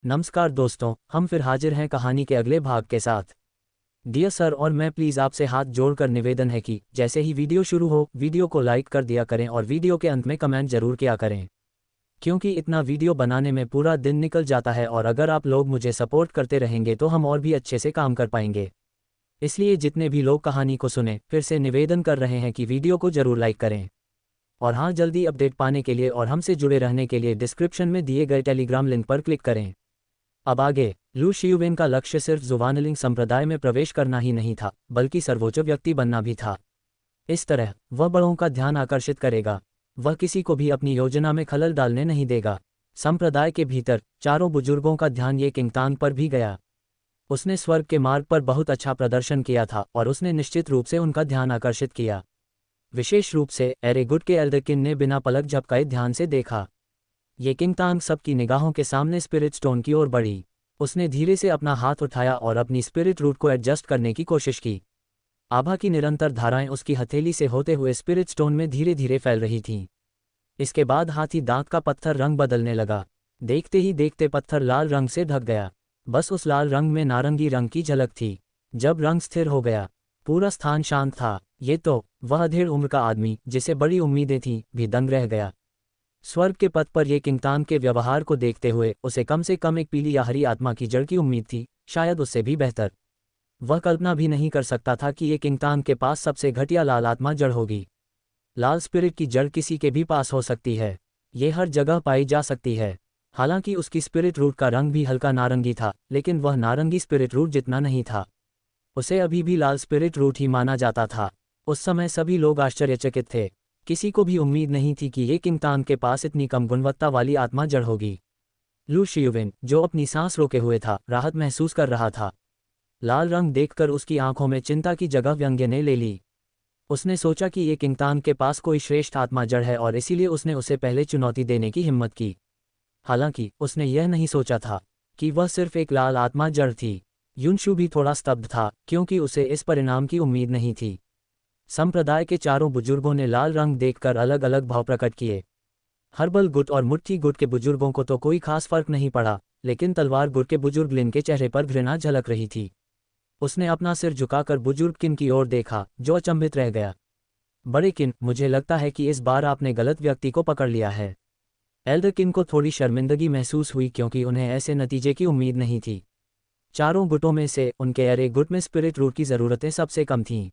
नमस्कार दोस्तों, हम फिर हाजिर हैं कहानी के अगले भाग के साथ। डियर सर और मैं प्लीज़ आपसे हाथ जोड़कर निवेदन है कि जैसे ही वीडियो शुरू हो वीडियो को लाइक कर दिया करें और वीडियो के अंत में कमेंट जरूर किया करें, क्योंकि इतना वीडियो बनाने में पूरा दिन निकल जाता है और अगर आप लोग मुझे सपोर्ट करते रहेंगे तो हम और भी अच्छे से काम कर पाएंगे। इसलिए जितने भी लोग कहानी को सुने फिर से निवेदन कर रहे हैं कि वीडियो को जरूर लाइक करें। और हाँ, जल्दी अपडेट पाने के लिए और हमसे जुड़े रहने के लिए डिस्क्रिप्शन में दिए गए टेलीग्राम लिंक पर क्लिक करें। अब आगे, लू शियुवेन का लक्ष्य सिर्फ जुवानलिंग संप्रदाय में प्रवेश करना ही नहीं था, बल्कि सर्वोच्च व्यक्ति बनना भी था। इस तरह वह बड़ों का ध्यान आकर्षित करेगा। वह किसी को भी अपनी योजना में खलल डालने नहीं देगा। संप्रदाय के भीतर चारों बुजुर्गों का ध्यान ये किंगतांग पर भी गया। उसने स्वर्ग के मार्ग पर बहुत अच्छा प्रदर्शन किया था और उसने निश्चित रूप से उनका ध्यान आकर्षित किया। विशेष रूप से एरेगुड के एल्डरकिन ने बिना पलक झपकाए ध्यान से देखा। ये किंगतांग सबकी निगाहों के सामने स्पिरिट स्टोन की ओर बढ़ी। उसने धीरे से अपना हाथ उठाया और अपनी स्पिरिट रूट को एडजस्ट करने की कोशिश की। आभा की निरंतर धाराएं उसकी हथेली से होते हुए स्पिरिट स्टोन में धीरे धीरे फैल रही थीं। इसके बाद हाथी दांत का पत्थर रंग बदलने लगा। देखते ही देखते पत्थर लाल रंग से ढक गया। बस उस लाल रंग में नारंगी रंग की झलक थी। जब रंग स्थिर हो गया, पूरा स्थान शांत था। ये तो वह अधेड़ उम्र का आदमी, जिसे बड़ी उम्मीदें थीं, भी दंग रह गया। स्वर्ग के पथ पर ये किंगतांग के व्यवहार को देखते हुए उसे कम से कम एक पीली या हरी आत्मा की जड़ की उम्मीद थी, शायद उससे भी बेहतर। वह कल्पना भी नहीं कर सकता था कि ये किंगतांग के पास सबसे घटिया लाल आत्मा जड़ होगी। लाल स्पिरिट की जड़ किसी के भी पास हो सकती है। ये हर जगह पाई जा सकती है। हालांकि उसकी स्पिरिट रूट का रंग भी हल्का नारंगी था, लेकिन वह नारंगी स्पिरिट रूट जितना नहीं था। उसे अभी भी लाल स्पिरिट रूट ही माना जाता था। उस समय सभी लोग आश्चर्यचकित थे। किसी को भी उम्मीद नहीं थी कि ये किंगतांग के पास इतनी कम गुणवत्ता वाली आत्मा जड़ होगी। लू शियुवेन, जो अपनी सांस रोके हुए था, राहत महसूस कर रहा था। लाल रंग देखकर उसकी आंखों में चिंता की जगह व्यंग्य ने ले ली। उसने सोचा कि ये किंगतांग के पास कोई श्रेष्ठ आत्मा जड़ है और इसीलिए उसने उसे पहले चुनौती देने की हिम्मत की। हालांकि उसने यह नहीं सोचा था कि वह सिर्फ एक लाल आत्मा जड़ थी। युनशु भी थोड़ा स्तब्ध था, क्योंकि उसे इस परिणाम की उम्मीद नहीं थी। संप्रदाय के चारों बुजुर्गों ने लाल रंग देखकर अलग अलग भाव प्रकट किए। हर्बल गुट और मुट्ठी गुट के बुजुर्गों को तो कोई खास फर्क नहीं पड़ा, लेकिन तलवार गुट के बुजुर्ग लिन के चेहरे पर घृणा झलक रही थी। उसने अपना सिर झुकाकर बुजुर्ग किन की ओर देखा, जो अचंभित रह गया। बड़े किन, मुझे लगता है कि इस बार आपने गलत व्यक्ति को पकड़ लिया है। एल्डर किन को थोड़ी शर्मिंदगी महसूस हुई, क्योंकि उन्हें ऐसे नतीजे की उम्मीद नहीं थी। चारों गुटों में से उनके एरे गुट में स्पिरिट रूट की ज़रूरतें सबसे कम थीं।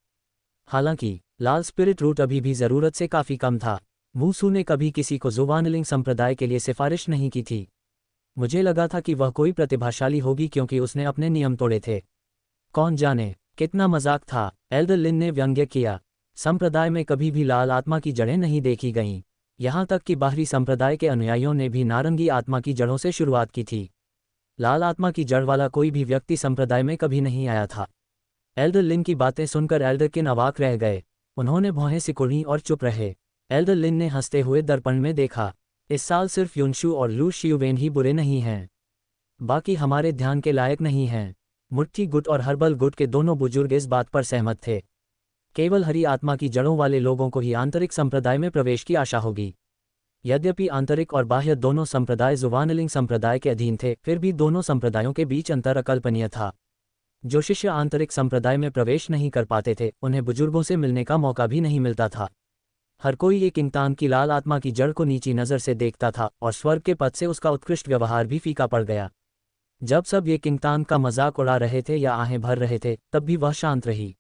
हालांकि लाल स्पिरिट रूट अभी भी ज़रूरत से काफ़ी कम था। मूसू ने कभी किसी को जुवानलिंग संप्रदाय के लिए सिफारिश नहीं की थी। मुझे लगा था कि वह कोई प्रतिभाशाली होगी, क्योंकि उसने अपने नियम तोड़े थे। कौन जाने कितना मजाक था, एल्डर लिन ने व्यंग्य किया। संप्रदाय में कभी भी लाल आत्मा की जड़ें नहीं देखी गईं। यहाँ तक कि बाहरी संप्रदाय के अनुयायियों ने भी नारंगी आत्मा की जड़ों से शुरुआत की थी। लाल आत्मा की जड़ वाला कोई भी व्यक्ति संप्रदाय में कभी नहीं आया था। एल्डर लिन की बातें सुनकर एल्डर किन अवाक रह गए। उन्होंने भौहें सिकुड़ी और चुप रहे। एल्डर लिन ने हंसते हुए दर्पण में देखा। इस साल सिर्फ युनशु और लू शियुवेन ही बुरे नहीं हैं। बाकी हमारे ध्यान के लायक नहीं हैं। मुट्ठी गुट और हर्बल गुट के दोनों बुजुर्ग इस बात पर सहमत थे। केवल हरी आत्मा की जड़ों वाले लोगों को ही आंतरिक संप्रदाय में प्रवेश की आशा होगी। यद्यपि आंतरिक और बाह्य दोनों संप्रदाय जुवानलिंग संप्रदाय के अधीन थे, फिर भी दोनों संप्रदायों के बीच अंतर अकल्पनीय था। जो शिष्य आंतरिक संप्रदाय में प्रवेश नहीं कर पाते थे, उन्हें बुजुर्गों से मिलने का मौका भी नहीं मिलता था। हर कोई ये किंगतांग की लाल आत्मा की जड़ को नीची नज़र से देखता था और स्वर्ग के पद से उसका उत्कृष्ट व्यवहार भी फीका पड़ गया। जब सब ये किंगतांग का मजाक उड़ा रहे थे या आहें भर रहे थे, तब भी वह शांत रही।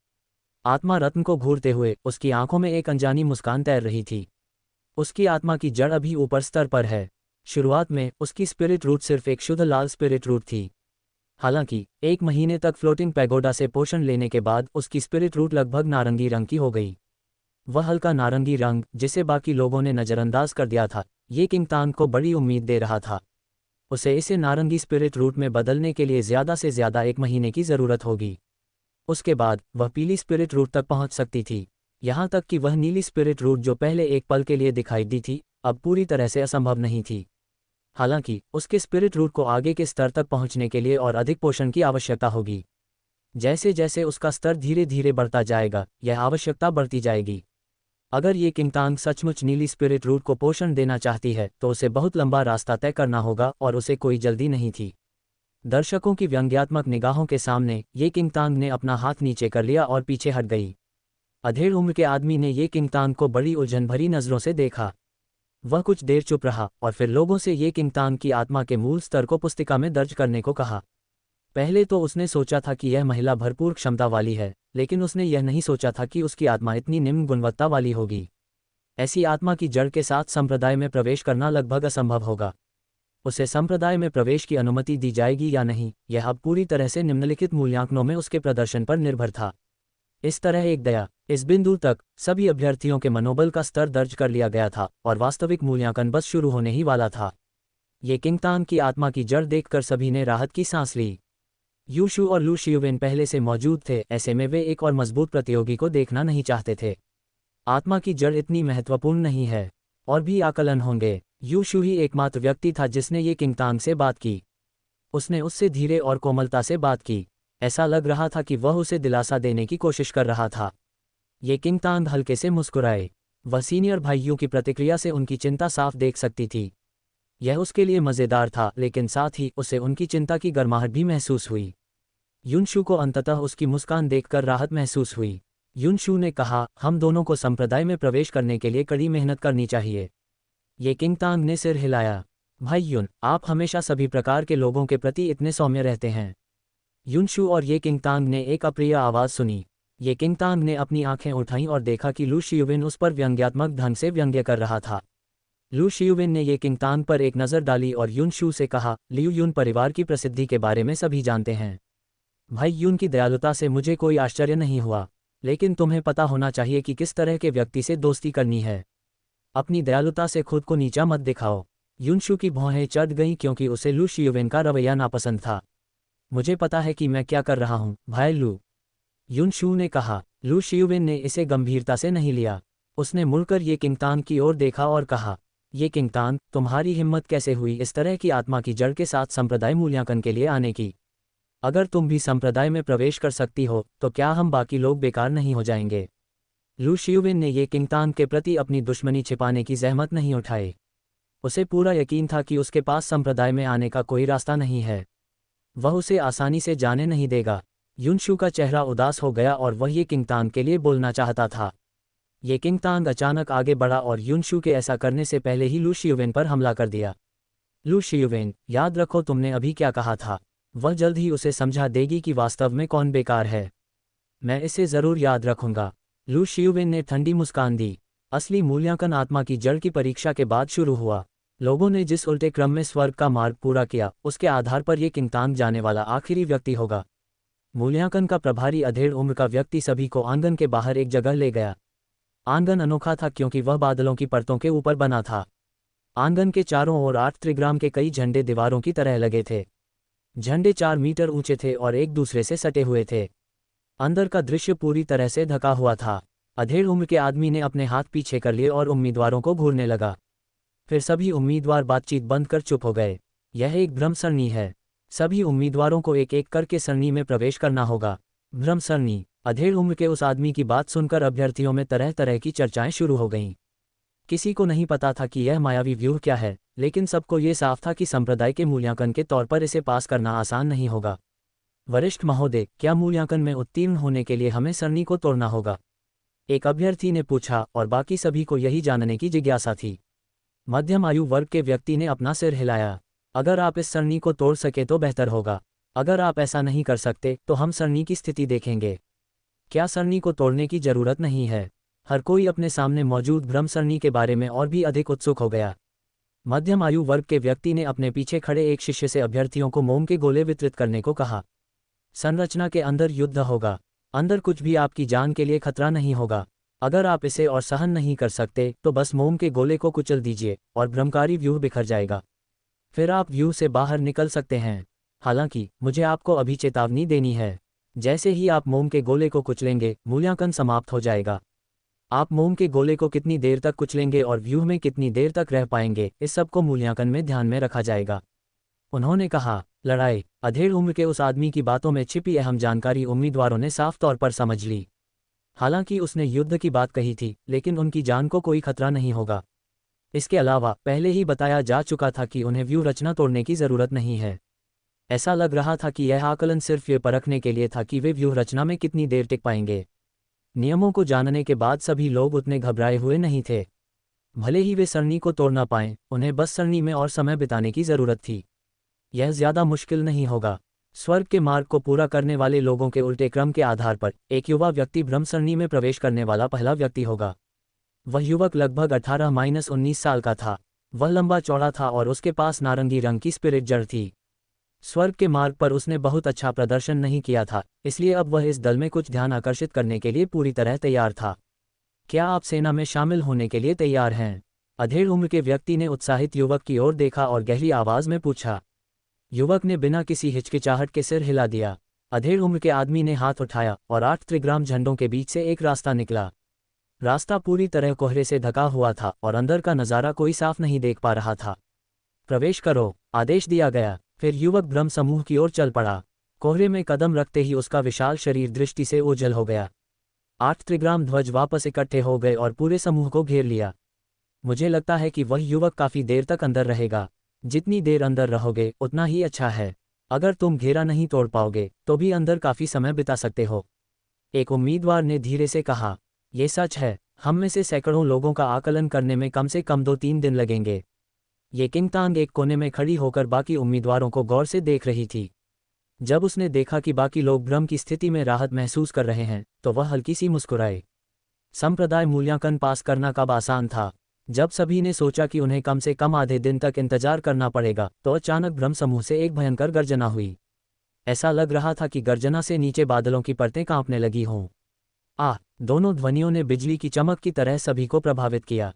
आत्मा रत्न को घूरते हुए उसकी आंखों में एक अनजानी मुस्कान तैर रही थी। उसकी आत्मा की जड़ अभी ऊपर स्तर पर है। शुरुआत में उसकी स्पिरिट रूट सिर्फ एक शुद्ध लाल स्पिरिट रूट थी। हालांकि 1 महीने तक फ्लोटिंग पैगोडा से पोषण लेने के बाद उसकी स्पिरिट रूट लगभग नारंगी रंग की हो गई। वह हल्का नारंगी रंग, जिसे बाकी लोगों ने नज़रअंदाज कर दिया था, ये किंगतांग को बड़ी उम्मीद दे रहा था। उसे इसे नारंगी स्पिरिट रूट में बदलने के लिए ज़्यादा से ज़्यादा 1 महीने की ज़रूरत होगी। उसके बाद वह पीली स्पिरिट रूट तक पहुंच सकती थी। यहाँ तक कि वह नीली स्पिरिट रूट, जो पहले एक पल के लिए दिखाई दी थी, अब पूरी तरह से असंभव नहीं थी। हालांकि उसके स्पिरिट रूट को आगे के स्तर तक पहुंचने के लिए और अधिक पोषण की आवश्यकता होगी। जैसे जैसे उसका स्तर धीरे धीरे बढ़ता जाएगा, यह आवश्यकता बढ़ती जाएगी। अगर ये किंगतांग सचमुच नीली स्पिरिट रूट को पोषण देना चाहती है, तो उसे बहुत लंबा रास्ता तय करना होगा और उसे कोई जल्दी नहीं थी। दर्शकों की व्यंग्यात्मक निगाहों के सामने ये किंगतांग ने अपना हाथ नीचे कर लिया और पीछे हट गई। अधेड़ उम्र के आदमी ने ये किंगतांग को बड़ी उलझन भरी नज़रों से देखा। वह कुछ देर चुप रहा और फिर लोगों से ये किंगतांग की आत्मा के मूल स्तर को पुस्तिका में दर्ज करने को कहा। पहले तो उसने सोचा था कि यह महिला भरपूर क्षमता वाली है, लेकिन उसने यह नहीं सोचा था कि उसकी आत्मा इतनी निम्न गुणवत्ता वाली होगी। ऐसी आत्मा की जड़ के साथ संप्रदाय में प्रवेश करना लगभग असंभव होगा। उसे संप्रदाय में प्रवेश की अनुमति दी जाएगी या नहीं, यह अब पूरी तरह से निम्नलिखित मूल्यांकनों में उसके प्रदर्शन पर निर्भर था। इस तरह एक दया इस बिंदु तक सभी अभ्यर्थियों के मनोबल का स्तर दर्ज कर लिया गया था और वास्तविक मूल्यांकन बस शुरू होने ही वाला था। ये किंगतांग की आत्मा की जड़ देखकर सभी ने राहत की सांस ली। यूशु और लू शियुवेन पहले से मौजूद थे, ऐसे में वे एक और मजबूत प्रतियोगी को देखना नहीं चाहते थे। आत्मा की जड़ इतनी महत्वपूर्ण नहीं है, और भी आकलन होंगे। यूशु ही एकमात्र व्यक्ति था जिसने ये किंगतांग से बात की। उसने उससे धीरे और कोमलता से बात की। ऐसा लग रहा था कि वह उसे दिलासा देने की कोशिश कर रहा था। ये किंगतांग हल्के से मुस्कुराए। वह सीनियर भाइयों की प्रतिक्रिया से उनकी चिंता साफ देख सकती थी। यह उसके लिए मज़ेदार था, लेकिन साथ ही उसे उनकी चिंता की गर्माहट भी महसूस हुई। युनशु को अंततः उसकी मुस्कान देखकर राहत महसूस हुई। युनशु ने कहा, हम दोनों को संप्रदाय में प्रवेश करने के लिए कड़ी मेहनत करनी चाहिए। ये किंगतांग ने सिर हिलाया। भाई युन, आप हमेशा सभी प्रकार के लोगों के प्रति इतने सौम्य रहते हैं। युनशु और ये किंगतांग ने एक अप्रिय आवाज़ सुनी। ये किंगतांग ने अपनी आंखें उठाईं और देखा कि लू शियुवेन उस पर व्यंग्यात्मक ढंग से व्यंग्य कर रहा था। लू शियुवेन ने ये किंगतांग पर एक नज़र डाली और युनशु से कहा, लियू युन परिवार की प्रसिद्धि के बारे में सभी जानते हैं। भाई युन की दयालुता से मुझे कोई आश्चर्य नहीं हुआ, लेकिन तुम्हें पता होना चाहिए कि किस तरह के व्यक्ति से दोस्ती करनी है। अपनी दयालुता से खुद को नीचा मत दिखाओ। युनशु की भौहें चढ़ गईं क्योंकि उसे लू शियुवेन का रवैया नापसंद था। मुझे पता है कि मैं क्या कर रहा हूँ, भाई लू, युनशु ने कहा। लू शियुवेन ने इसे गंभीरता से नहीं लिया। उसने मुड़कर ये किंगतांग की ओर देखा और कहा, ये किंगतांग, तुम्हारी हिम्मत कैसे हुई इस तरह की आत्मा की जड़ के साथ संप्रदाय मूल्यांकन के लिए आने की? अगर तुम भी संप्रदाय में प्रवेश कर सकती हो तो क्या हम बाकी लोग बेकार नहीं हो जाएंगे? लू शियुवेन ने ये किंगतांग के प्रति अपनी दुश्मनी छिपाने की जहमत नहीं उठाई। उसे पूरा यकीन था कि उसके पास संप्रदाय में आने का कोई रास्ता नहीं है। वह उसे आसानी से जाने नहीं देगा। युनशु का चेहरा उदास हो गया और वह ये किंगतांग के लिए बोलना चाहता था। ये किंगतांग अचानक आगे बढ़ा और युनशु के ऐसा करने से पहले ही लू शियुवेन पर हमला कर दिया। लू शियुवेन, याद रखो तुमने अभी क्या कहा था। वह जल्द ही उसे समझा देगी कि वास्तव में कौन बेकार है। मैं इसे ज़रूर याद रखूंगा। लू शियुवेन ने ठंडी मुस्कान दी। असली मूल्यांकन आत्मा की जड़ की परीक्षा के बाद शुरू हुआ। लोगों ने जिस उल्टे क्रम में स्वर्ग का मार्ग पूरा किया, उसके आधार पर यह किंगतांग जाने वाला आखिरी व्यक्ति होगा। मूल्यांकन का प्रभारी अधेड़ उम्र का व्यक्ति सभी को आंगन के बाहर एक जगह ले गया। आंगन अनोखा था क्योंकि वह बादलों की परतों के ऊपर बना था। आंगन के चारों ओर 8 त्रिग्राम के कई झंडे दीवारों की तरह लगे थे। झंडे 4 मीटर ऊंचे थे और एक दूसरे से सटे हुए थे। अंदर का दृश्य पूरी तरह से ढका हुआ था। अधेड़ उम्र के आदमी ने अपने हाथ पीछे कर लिए और उम्मीदवारों को घूरने लगा। फिर सभी उम्मीदवार बातचीत बंद कर चुप हो गए। यह एक भ्रम सरणी है। सभी उम्मीदवारों को एक एक करके सरणी में प्रवेश करना होगा। भ्रम सरणी। अधेड़ उम्र के उस आदमी की बात सुनकर अभ्यर्थियों में तरह तरह की चर्चाएं शुरू हो गईं। किसी को नहीं पता था कि यह मायावी व्यूह क्या है, लेकिन सबको ये साफ था कि संप्रदाय के मूल्यांकन के तौर पर इसे पास करना आसान नहीं होगा। वरिष्ठ महोदय, क्या मूल्यांकन में उत्तीर्ण होने के लिए हमें सरणी को तोड़ना होगा? एक अभ्यर्थी ने पूछा और बाकी सभी को यही जानने की जिज्ञासा थी। मध्यम आयु वर्ग के व्यक्ति ने अपना सिर हिलाया। अगर आप इस सरणी को तोड़ सके तो बेहतर होगा। अगर आप ऐसा नहीं कर सकते तो हम सरणी की स्थिति देखेंगे। क्या सरणी को तोड़ने की जरूरत नहीं है? हर कोई अपने सामने मौजूद भ्रम सरणी के बारे में और भी अधिक उत्सुक हो गया। मध्यम आयु वर्ग के व्यक्ति ने अपने पीछे खड़े एक शिष्य से अभ्यर्थियों को मोम के गोले वितरित करने को कहा। संरचना के अंदर युद्ध होगा। अंदर कुछ भी आपकी जान के लिए खतरा नहीं होगा। अगर आप इसे और सहन नहीं कर सकते तो बस मोम के गोले को कुचल दीजिए और भ्रमकारी व्यूह बिखर जाएगा। फिर आप व्यूह से बाहर निकल सकते हैं। हालांकि मुझे आपको अभी चेतावनी देनी है, जैसे ही आप मोम के गोले को कुचलेंगे, मूल्यांकन समाप्त हो जाएगा। आप मोम के गोले को कितनी देर तक कुचलेंगे और व्यूह में कितनी देर तक रह पाएंगे, इस सब को मूल्यांकन में ध्यान में रखा जाएगा। उन्होंने कहा। लड़ाई। अधेड़ उम्र के उस आदमी की बातों में छिपी अहम जानकारी उम्मीदवारों ने साफ तौर पर समझ ली। हालांकि उसने युद्ध की बात कही थी, लेकिन उनकी जान को कोई खतरा नहीं होगा। इसके अलावा पहले ही बताया जा चुका था कि उन्हें व्यू रचना तोड़ने की जरूरत नहीं है। ऐसा लग रहा था कि यह आकलन सिर्फ ये परखने के लिए था कि वे व्यूह रचना में कितनी देर टिक पाएंगे। नियमों को जानने के बाद सभी लोग उतने घबराए हुए नहीं थे। भले ही वे सरनी को तोड़ ना पाएं, उन्हें बस सरनी में और समय बिताने की जरूरत थी। यह ज्यादा मुश्किल नहीं होगा। स्वर्ग के मार्ग को पूरा करने वाले लोगों के उल्टे क्रम के आधार पर एक युवा व्यक्ति ब्रह्म सरनी में प्रवेश करने वाला पहला व्यक्ति होगा। वह युवक लगभग 18-19 साल का था। वह लंबा चौड़ा था और उसके पास नारंगी रंग की स्पिरिट जड़ थी। स्वर्ग के मार्ग पर उसने बहुत अच्छा प्रदर्शन नहीं किया था, इसलिए अब वह इस दल में कुछ ध्यान आकर्षित करने के लिए पूरी तरह तैयार था। क्या आप सेना में शामिल होने के लिए तैयार हैं? अधेड़ उम्र के व्यक्ति ने उत्साहित युवक की ओर देखा और गहरी आवाज में पूछा। युवक ने बिना किसी हिचकिचाहट के सिर हिला दिया। अधेड़ उम्र के आदमी ने हाथ उठाया और 8 त्रिग्राम झंडों के बीच से एक रास्ता निकला। रास्ता पूरी तरह कोहरे से ढका हुआ था और अंदर का नज़ारा कोई साफ नहीं देख पा रहा था। प्रवेश करो, आदेश दिया गया। फिर युवक ब्रह्म समूह की ओर चल पड़ा। कोहरे में कदम रखते ही उसका विशाल शरीर दृष्टि से ओझल हो गया। 8 त्रिग्राम ध्वज वापस इकट्ठे हो गए और पूरे समूह को घेर लिया। मुझे लगता है कि वह युवक काफी देर तक अंदर रहेगा। जितनी देर अंदर रहोगे उतना ही अच्छा है। अगर तुम घेरा नहीं तोड़ पाओगे तो भी अंदर काफी समय बिता सकते हो, एक उम्मीदवार ने धीरे से कहा। ये सच है, हम में से सैकड़ों लोगों का आकलन करने में कम से कम 2-3 दिन लगेंगे। ये किंगतांग एक कोने में खड़ी होकर बाकी उम्मीदवारों को गौर से देख रही थी। जब उसने देखा कि बाकी लोग भ्रम की स्थिति में राहत महसूस कर रहे हैं तो वह हल्की सी मुस्कुराई। संप्रदाय मूल्यांकन पास करना कब आसान था। जब सभी ने सोचा कि उन्हें कम से कम आधे दिन तक इंतजार करना पड़ेगा तो अचानक भ्रम समूह से एक भयंकर गर्जना हुई। ऐसा लग रहा था कि गर्जना से नीचे बादलों की परतें कांपने लगी हों। दोनों ध्वनियों ने बिजली की चमक की तरह सभी को प्रभावित किया।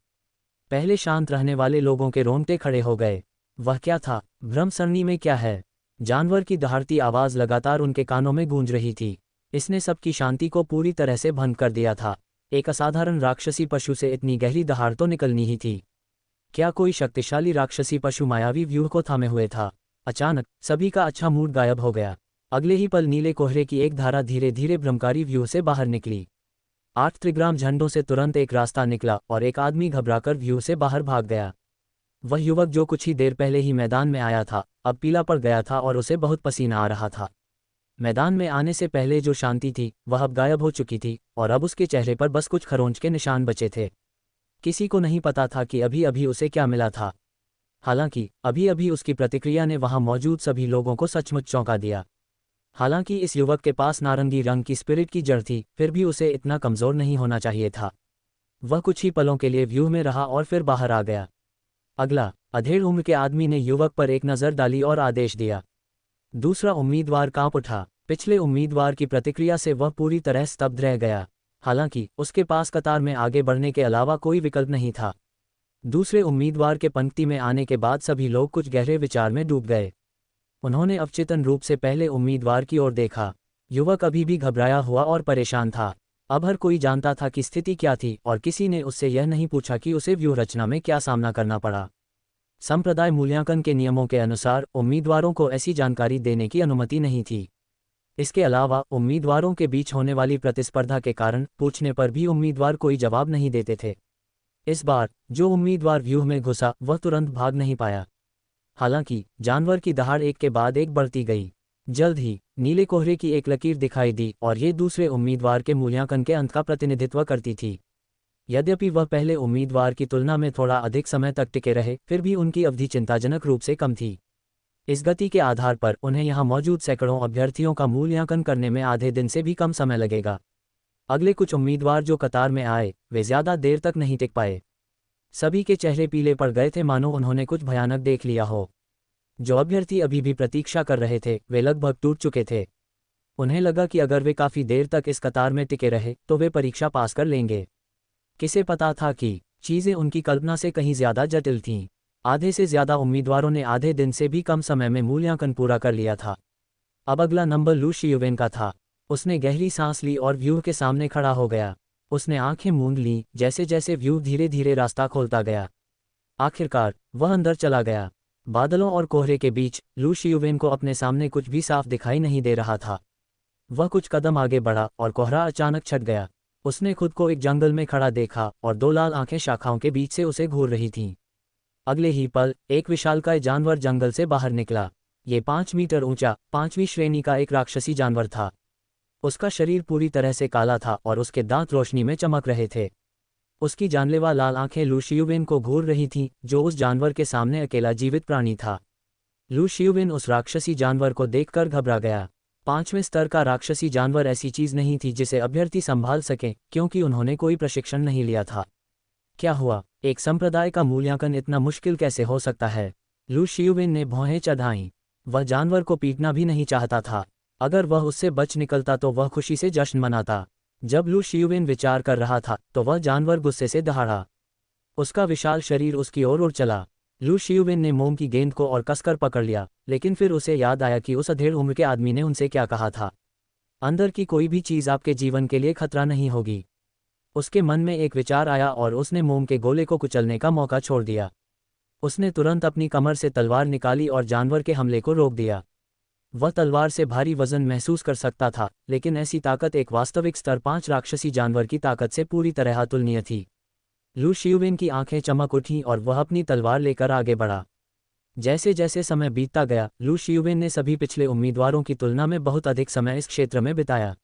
पहले शांत रहने वाले लोगों के रोंगटे खड़े हो गए। वह क्या था? भ्रम सरणी में क्या है? जानवर की दहाड़ती आवाज लगातार उनके कानों में गूंज रही थी। इसने सबकी शांति को पूरी तरह से भंग कर दिया था। एक असाधारण राक्षसी पशु से इतनी गहरी दहाड़ तो निकलनी ही थी। क्या कोई शक्तिशाली राक्षसी पशु मायावी व्यूह को थामे हुए था? अचानक सभी का अच्छा मूड गायब हो गया। अगले ही पल नीले कोहरे की एक धारा धीरे धीरे भ्रमकारी व्यूह से बाहर निकली। 8 त्रिग्राम झंडों से तुरंत एक रास्ता निकला और एक आदमी घबराकर व्यूह से बाहर भाग गया। वह युवक जो कुछ ही देर पहले ही मैदान में आया था अब पीला पड़ गया था और उसे बहुत पसीना आ रहा था। मैदान में आने से पहले जो शांति थी वह अब गायब हो चुकी थी और अब उसके चेहरे पर बस कुछ खरोंच के निशान बचे थे। किसी को नहीं पता था कि अभी अभी उसे क्या मिला था। हालांकि अभी अभी उसकी प्रतिक्रिया ने वहां मौजूद सभी लोगों को सचमुच चौंका दिया। हालांकि इस युवक के पास नारंगी रंग की स्पिरिट की जड़ थी, फिर भी उसे इतना कमजोर नहीं होना चाहिए था। वह कुछ ही पलों के लिए व्यूह में रहा और फिर बाहर आ गया। अगला, अधेड़ उम्र के आदमी ने युवक पर एक नज़र डाली और आदेश दिया। दूसरा उम्मीदवार कांप उठा। पिछले उम्मीदवार की प्रतिक्रिया से वह पूरी तरह स्तब्ध रह गया। हालांकि उसके पास कतार में आगे बढ़ने के अलावा कोई विकल्प नहीं था। दूसरे उम्मीदवार के पंक्ति में आने के बाद सभी लोग कुछ गहरे विचार में डूब गए। उन्होंने अवचेतन रूप से पहले उम्मीदवार की ओर देखा। युवक अभी भी घबराया हुआ और परेशान था। अब हर कोई जानता था कि स्थिति क्या थी और किसी ने उससे यह नहीं पूछा कि उसे व्यूह रचना में क्या सामना करना पड़ा। संप्रदाय मूल्यांकन के नियमों के अनुसार उम्मीदवारों को ऐसी जानकारी देने की अनुमति नहीं थी। इसके अलावा उम्मीदवारों के बीच होने वाली प्रतिस्पर्धा के कारण पूछने पर भी उम्मीदवार कोई जवाब नहीं देते थे। इस बार जो उम्मीदवार व्यूह में घुसा वह तुरंत भाग नहीं पाया। हालांकि जानवर की दहाड़ एक के बाद एक बढ़ती गई। जल्द ही नीले कोहरे की एक लकीर दिखाई दी और ये दूसरे उम्मीदवार के मूल्यांकन के अंत का प्रतिनिधित्व करती थी। यद्यपि वह पहले उम्मीदवार की तुलना में थोड़ा अधिक समय तक टिके रहे, फिर भी उनकी अवधि चिंताजनक रूप से कम थी। इस गति के आधार पर उन्हें यहां मौजूद सैकड़ों अभ्यर्थियों का मूल्यांकन करने में आधे दिन से भी कम समय लगेगा। अगले कुछ उम्मीदवार जो कतार में आए वे ज्यादा देर तक नहीं टिक पाए। सभी के चेहरे पीले पड़ गए थे, मानो उन्होंने कुछ भयानक देख लिया हो। जो अभ्यर्थी अभी भी प्रतीक्षा कर रहे थे वे लगभग टूट चुके थे। उन्हें लगा कि अगर वे काफी देर तक इस कतार में टिके रहे तो वे परीक्षा पास कर लेंगे। किसे पता था कि चीजें उनकी कल्पना से कहीं ज्यादा जटिल थीं। आधे से ज्यादा उम्मीदवारों ने आधे दिन से भी कम समय में मूल्यांकन पूरा कर लिया था। अब अगला नंबर लू शियुवेन का था। उसने गहरी सांस ली और व्यूह के सामने खड़ा हो गया। उसने आंखें मूंद लीं जैसे जैसे व्यूह धीरे धीरे रास्ता खोलता गया। आखिरकार वह अंदर चला गया। बादलों और कोहरे के बीच लू शियुवेन को अपने सामने कुछ भी साफ दिखाई नहीं दे रहा था। वह कुछ कदम आगे बढ़ा और कोहरा अचानक छट गया। उसने खुद को एक जंगल में खड़ा देखा और दो लाल आंखें शाखाओं के बीच से उसे घूर रही थीं। अगले ही पल एक विशालकाय जानवर जंगल से बाहर निकला। ये 5 मीटर ऊंचा 5वीं श्रेणी का एक राक्षसी जानवर था। उसका शरीर पूरी तरह से काला था और उसके दांत रोशनी में चमक रहे थे। उसकी जानलेवा लाल आंखें लू शियुविन को घूर रही थीं, जो उस जानवर के सामने अकेला जीवित प्राणी था। लू शियुविन उस राक्षसी जानवर को देखकर घबरा गया। 5वें स्तर का राक्षसी जानवर ऐसी चीज नहीं थी जिसे अभ्यर्थी संभाल सके, क्योंकि उन्होंने कोई प्रशिक्षण नहीं लिया था। क्या हुआ? एक संप्रदाय का मूल्यांकन इतना मुश्किल कैसे हो सकता है? लू शियुविन ने भौहें चढ़ाईं। वह जानवर को पीटना भी नहीं चाहता था। अगर वह उससे बच निकलता तो वह खुशी से जश्न मनाता। जब लू शियुविन विचार कर रहा था तो वह जानवर गुस्से से दहाड़ा। उसका विशाल शरीर उसकी ओर उड़ चला। लू शियुविन ने मोम की गेंद को और कसकर पकड़ लिया, लेकिन फिर उसे याद आया कि उस अधेड़ उम्र के आदमी ने उनसे क्या कहा था, अंदर की कोई भी चीज़ आपके जीवन के लिए खतरा नहीं होगी। उसके मन में एक विचार आया और उसने मोम के गोले को कुचलने का मौका छोड़ दिया। उसने तुरंत अपनी कमर से तलवार निकाली और जानवर के हमले को रोक दिया। वह तलवार से भारी वजन महसूस कर सकता था, लेकिन ऐसी ताकत एक वास्तविक स्तर 5 राक्षसी जानवर की ताकत से पूरी तरह अतुलनीय थी। लू शियुविन की आंखें चमक उठीं और वह अपनी तलवार लेकर आगे बढ़ा। जैसे जैसे समय बीतता गया, लू शियुविन ने सभी पिछले उम्मीदवारों की तुलना में बहुत अधिक समय इस क्षेत्र में बिताया।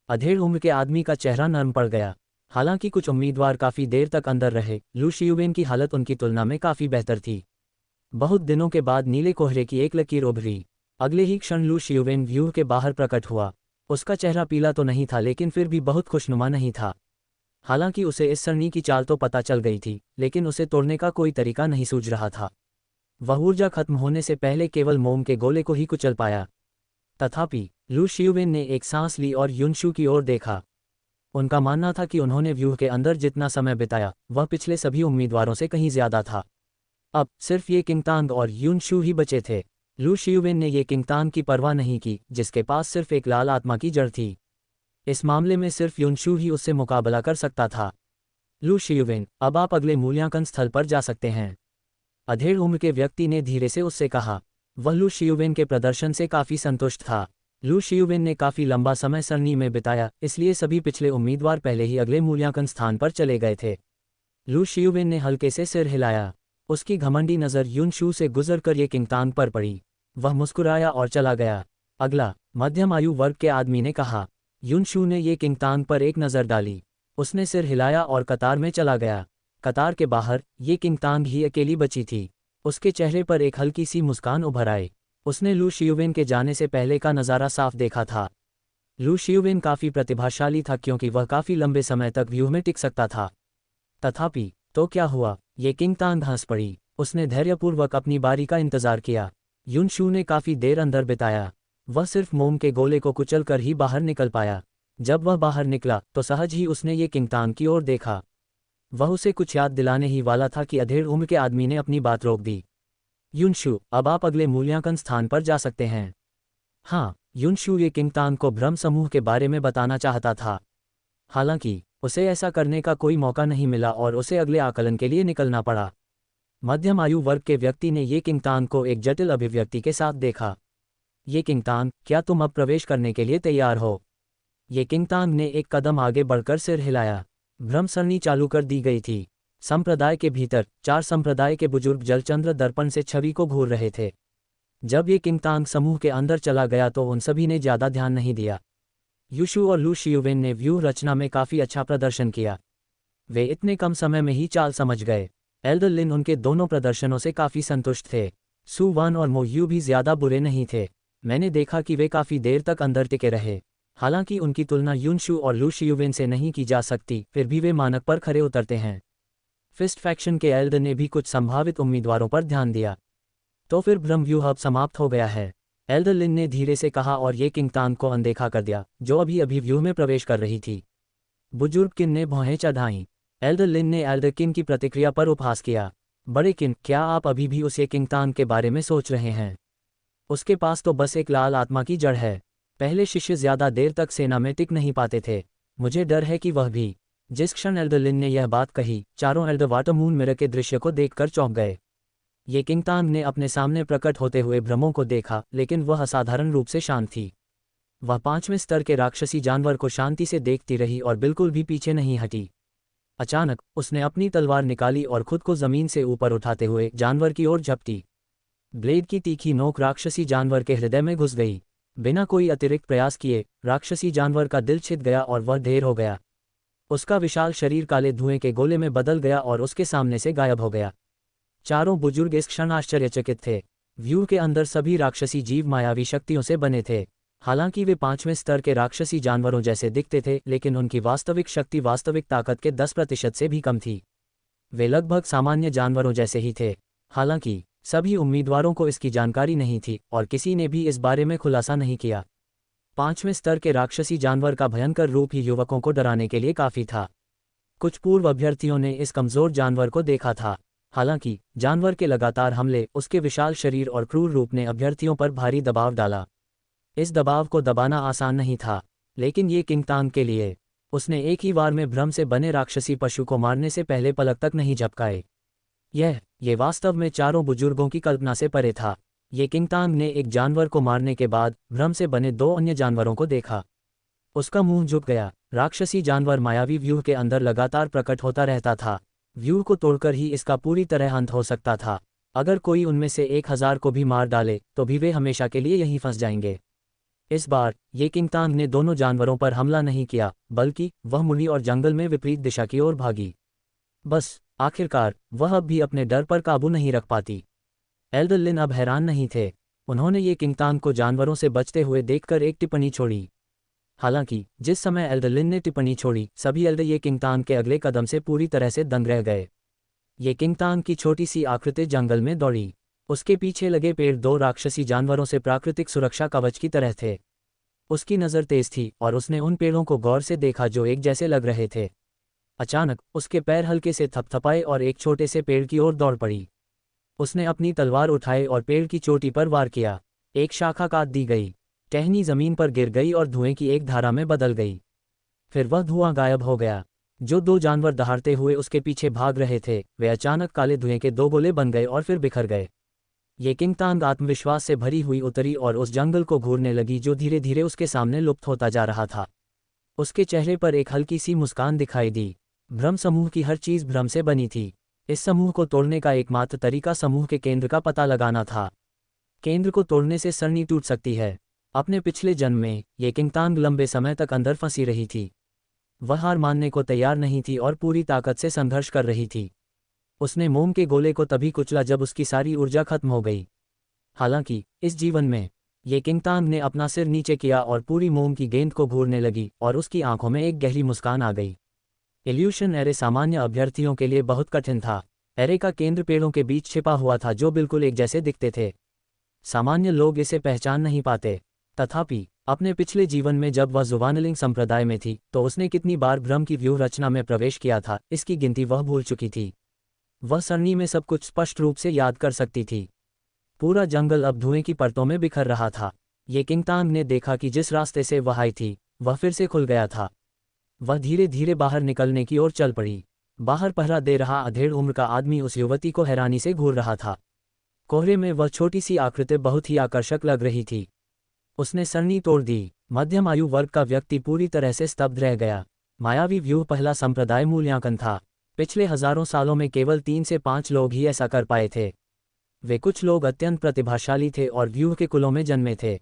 अधेड़ उम्र के आदमी का चेहरा नरम पड़ गया। हालांकि कुछ उम्मीदवार काफ़ी देर तक अंदर रहे, लू शियुविन की हालत उनकी तुलना में काफ़ी बेहतर थी। बहुत दिनों के बाद नीले कोहरे की एक लकीर उभरी। अगले ही क्षण लू शियुविन व्यूह के बाहर प्रकट हुआ। उसका चेहरा पीला तो नहीं था, लेकिन फिर भी बहुत खुशनुमा नहीं था। हालांकि उसे इस सरनी की चाल तो पता चल गई थी, लेकिन उसे तोड़ने का कोई तरीका नहीं सूझ रहा था। वह ऊर्जा खत्म होने से पहले केवल मोम के गोले को ही कुचल पाया। तथापि लू शियुविन ने एक सांस ली और युनशू की ओर देखा। उनका मानना था कि उन्होंने व्यूह के अंदर जितना समय बिताया वह पिछले सभी उम्मीदवारों से कहीं ज्यादा था। अब सिर्फ ये किंगतांग और युनशू ही बचे थे। लू शियुविन ने ये किंगतांग की परवाह नहीं की, जिसके पास सिर्फ एक लाल आत्मा की जड़ थी। इस मामले में सिर्फ युनशू ही उससे मुकाबला कर सकता था। लू शियुविन, अब आप अगले मूल्यांकन स्थल पर जा सकते हैं, अधेड़ उम्र के व्यक्ति ने धीरे से उससे कहा। वह लू शियुविन के प्रदर्शन से काफ़ी संतुष्ट था। लू शियुविन ने काफ़ी लंबा समय सरनी में बिताया, इसलिए सभी पिछले उम्मीदवार पहले ही अगले मूल्यांकन स्थान पर चले गए थे। लू शियुविन ने हल्के से सिर हिलाया। उसकी घमंडी नज़र युनशू से गुजरकर ये किंगतांग पर पड़ी। वह मुस्कुराया और चला गया। अगला, मध्यम आयु वर्ग के आदमी ने कहा। युनशू ने ये किंगतांग पर एक नज़र डाली। उसने सिर हिलाया और कतार में चला गया। कतार के बाहर ये किंगतांग ही अकेली बची थी। उसके चेहरे पर एक हल्की सी मुस्कान उभर आई। उसने लू शियुविन के जाने से पहले का नज़ारा साफ देखा था। लू शियुविन काफ़ी प्रतिभाशाली था, क्योंकि वह काफ़ी लंबे समय तक व्यूह में टिक सकता था। तथापि तो क्या हुआ? ये किंगतांग हंस पड़ी। उसने धैर्यपूर्वक अपनी बारी का इंतजार किया। युनशू ने काफ़ी देर अंदर बिताया। वह सिर्फ मोम के गोले को कुचल कर ही बाहर निकल पाया। जब वह बाहर निकला तो सहज ही उसने ये किंगतांग की ओर देखा। वह उसे कुछ याद दिलाने ही वाला था कि अधेड़ उम्र के आदमी ने अपनी बात रोक दी। युनशू, अब आप अगले मूल्यांकन स्थान पर जा सकते हैं। हाँ, युनशू ये किंगतांग को भ्रम समूह के बारे में बताना चाहता था। हालांकि उसे ऐसा करने का कोई मौका नहीं मिला और उसे अगले आकलन के लिए निकलना पड़ा। मध्यम आयु वर्ग के व्यक्ति ने ये किंगतांग को एक जटिल अभिव्यक्ति के साथ देखा। ये किंगतांग, क्या तुम अब प्रवेश करने के लिए तैयार हो? ये किंगतांग ने एक कदम आगे बढ़कर सिर हिलाया। भ्रम सरनी चालू कर दी गई थी। संप्रदाय के भीतर 4 संप्रदाय के बुजुर्ग जलचंद्र दर्पण से छवि को घूर रहे थे। जब ये किंगतांग समूह के अंदर चला गया तो उन सभी ने ज़्यादा ध्यान नहीं दिया। युशु और लू शियुविन ने व्यूह रचना में काफ़ी अच्छा प्रदर्शन किया। वे इतने कम समय में ही चाल समझ गए। एल्डर लिन उनके दोनों प्रदर्शनों से काफ़ी संतुष्ट थे। सु वन और मो यू भी ज़्यादा बुरे नहीं थे। मैंने देखा कि वे काफ़ी देर तक अंदर टिके रहे। हालांकि उनकी तुलना युनशू और लू शियुविन से नहीं की जा सकती, फिर भी वे मानक पर खरे उतरते हैं। फिस्ट फैक्शन के एल्डर ने भी कुछ संभावित उम्मीदवारों पर ध्यान दिया। तो फिर भ्रम व्यूह अब समाप्त हो गया है, एल्डर लिन ने धीरे से कहा और ये किंगतांग को अनदेखा कर दिया, जो अभी अभी व्यूह में प्रवेश कर रही थी। बुजुर्ग किन ने भौहें चढ़ाईं। एल्डर लिन ने एल्डर किन की प्रतिक्रिया पर उपहास किया। बड़े किन, क्या आप अभी भी उस किंगतांग के बारे में सोच रहे हैं? उसके पास तो बस एक लाल आत्मा की जड़ है। पहले शिष्य ज्यादा देर तक सेना में टिक नहीं पाते थे। मुझे डर है कि वह भी। जिस क्षण एल्डर लिन ने यह बात कही, चारों एल्डर वाटर मून मिरर के दृश्य को देखकर चौंक गए। ये किंगतांग ने अपने सामने प्रकट होते हुए भ्रमों को देखा, लेकिन वह असाधारण रूप से शांत थी। वह 5वें स्तर के राक्षसी जानवर को शांति से देखती रही और बिल्कुल भी पीछे नहीं हटी। अचानक उसने अपनी तलवार निकाली और खुद को जमीन से ऊपर उठाते हुए जानवर की ओर झपटी। ब्लेड की तीखी नोक राक्षसी जानवर के हृदय में घुस गई। बिना कोई अतिरिक्त प्रयास किए राक्षसी जानवर का दिल छिद गया और वह ढेर हो गया। उसका विशाल शरीर काले धुएं के गोले में बदल गया और उसके सामने से गायब हो गया। चारों बुजुर्ग इस क्षण आश्चर्यचकित थे। व्यू के अंदर सभी राक्षसी जीव मायावी शक्तियों से बने थे। हालांकि वे 5वें स्तर के राक्षसी जानवरों जैसे दिखते थे, लेकिन उनकी वास्तविक शक्ति वास्तविक ताकत के 10% से भी कम थी। वे लगभग सामान्य जानवरों जैसे ही थे। हालांकि सभी उम्मीदवारों को इसकी जानकारी नहीं थी और किसी ने भी इस बारे में खुलासा नहीं किया। 5वें स्तर के राक्षसी जानवर का भयंकर रूप ही युवकों को डराने के लिए काफी था। कुछ पूर्व अभ्यर्थियों ने इस कमजोर जानवर को देखा था। हालांकि जानवर के लगातार हमले, उसके विशाल शरीर और क्रूर रूप ने अभ्यर्थियों पर भारी दबाव डाला। इस दबाव को दबाना आसान नहीं था, लेकिन ये किंगतांग के लिए। उसने एक ही बार में भ्रम से बने राक्षसी पशु को मारने से पहले पलक तक नहीं झपकाए। ये वास्तव में चारों बुजुर्गों की कल्पना से परे था। ये किंगतांग ने एक जानवर को मारने के बाद भ्रम से बने 2 अन्य जानवरों को देखा। उसका मुंह झुक गया। राक्षसी जानवर मायावी व्यूह के अंदर लगातार प्रकट होता रहता था। व्यूह को तोड़कर ही इसका पूरी तरह अंत हो सकता था। अगर कोई उनमें से 1000 को भी मार डाले तो भी वे हमेशा के लिए यहीं फंस जाएंगे। इस बार ये किंगतांग ने दोनों जानवरों पर हमला नहीं किया, बल्कि वह मुड़ी और जंगल में विपरीत दिशा की ओर भागी। बस आखिरकार वह अब भी अपने डर पर काबू नहीं रख पाती। एल्डर लिन अब हैरान नहीं थे। उन्होंने ये किंगतांग को जानवरों से बचते हुए देखकर एक टिप्पणी छोड़ी। हालांकि जिस समय एल्डर लिन ने टिप्पणी छोड़ी, सभी एल्डर ये किंगतांग के अगले कदम से पूरी तरह से दंग रह गए। ये किंगतांग की छोटी सी आकृति जंगल में दौड़ी। उसके पीछे लगे पेड़ 2 राक्षसी जानवरों से प्राकृतिक सुरक्षा कवच की तरह थे। उसकी नज़र तेज थी और उसने उन पेड़ों को गौर से देखा जो एक जैसे लग रहे थे। अचानक उसके पैर हल्के से थपथपाए और एक छोटे से पेड़ की ओर दौड़ पड़ी। उसने अपनी तलवार उठाई और पेड़ की चोटी पर वार किया। एक शाखा काट दी गई। टहनी जमीन पर गिर गई और धुएं की एक धारा में बदल गई। फिर वह धुआं गायब हो गया। जो 2 जानवर दहाड़ते हुए उसके पीछे भाग रहे थे, वे अचानक काले धुएं के 2 गोले बन गए और फिर बिखर गए। ये किंगतांग आत्मविश्वास से भरी हुई उतरी और उस जंगल को घूरने लगी जो धीरे धीरे उसके सामने लुप्त होता जा रहा था। उसके चेहरे पर एक हल्की सी मुस्कान दिखाई दी। भ्रम समूह की हर चीज भ्रम से बनी थी। इस समूह को तोड़ने का एकमात्र तरीका समूह के केंद्र का पता लगाना था। केंद्र को तोड़ने से सरणी टूट सकती है। अपने पिछले जन्म में ये किंगतांग लंबे समय तक अंदर फंसी रही थी। वह हार मानने को तैयार नहीं थी और पूरी ताकत से संघर्ष कर रही थी। उसने मोम के गोले को तभी कुचला जब उसकी सारी ऊर्जा खत्म हो गई। हालांकि इस जीवन में ये किंगतांग ने अपना सिर नीचे किया और पूरी मोम की गेंद को घूरने लगी और उसकी आंखों में एक गहरी मुस्कान आ गई। इल्यूशन एरे सामान्य अभ्यर्थियों के लिए बहुत कठिन था। एरे का केंद्र पेड़ों के बीच छिपा हुआ था जो बिल्कुल एक जैसे दिखते थे। सामान्य लोग इसे पहचान नहीं पाते। तथापि अपने पिछले जीवन में जब वह जुवानलिंग संप्रदाय में थी तो उसने कितनी बार भ्रम की व्यूह रचना में प्रवेश किया था, इसकी गिनती वह भूल चुकी थी। वह सरणी में सब कुछ स्पष्ट रूप से याद कर सकती थी। पूरा जंगल अब धुएं की परतों में बिखर रहा था। ये किंगतांग ने देखा कि जिस रास्ते से वह आई थी वह फिर से खुल गया था। वह धीरे धीरे बाहर निकलने की ओर चल पड़ी। बाहर पहरा दे रहा अधेड़ उम्र का आदमी उस युवती को हैरानी से घूर रहा था। कोहरे में वह छोटी सी आकृति बहुत ही आकर्षक लग रही थी। उसने सरणी तोड़ दी। मध्यम आयु वर्ग का व्यक्ति पूरी तरह से स्तब्ध रह गया। मायावी व्यूह पहला संप्रदाय मूल्यांकन था। पिछले हजारों सालों में केवल 3 से 5 लोग ही ऐसा कर पाए थे। वे कुछ लोग अत्यंत प्रतिभाशाली थे और व्यूह के कुलों में जन्मे थे।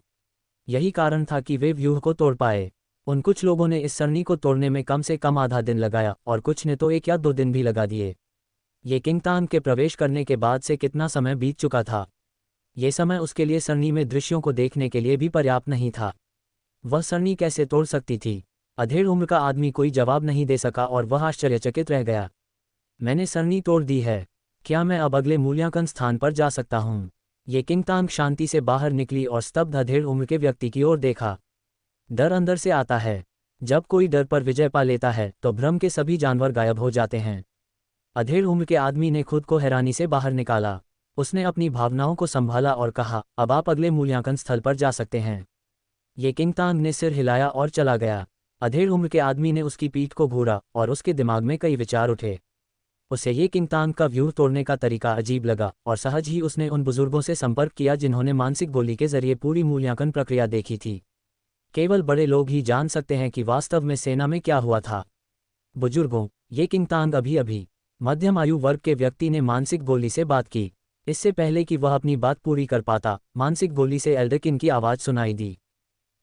यही कारण था कि वे व्यूह को तोड़ पाए। उन कुछ लोगों ने इस सरणी को तोड़ने में कम से कम आधा दिन लगाया और कुछ ने तो 1 या 2 दिन भी लगा दिए। ये किंगतांग के प्रवेश करने के बाद से कितना समय बीत चुका था। ये समय उसके लिए सरणी में दृश्यों को देखने के लिए भी पर्याप्त नहीं था। वह सरणी कैसे तोड़ सकती थी? अधेड़ उम्र का आदमी कोई जवाब नहीं दे सका और वह आश्चर्यचकित रह गया। मैंने सरणी तोड़ दी है। क्या मैं अब अगले मूल्यांकन स्थान पर जा सकता हूँ? ये किंगतांग शांति से बाहर निकली और स्तब्ध अधेड़ उम्र के व्यक्ति की ओर देखा। डर अंदर से आता है। जब कोई डर पर विजय पा लेता है तो भ्रम के सभी जानवर गायब हो जाते हैं। अधेड़ उम्र के आदमी ने खुद को हैरानी से बाहर निकाला। उसने अपनी भावनाओं को संभाला और कहा, अब आप अगले मूल्यांकन स्थल पर जा सकते हैं। ये किंगतांग ने सिर हिलाया और चला गया। अधेड़ उम्र के आदमी ने उसकी पीठ को घूरा और उसके दिमाग में कई विचार उठे। उसे ये किंगतांग का व्यूह तोड़ने का तरीका अजीब लगा और सहज ही उसने उन बुजुर्गों से संपर्क किया जिन्होंने मानसिक गोली के जरिए पूरी मूल्यांकन प्रक्रिया देखी थी। केवल बड़े लोग ही जान सकते हैं कि वास्तव में सेना में क्या हुआ था। बुजुर्गों, ये किंगतांग अभी मध्यम आयु वर्ग के व्यक्ति ने मानसिक गोली से बात की। इससे पहले कि वह अपनी बात पूरी कर पाता, मानसिक गोली से एल्डरकिन की आवाज़ सुनाई दी।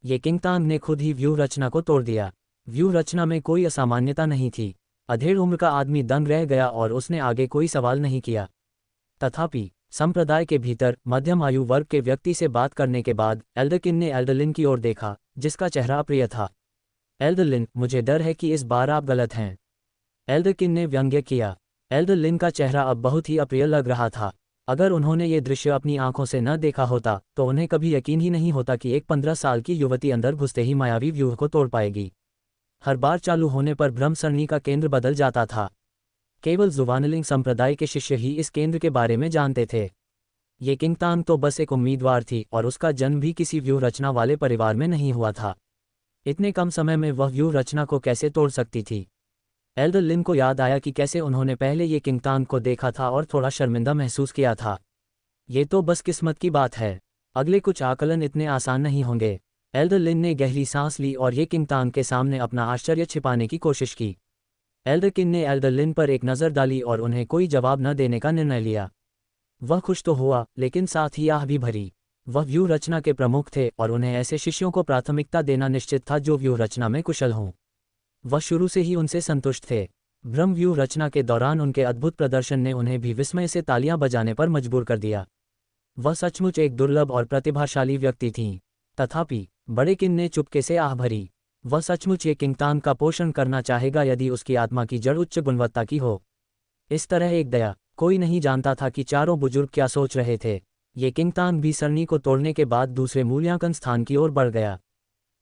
ये किंगतांग ने खुद ही व्यूह रचना को तोड़ दिया। व्यूह रचना में कोई असामान्यता नहीं थी। अधेड़ उम्र का आदमी दंग रह गया और उसने आगे कोई सवाल नहीं किया। तथापि संप्रदाय के भीतर मध्यम आयु वर्ग के व्यक्ति से बात करने के बाद एल्डरकिन ने एल्डरलिन की ओर देखा, जिसका चेहरा अप्रिय था। एल्डरलिन, मुझे डर है कि इस बार आप गलत हैं, एल्डरकिन ने व्यंग्य किया। एल्डरलिन का चेहरा अब बहुत ही अप्रिय लग रहा था। अगर उन्होंने ये दृश्य अपनी आंखों से न देखा होता तो उन्हें कभी यकीन ही नहीं होता कि एक 15 साल की युवती अंदर घुसते ही मायावी व्यूह को तोड़ पाएगी। हर बार चालू होने पर भ्रम सरणी का केंद्र बदल जाता था। केवल जुवानलिंग संप्रदाय के शिष्य ही इस केंद्र के बारे में जानते थे। ये किंगतांग तो बस एक उम्मीदवार थी और उसका जन्म भी किसी व्यूह रचना वाले परिवार में नहीं हुआ था। इतने कम समय में वह व्यूह रचना को कैसे तोड़ सकती थी? एल्डरलिन को याद आया कि कैसे उन्होंने पहले ये किंगतांग को देखा था और थोड़ा शर्मिंदा महसूस किया था। ये तो बस किस्मत की बात है, अगले कुछ आकलन इतने आसान नहीं होंगे। एल्डरलिन ने गहरी सांस ली और ये किंगतांग के सामने अपना आश्चर्य छिपाने की कोशिश की। एल्डरकिन ने एल्डरलिन पर एक नज़र डाली और उन्हें कोई जवाब न देने का निर्णय लिया। वह खुश तो हुआ, लेकिन साथ ही आह भी भरी। वह व्यूह रचना के प्रमुख थे और उन्हें ऐसे शिष्यों को प्राथमिकता देना निश्चित था जो व्यूह रचना में कुशल हों। वह शुरू से ही उनसे संतुष्ट थे। भ्रम व्यूह रचना के दौरान उनके अद्भुत प्रदर्शन ने उन्हें भी विस्मय से तालियां बजाने पर मजबूर कर दिया। वह सचमुच एक दुर्लभ और प्रतिभाशाली व्यक्ति थीं। तथापि बड़े किन ने चुपके से आह भरी। वह सचमुच ये किंगतांग का पोषण करना चाहेगा यदि उसकी आत्मा की जड़ उच्च गुणवत्ता की हो। इस तरह एक दया, कोई नहीं जानता था कि चारों बुजुर्ग क्या सोच रहे थे। ये किंगतांग भी सरणी को तोड़ने के बाद दूसरे मूल्यांकन स्थान की ओर बढ़ गया।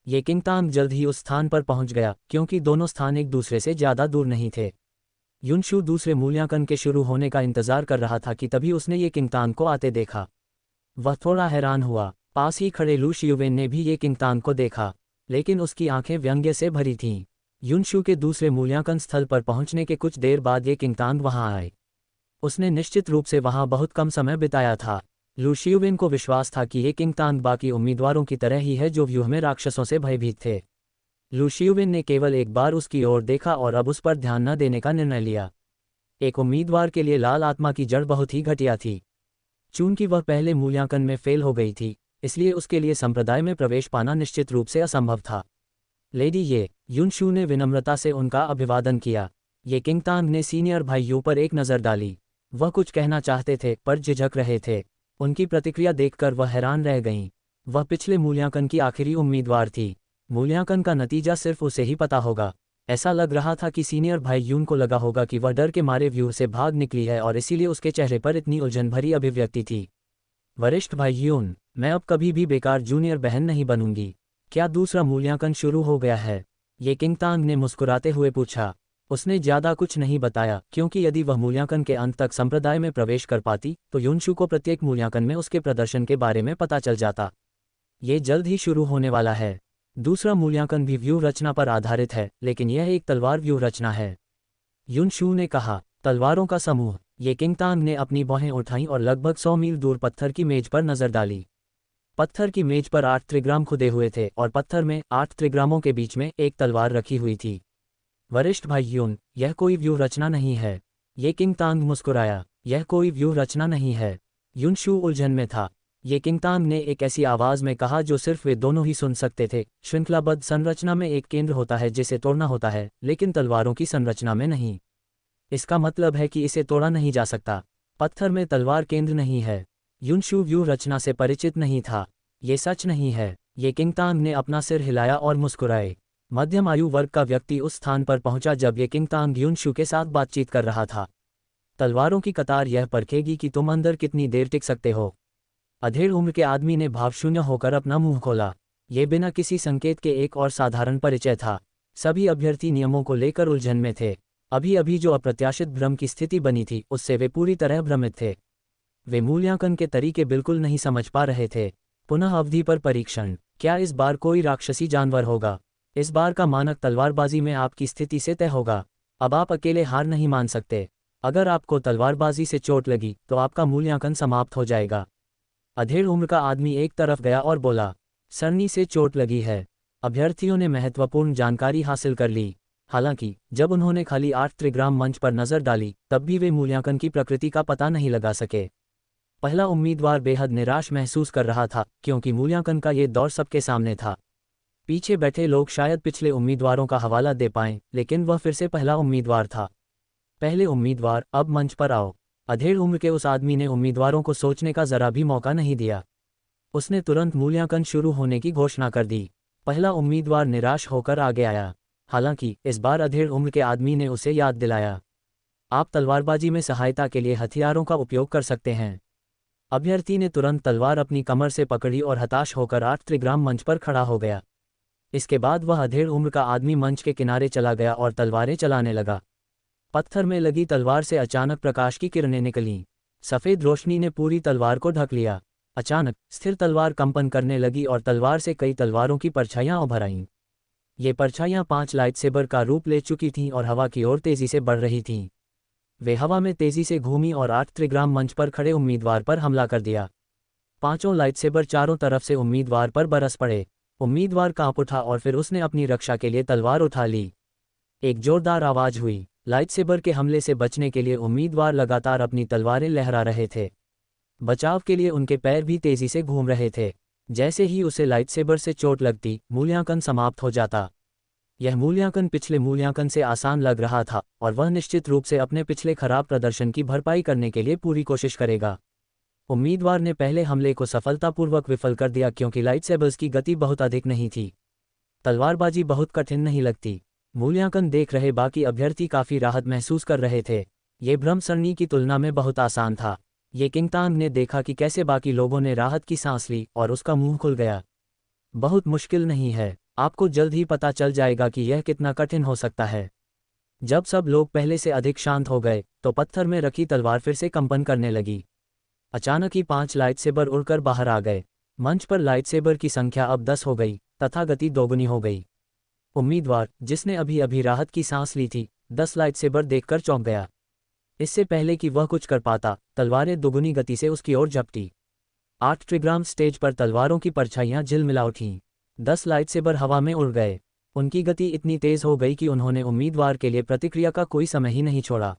ये किंगतांग जल्द ही उस स्थान पर पहुंच गया, क्योंकि दोनों स्थान एक दूसरे से ज़्यादा दूर नहीं थे। युनशु दूसरे मूल्यांकन के शुरू होने का इंतजार कर रहा था कि तभी उसने ये किंगतांग को आते देखा। वह थोड़ा हैरान हुआ। पास ही खड़े लू शियुवेन ने भी ये किंगतांग को देखा, लेकिन उसकी आंखें व्यंग्य से भरी थीं। युनशु के दूसरे मूल्यांकन स्थल पर पहुंचने के कुछ देर बाद ये किंगतांग वहां आए। उसने निश्चित रूप से वहां बहुत कम समय बिताया था। लू शियुवेन को विश्वास था कि ये किंगतांग बाकी उम्मीदवारों की तरह ही है जो व्यूह में राक्षसों से भयभीत थे। लू शियुवेन ने केवल एक बार उसकी ओर देखा और अब उस पर ध्यान न देने का निर्णय लिया। एक उम्मीदवार के लिए लाल आत्मा की जड़ बहुत ही घटिया थी। चूंकि वह पहले मूल्यांकन में फेल हो गई थी, इसलिए उसके लिए संप्रदाय में प्रवेश पाना निश्चित रूप से असंभव था। लेडी ये, युनशु ने विनम्रता से उनका अभिवादन किया। ये किंगतांग ने सीनियर भाइयों पर एक नज़र डाली। वह कुछ कहना चाहते थे पर झिझक रहे थे। उनकी प्रतिक्रिया देखकर वह हैरान रह गईं। वह पिछले मूल्यांकन की आखिरी उम्मीदवार थी। मूल्यांकन का नतीजा सिर्फ उसे ही पता होगा। ऐसा लग रहा था कि सीनियर भाई यून को लगा होगा कि वह डर के मारे व्यूह से भाग निकली है और इसीलिए उसके चेहरे पर इतनी उलझन भरी अभिव्यक्ति थी। वरिष्ठ भाई यून, मैं अब कभी भी बेकार जूनियर बहन नहीं बनूंगी। क्या दूसरा मूल्यांकन शुरू हो गया है? ये किंगतांग ने मुस्कुराते हुए पूछा। उसने ज़्यादा कुछ नहीं बताया, क्योंकि यदि वह मूल्यांकन के अंत तक संप्रदाय में प्रवेश कर पाती तो युनशु को प्रत्येक मूल्यांकन में उसके प्रदर्शन के बारे में पता चल जाता। ये जल्द ही शुरू होने वाला है। दूसरा मूल्यांकन भी व्यूह रचना पर आधारित है, लेकिन यह एक तलवार व्यूह रचना है, युनशु ने कहा। तलवारों का समूह। ये किंगतांग ने अपनी बाहें उठाईं और लगभग 100 मील दूर पत्थर की मेज पर नजर डाली। पत्थर की मेज पर 8 त्रिग्राम खुदे हुए थे और पत्थर में 8 त्रिग्रामों के बीच में एक तलवार रखी हुई थी। वरिष्ठ भाई यून, यह कोई व्यूह रचना नहीं है। ये किंगतांग मुस्कुराया। यह कोई व्यूह रचना नहीं है। युनशु उलझन में था। ये किंगतांग ने एक ऐसी आवाज़ में कहा जो सिर्फ वे दोनों ही सुन सकते थे। श्रृंखलाबद्ध संरचना में एक केंद्र होता है जिसे तोड़ना होता है, लेकिन तलवारों की संरचना में नहीं। इसका मतलब है कि इसे तोड़ा नहीं जा सकता। पत्थर में तलवार केंद्र नहीं है। युनशु व्यूह रचना से परिचित नहीं था। ये सच नहीं है। ये किंगतांग ने अपना सिर हिलाया और मुस्कुराए। मध्यम आयु वर्ग का व्यक्ति उस स्थान पर पहुंचा जब ये किंगतांग युनशु के साथ बातचीत कर रहा था। तलवारों की कतार यह परखेगी कि तुम अंदर कितनी देर टिक सकते हो। अधेड़ उम्र के आदमी ने भावशून्य होकर अपना मुंह खोला। ये बिना किसी संकेत के एक और साधारण परिचय था। सभी अभ्यर्थी नियमों को लेकर उलझन में थे। अभी अभी जो अप्रत्याशित भ्रम की स्थिति बनी थी उससे वे पूरी तरह भ्रमित थे। वे मूल्यांकन के तरीके बिल्कुल नहीं समझ पा रहे थे। पुनः अवधि पर परीक्षण। क्या इस बार कोई राक्षसी जानवर होगा? इस बार का मानक तलवारबाजी में आपकी स्थिति से तय होगा। अब आप अकेले हार नहीं मान सकते। अगर आपको तलवारबाजी से चोट लगी तो आपका मूल्यांकन समाप्त हो जाएगा। अधेड़ उम्र का आदमी एक तरफ गया और बोला, सरनी से चोट लगी है। अभ्यर्थियों ने महत्वपूर्ण जानकारी हासिल कर ली। हालांकि जब उन्होंने खाली 8 त्रिग्राम मंच पर नजर डाली तब भी वे मूल्यांकन की प्रकृति का पता नहीं लगा सके। पहला उम्मीदवार बेहद निराश महसूस कर रहा था क्योंकि मूल्यांकन का ये दौर सबके सामने था। पीछे बैठे लोग शायद पिछले उम्मीदवारों का हवाला दे पाएं, लेकिन वह फिर से पहला उम्मीदवार था। पहले उम्मीदवार, अब मंच पर आओ। अधेड़ उम्र के उस आदमी ने उम्मीदवारों को सोचने का जरा भी मौका नहीं दिया। उसने तुरंत मूल्यांकन शुरू होने की घोषणा कर दी। पहला उम्मीदवार निराश होकर आगे आया। हालांकि इस बार अधेड़ उम्र के आदमी ने उसे याद दिलाया, आप तलवारबाजी में सहायता के लिए हथियारों का उपयोग कर सकते हैं। अभ्यर्थी ने तुरंत तलवार अपनी कमर से पकड़ी और हताश होकर 8 त्रिग्राम मंच पर खड़ा हो गया। इसके बाद वह अधेड़ उम्र का आदमी मंच के किनारे चला गया और तलवारें चलाने लगा। पत्थर में लगी तलवार से अचानक प्रकाश की किरणें निकलीं। सफ़ेद रोशनी ने पूरी तलवार को ढक लिया। अचानक स्थिर तलवार कंपन करने लगी और तलवार से कई तलवारों की परछाइयां उभर आईं। ये परछाइयां 5 लाइटसेबर का रूप ले चुकी थीं और हवा की ओर तेजी से बढ़ रही थीं। वे हवा में तेजी से घूमी और 8 त्रिग्राम मंच पर खड़े उम्मीदवार पर हमला कर दिया। पांचों लाइटसेबर चारों तरफ से उम्मीदवार पर बरस पड़े। उम्मीदवार कांप उठा और फिर उसने अपनी रक्षा के लिए तलवार उठा ली। एक जोरदार आवाज हुई। लाइटसेबर के हमले से बचने के लिए उम्मीदवार लगातार अपनी तलवारें लहरा रहे थे। बचाव के लिए उनके पैर भी तेजी से घूम रहे थे। जैसे ही उसे लाइटसेबर से चोट लगती, मूल्यांकन समाप्त हो जाता। यह मूल्यांकन पिछले मूल्यांकन से आसान लग रहा था और वह निश्चित रूप से अपने पिछले खराब प्रदर्शन की भरपाई करने के लिए पूरी कोशिश करेगा। उम्मीदवार ने पहले हमले को सफलतापूर्वक विफल कर दिया क्योंकि लाइटसेबर्स की गति बहुत अधिक नहीं थी। तलवारबाजी बहुत कठिन नहीं लगती। मूल्यांकन देख रहे बाकी अभ्यर्थी काफ़ी राहत महसूस कर रहे थे। ये भ्रम सरणी की तुलना में बहुत आसान था। ये किंगतांग ने देखा कि कैसे बाकी लोगों ने राहत की सांस ली और उसका मुंह खुल गया। बहुत मुश्किल नहीं है, आपको जल्द ही पता चल जाएगा कि यह कितना कठिन हो सकता है। जब सब लोग पहले से अधिक शांत हो गए तो पत्थर में रखी तलवार फिर से कंपन करने लगी। अचानक ही 5 लाइटसेबर उड़कर बाहर आ गए। मंच पर लाइटसेबर की संख्या अब 10 हो गई तथा गति दोगुनी हो गई। उम्मीदवार, जिसने अभी अभी राहत की सांस ली थी, 10 लाइटसेबर देखकर चौंक गया। इससे पहले कि वह कुछ कर पाता, तलवारें दोगुनी गति से उसकी ओर झपटी। 8 त्रिग्राम स्टेज पर तलवारों की परछाइयां झिलमिला उठीं। 10 लाइटसेबर हवा में उड़ गए। उनकी गति इतनी तेज हो गई कि उन्होंने उम्मीदवार के लिए प्रतिक्रिया का कोई समय ही नहीं छोड़ा।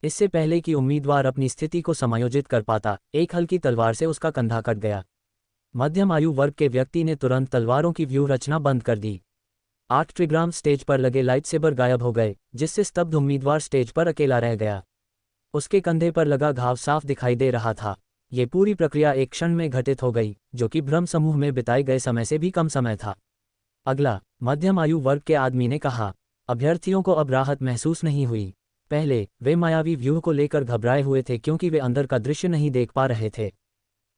इससे पहले कि उम्मीदवार अपनी स्थिति को समायोजित कर पाता, एक हल्की तलवार से उसका कंधा कट गया। मध्यम आयु वर्ग के व्यक्ति ने तुरंत तलवारों की व्यूह रचना बंद कर दी। 8 त्रिग्राम स्टेज पर लगे लाइटसेबर गायब हो गए, जिससे स्तब्ध उम्मीदवार स्टेज पर अकेला रह गया। उसके कंधे पर लगा घाव साफ दिखाई दे रहा था। ये पूरी प्रक्रिया एक क्षण में घटित हो गई, जो कि भ्रम समूह में बिताए गए समय से भी कम समय था। अगला, मध्यम आयु वर्ग के आदमी ने कहा। अभ्यर्थियों को अब राहत महसूस नहीं हुई। पहले वे मायावी व्यूह को लेकर घबराए हुए थे क्योंकि वे अंदर का दृश्य नहीं देख पा रहे थे।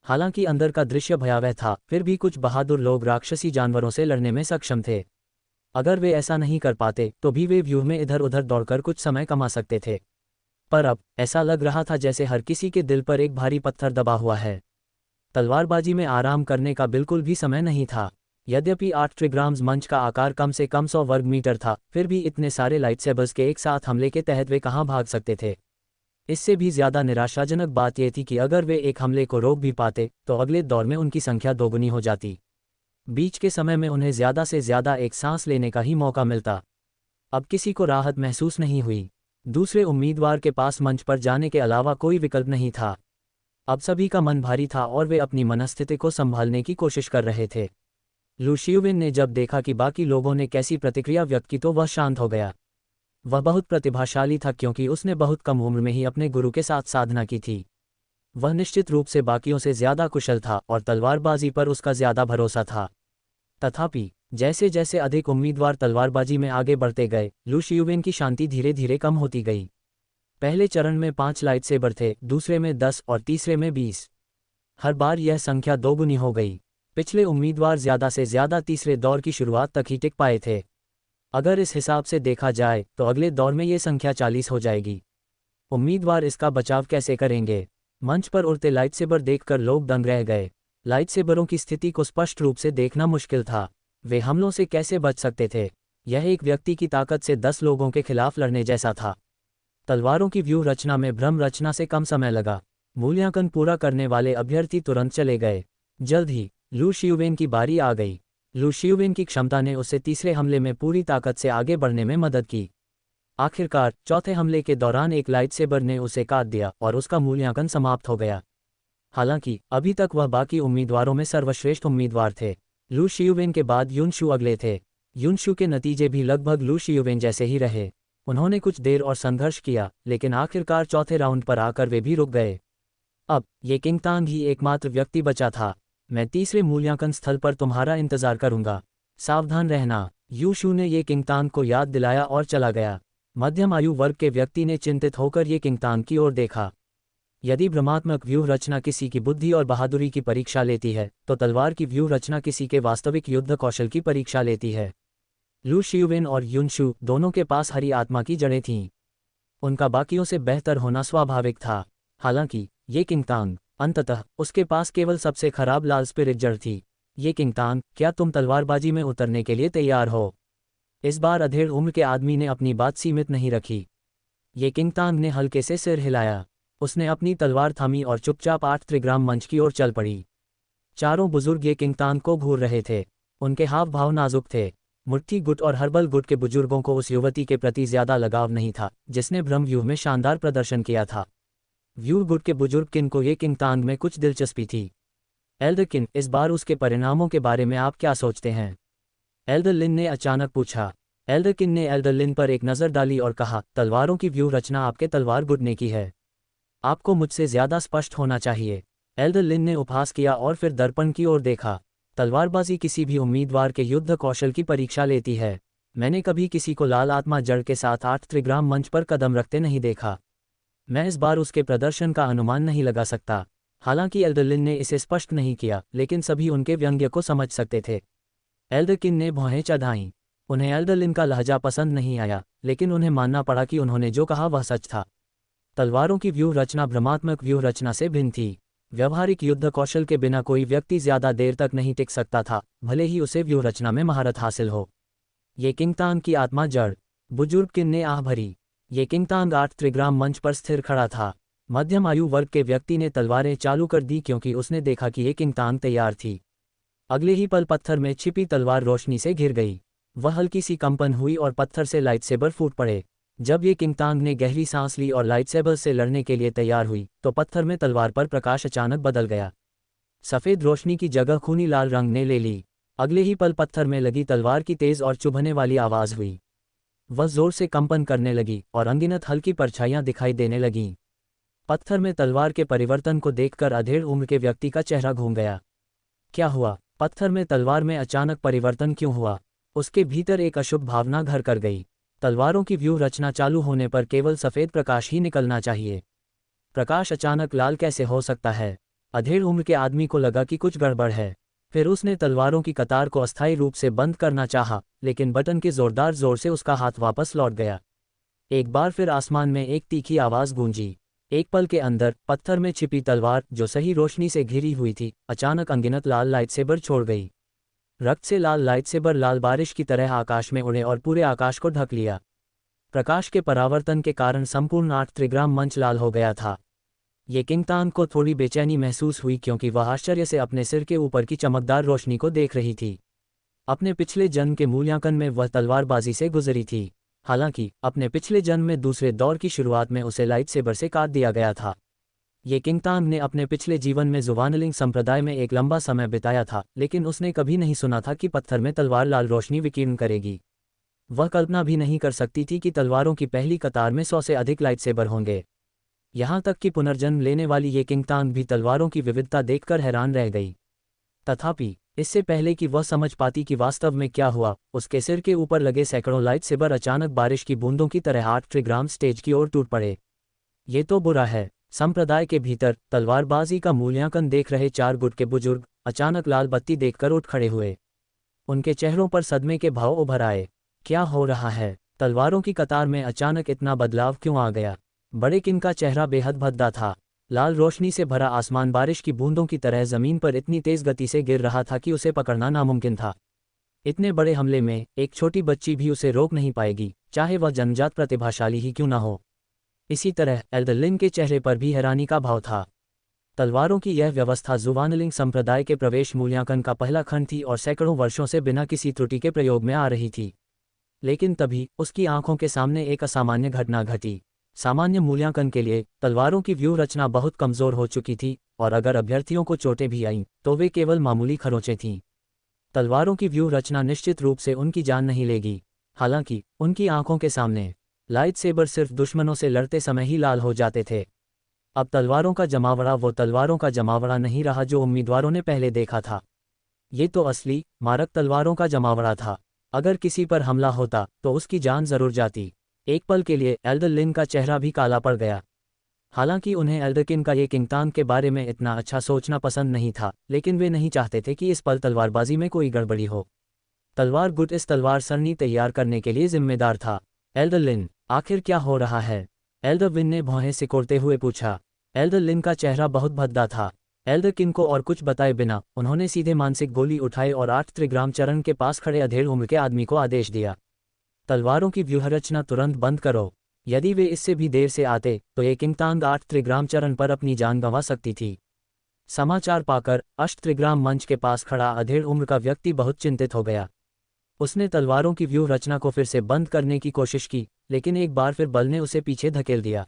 हालांकि अंदर का दृश्य भयावह था, फिर भी कुछ बहादुर लोग राक्षसी जानवरों से लड़ने में सक्षम थे। अगर वे ऐसा नहीं कर पाते तो भी वे व्यूह में इधर उधर दौड़कर कुछ समय कमा सकते थे। पर अब ऐसा लग रहा था जैसे हर किसी के दिल पर एक भारी पत्थर दबा हुआ है। तलवारबाजी में आराम करने का बिल्कुल भी समय नहीं था। यद्यपि 8 त्रिग्राम्स मंच का आकार कम से कम 100 वर्ग मीटर था, फिर भी इतने सारे लाइटसेबर्स के एक साथ हमले के तहत वे कहाँ भाग सकते थे। इससे भी ज़्यादा निराशाजनक बात यह थी कि अगर वे एक हमले को रोक भी पाते तो अगले दौर में उनकी संख्या दोगुनी हो जाती। बीच के समय में उन्हें ज़्यादा से ज़्यादा एक सांस लेने का ही मौका मिलता। अब किसी को राहत महसूस नहीं हुई। दूसरे उम्मीदवार के पास मंच पर जाने के अलावा कोई विकल्प नहीं था। अब सभी का मन भारी था और वे अपनी मनस्थिति को संभालने की कोशिश कर रहे थे। लू शियुविन ने जब देखा कि बाकी लोगों ने कैसी प्रतिक्रिया व्यक्त की तो वह शांत हो गया। वह बहुत प्रतिभाशाली था क्योंकि उसने बहुत कम उम्र में ही अपने गुरु के साथ साधना की थी। वह निश्चित रूप से बाकियों से ज़्यादा कुशल था और तलवारबाजी पर उसका ज़्यादा भरोसा था। तथापि जैसे जैसे अधिक उम्मीदवार तलवारबाजी में आगे बढ़ते गए, लू शियुविन की शांति धीरे धीरे कम होती गई। पहले चरण में 5 लाइटसेबर थे, दूसरे में 10 और तीसरे में 20। हर बार यह संख्या दोगुनी हो गई। पिछले उम्मीदवार ज़्यादा से ज़्यादा तीसरे दौर की शुरुआत तक ही टिक पाए थे। अगर इस हिसाब से देखा जाए तो अगले दौर में ये संख्या 40 हो जाएगी। उम्मीदवार इसका बचाव कैसे करेंगे? मंच पर उड़ते लाइटसेबर देखकर लोग दंग रह गए। लाइटसेबरों की स्थिति को स्पष्ट रूप से देखना मुश्किल था। वे हमलों से कैसे बच सकते थे? यह एक व्यक्ति की ताकत से 10 लोगों के खिलाफ लड़ने जैसा था। तलवारों की व्यूह रचना में भ्रम रचना से कम समय लगा। मूल्यांकन पूरा करने वाले अभ्यर्थी तुरंत चले गए। जल्द ही लू शियुविन की बारी आ गई। लू शियुविन की क्षमता ने उसे तीसरे हमले में पूरी ताकत से आगे बढ़ने में मदद की। आखिरकार चौथे हमले के दौरान एक लाइटसेबर ने उसे काट दिया और उसका मूल्यांकन समाप्त हो गया। हालांकि अभी तक वह बाकी उम्मीदवारों में सर्वश्रेष्ठ उम्मीदवार थे। लू शियुवेन के बाद युनशु अगले थे। युनशु के नतीजे भी लगभग लू शियुवेन जैसे ही रहे। उन्होंने कुछ देर और संघर्ष किया, लेकिन आखिरकार चौथे राउंड पर आकर वे भी रुक गए। अब ये किंगतांग ही एकमात्र व्यक्ति बचा था। मैं तीसरे मूल्यांकन स्थल पर तुम्हारा इंतजार करूंगा, सावधान रहना। यूशु ने ये किंगतांग को याद दिलाया और चला गया। मध्यम आयु वर्ग के व्यक्ति ने चिंतित होकर ये किंगतांग की ओर देखा। यदि भ्रमात्मक व्यूह रचना किसी की बुद्धि और बहादुरी की परीक्षा लेती है, तो तलवार की व्यूह रचना किसी के वास्तविक युद्ध कौशल की परीक्षा लेती है। लू शियुवेन और युनशु दोनों के पास हरी आत्मा की जड़ें थीं। उनका बाकियों से बेहतर होना स्वाभाविक था। हालांकि ये किंगतांग, अंततः उसके पास केवल सबसे खराब लाल स्पिरिट जड़ थी। ये किंगतांग, क्या तुम तलवारबाजी में उतरने के लिए तैयार हो? इस बार अधेड़ उम्र के आदमी ने अपनी बात सीमित नहीं रखी। ये किंगतांग ने हल्के से सिर हिलाया। उसने अपनी तलवार थामी और चुपचाप 8 त्रिग्राम मंच की ओर चल पड़ी। चारों बुजुर्ग ये किंगतांग को घूर रहे थे। उनके हाव भाव नाजुक थे। मुट्ठी गुट और हर्बल गुट के बुजुर्गों को उस युवती के प्रति ज्यादा लगाव नहीं था जिसने ब्रह्मव्यूह में शानदार प्रदर्शन किया था। व्यूह गुट के बुजुर्ग किन को ये किंगतांग में कुछ दिलचस्पी थी। एल्डर किन, इस बार उसके परिणामों के बारे में आप क्या सोचते हैं? एल्डर लिन ने अचानक पूछा। एल्डर किन ने एल्डर लिन पर एक नज़र डाली और कहा, तलवारों की व्यूह रचना आपके तलवार गुट ने की है। आपको मुझसे ज्यादा स्पष्ट होना चाहिए। एल्डर लिन ने उपहास किया और फिर दर्पण की ओर देखा। तलवारबाजी किसी भी उम्मीदवार के युद्ध कौशल की परीक्षा लेती है। मैंने कभी किसी को लाल आत्मा जड़ के साथ 8 त्रिग्राम मंच पर कदम रखते नहीं देखा। मैं इस बार उसके प्रदर्शन का अनुमान नहीं लगा सकता। हालांकि एल्डर लिन ने इसे स्पष्ट नहीं किया, लेकिन सभी उनके व्यंग्य को समझ सकते थे। एल्डर किन ने भौहें चढ़ाईं। उन्हें एल्डर लिन का लहजा पसंद नहीं आया, लेकिन उन्हें मानना पड़ा कि उन्होंने जो कहा वह सच था। तलवारों की व्यूह रचना भ्रमात्मक व्यूह रचना से भिन्न थी। व्यवहारिक युद्ध कौशल के बिना कोई व्यक्ति ज्यादा देर तक नहीं टिक सकता था, भले ही उसे व्यूह रचना में महारत हासिल हो। ये किंगतांग की आत्मा जड़। बुजुर्ग किन ने आह भरी। ये किंगतांग 8 त्रिग्राम मंच पर स्थिर खड़ा था। मध्यम आयु वर्ग के व्यक्ति ने तलवारें चालू कर दी क्योंकि उसने देखा कि ये किंगतांग तैयार थी। अगले ही पल पत्थर में छिपी तलवार रोशनी से घिर गई। वह हल्की सी कंपन हुई और पत्थर से लाइटसेबर फूट पड़े। जब ये किंगतांग ने गहरी सांस ली और लाइटसेबर से लड़ने के लिए तैयार हुई, तो पत्थर में तलवार पर प्रकाश अचानक बदल गया। सफ़ेद रोशनी की जगह खूनी लाल रंग ने ले ली। अगले ही पल पत्थर में लगी तलवार की तेज और चुभने वाली आवाज़ हुई। वह जोर से कंपन करने लगी और अनगिनत हल्की परछाइयां दिखाई देने लगीं। पत्थर में तलवार के परिवर्तन को देखकर अधेड़ उम्र के व्यक्ति का चेहरा घूम गया। क्या हुआ? पत्थर में तलवार में अचानक परिवर्तन क्यों हुआ? उसके भीतर एक अशुभ भावना घर कर गई। तलवारों की व्यूह रचना चालू होने पर केवल सफ़ेद प्रकाश ही निकलना चाहिए। प्रकाश अचानक लाल कैसे हो सकता है? अधेड़ उम्र के आदमी को लगा कि कुछ गड़बड़ है। फिर उसने तलवारों की कतार को अस्थायी रूप से बंद करना चाहा, लेकिन बटन के जोरदार जोर से उसका हाथ वापस लौट गया। एक बार फिर आसमान में एक तीखी आवाज़ गूंजी। एक पल के अंदर पत्थर में छिपी तलवार, जो सही रोशनी से घिरी हुई थी, अचानक अनगिनत लाल लाइटसेबर छोड़ गई। रक्त से लाल लाइटसेबर लाल बारिश की तरह आकाश में उड़े और पूरे आकाश को ढक लिया। प्रकाश के परावर्तन के कारण संपूर्ण 8 त्रिग्राम मंच लाल हो गया था। ये किंगतांग को थोड़ी बेचैनी महसूस हुई क्योंकि वह आश्चर्य से अपने सिर के ऊपर की चमकदार रोशनी को देख रही थी। अपने पिछले जन्म के मूल्यांकन में वह तलवारबाजी से गुजरी थी। हालांकि अपने पिछले जन्म में दूसरे दौर की शुरुआत में उसे लाइटसेबर से काट दिया गया था। ये किंगतांग ने अपने पिछले जीवन में जुवानलिंग संप्रदाय में एक लंबा समय बिताया था, लेकिन उसने कभी नहीं सुना था कि पत्थर में तलवार लाल रोशनी विकीर्ण करेगी। वह कल्पना भी नहीं कर सकती थी कि तलवारों की पहली कतार में 100 से अधिक लाइटसेबर होंगे। यहाँ तक कि पुनर्जन्म लेने वाली ये किंगतांग भी तलवारों की विविधता देखकर हैरान रह गई। तथापि इससे पहले कि वह समझ पाती कि वास्तव में क्या हुआ, उसके सिर के ऊपर लगे सैकड़ों लाइटसेबर अचानक बारिश की बूंदों की तरह 8 त्रिग्राम स्टेज की ओर टूट पड़े। ये तो बुरा है। संप्रदाय के भीतर तलवारबाजी का मूल्यांकन देख रहे 4 गुट के बुजुर्ग अचानक लाल बत्ती देखकर उठ खड़े हुए। उनके चेहरों पर सदमे के भाव उभर आए। क्या हो रहा है? तलवारों की कतार में अचानक इतना बदलाव क्यों आ गया? बड़े किन का चेहरा बेहद भद्दा था। लाल रोशनी से भरा आसमान बारिश की बूंदों की तरह जमीन पर इतनी तेज गति से गिर रहा था कि उसे पकड़ना नामुमकिन था। इतने बड़े हमले में एक छोटी बच्ची भी उसे रोक नहीं पाएगी, चाहे वह जन्मजात प्रतिभाशाली ही क्यों न हो। इसी तरह एल्डर लिन के चेहरे पर भी हैरानी का भाव था। तलवारों की यह व्यवस्था जुवानलिंग संप्रदाय के प्रवेश मूल्यांकन का पहला खंड थी और सैकड़ों वर्षों से बिना किसी त्रुटि के प्रयोग में आ रही थी। लेकिन तभी उसकी आंखों के सामने एक असामान्य घटना घटी। सामान्य मूल्यांकन के लिए तलवारों की व्यूह रचना बहुत कमज़ोर हो चुकी थी और अगर अभ्यर्थियों को चोटें भी आईं तो वे केवल मामूली खरोंचें थीं। तलवारों की व्यूह रचना निश्चित रूप से उनकी जान नहीं लेगी। हालांकि उनकी आंखों के सामने लाइट सेबर सिर्फ दुश्मनों से लड़ते समय ही लाल हो जाते थे। अब तलवारों का जमावड़ा वो तलवारों का जमावड़ा नहीं रहा जो उम्मीदवारों ने पहले देखा था। ये तो असली मारक तलवारों का जमावड़ा था। अगर किसी पर हमला होता तो उसकी जान जरूर जाती। एक पल के लिए एल्डरलिन का चेहरा भी काला पड़ गया। हालांकि उन्हें एल्डरकिन का ये किंगतान के बारे में इतना अच्छा सोचना पसंद नहीं था, लेकिन वे नहीं चाहते थे कि इस पल तलवारबाजी में कोई गड़बड़ी हो। तलवार गुट इस तलवार सरनी तैयार करने के लिए जिम्मेदार था। एल्डरलिन, आखिर क्या हो रहा है? एल्डरविन ने भौहें सिकोड़ते हुए पूछा। एल्डरलिन का चेहरा बहुत भद्दा था। एल्डरकिन को और कुछ बताए बिना उन्होंने सीधे मानसिक गोली उठाई और 8 त्रिग्राम चरण के पास खड़े अधेड़ उम्र के आदमी को आदेश दिया। तलवारों की व्यूहरचना तुरंत बंद करो। यदि वे इससे भी देर से आते तो ये किंगतांग 8 त्रिग्राम चरण पर अपनी जान गंवा सकती थी। समाचार पाकर अष्ट त्रिग्राम मंच के पास खड़ा अधेड़ उम्र का व्यक्ति बहुत चिंतित हो गया। उसने तलवारों की व्यूह रचना को फिर से बंद करने की कोशिश की, लेकिन एक बार फिर बल ने उसे पीछे धकेल दिया।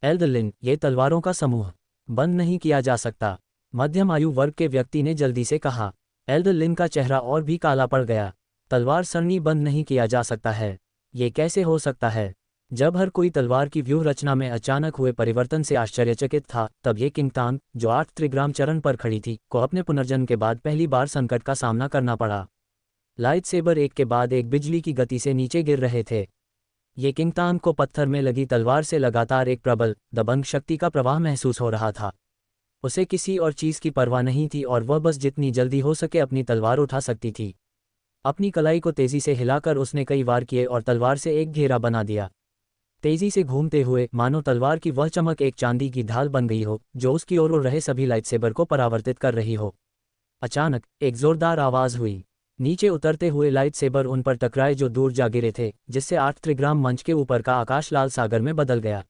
एल्डरलिन, ये तलवारों का समूह बंद नहीं किया जा सकता, मध्यम आयु वर्ग के व्यक्ति ने जल्दी से कहा। एल्डरलिन का चेहरा और भी काला पड़ गया। तलवार सरनी बंद नहीं किया जा सकता है? ये कैसे हो सकता है? जब हर कोई तलवार की व्यूह रचना में अचानक हुए परिवर्तन से आश्चर्यचकित था, तब ये किंगतांग, जो 8 त्रिग्राम चरण पर खड़ी थी, को अपने पुनर्जन्म के बाद पहली बार संकट का सामना करना पड़ा। लाइट सेबर एक के बाद एक बिजली की गति से नीचे गिर रहे थे। ये किंगतांग को पत्थर में लगी तलवार से लगातार एक प्रबल, दबंग शक्ति का प्रवाह महसूस हो रहा था। उसे किसी और चीज़ की परवाह नहीं थी और वह बस जितनी जल्दी हो सके अपनी तलवार उठा सकती थी। अपनी कलाई को तेजी से हिलाकर उसने कई वार किए और तलवार से एक घेरा बना दिया। तेजी से घूमते हुए मानो तलवार की वह चमक एक चांदी की ढाल बन गई हो जो उसकी ओर उड़ रहे सभी लाइटसेबर को परावर्तित कर रही हो। अचानक एक जोरदार आवाज़ हुई। नीचे उतरते हुए लाइटसेबर उन पर टकराए जो दूर जा गिरे थे, जिससे 8 त्रिग्राम मंच के ऊपर का आकाश लाल सागर में बदल गया।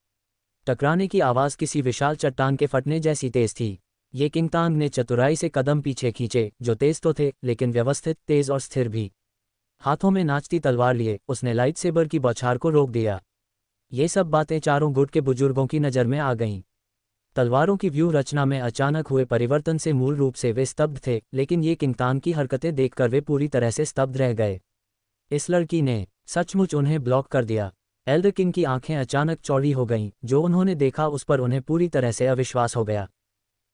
टकराने की आवाज़ किसी विशाल चट्टान के फटने जैसी तेज थी। ये किंगतांग ने चतुराई से कदम पीछे खींचे, जो तेज तो थे लेकिन व्यवस्थित, तेज और स्थिर भी। हाथों में नाचती तलवार लिए उसने लाइटसेबर की बौछार को रोक दिया। ये सब बातें चारों गुट के बुजुर्गों की नज़र में आ गईं। तलवारों की व्यूह रचना में अचानक हुए परिवर्तन से मूल रूप से वे स्तब्ध थे, लेकिन ये किंगतांग की हरकतें देखकर वे पूरी तरह से स्तब्ध रह गए। इस लड़की ने सचमुच उन्हें ब्लॉक कर दिया। एल्डरकिन की आंखें अचानक चौड़ी हो गईं। जो उन्होंने देखा उस पर उन्हें पूरी तरह से अविश्वास हो गया।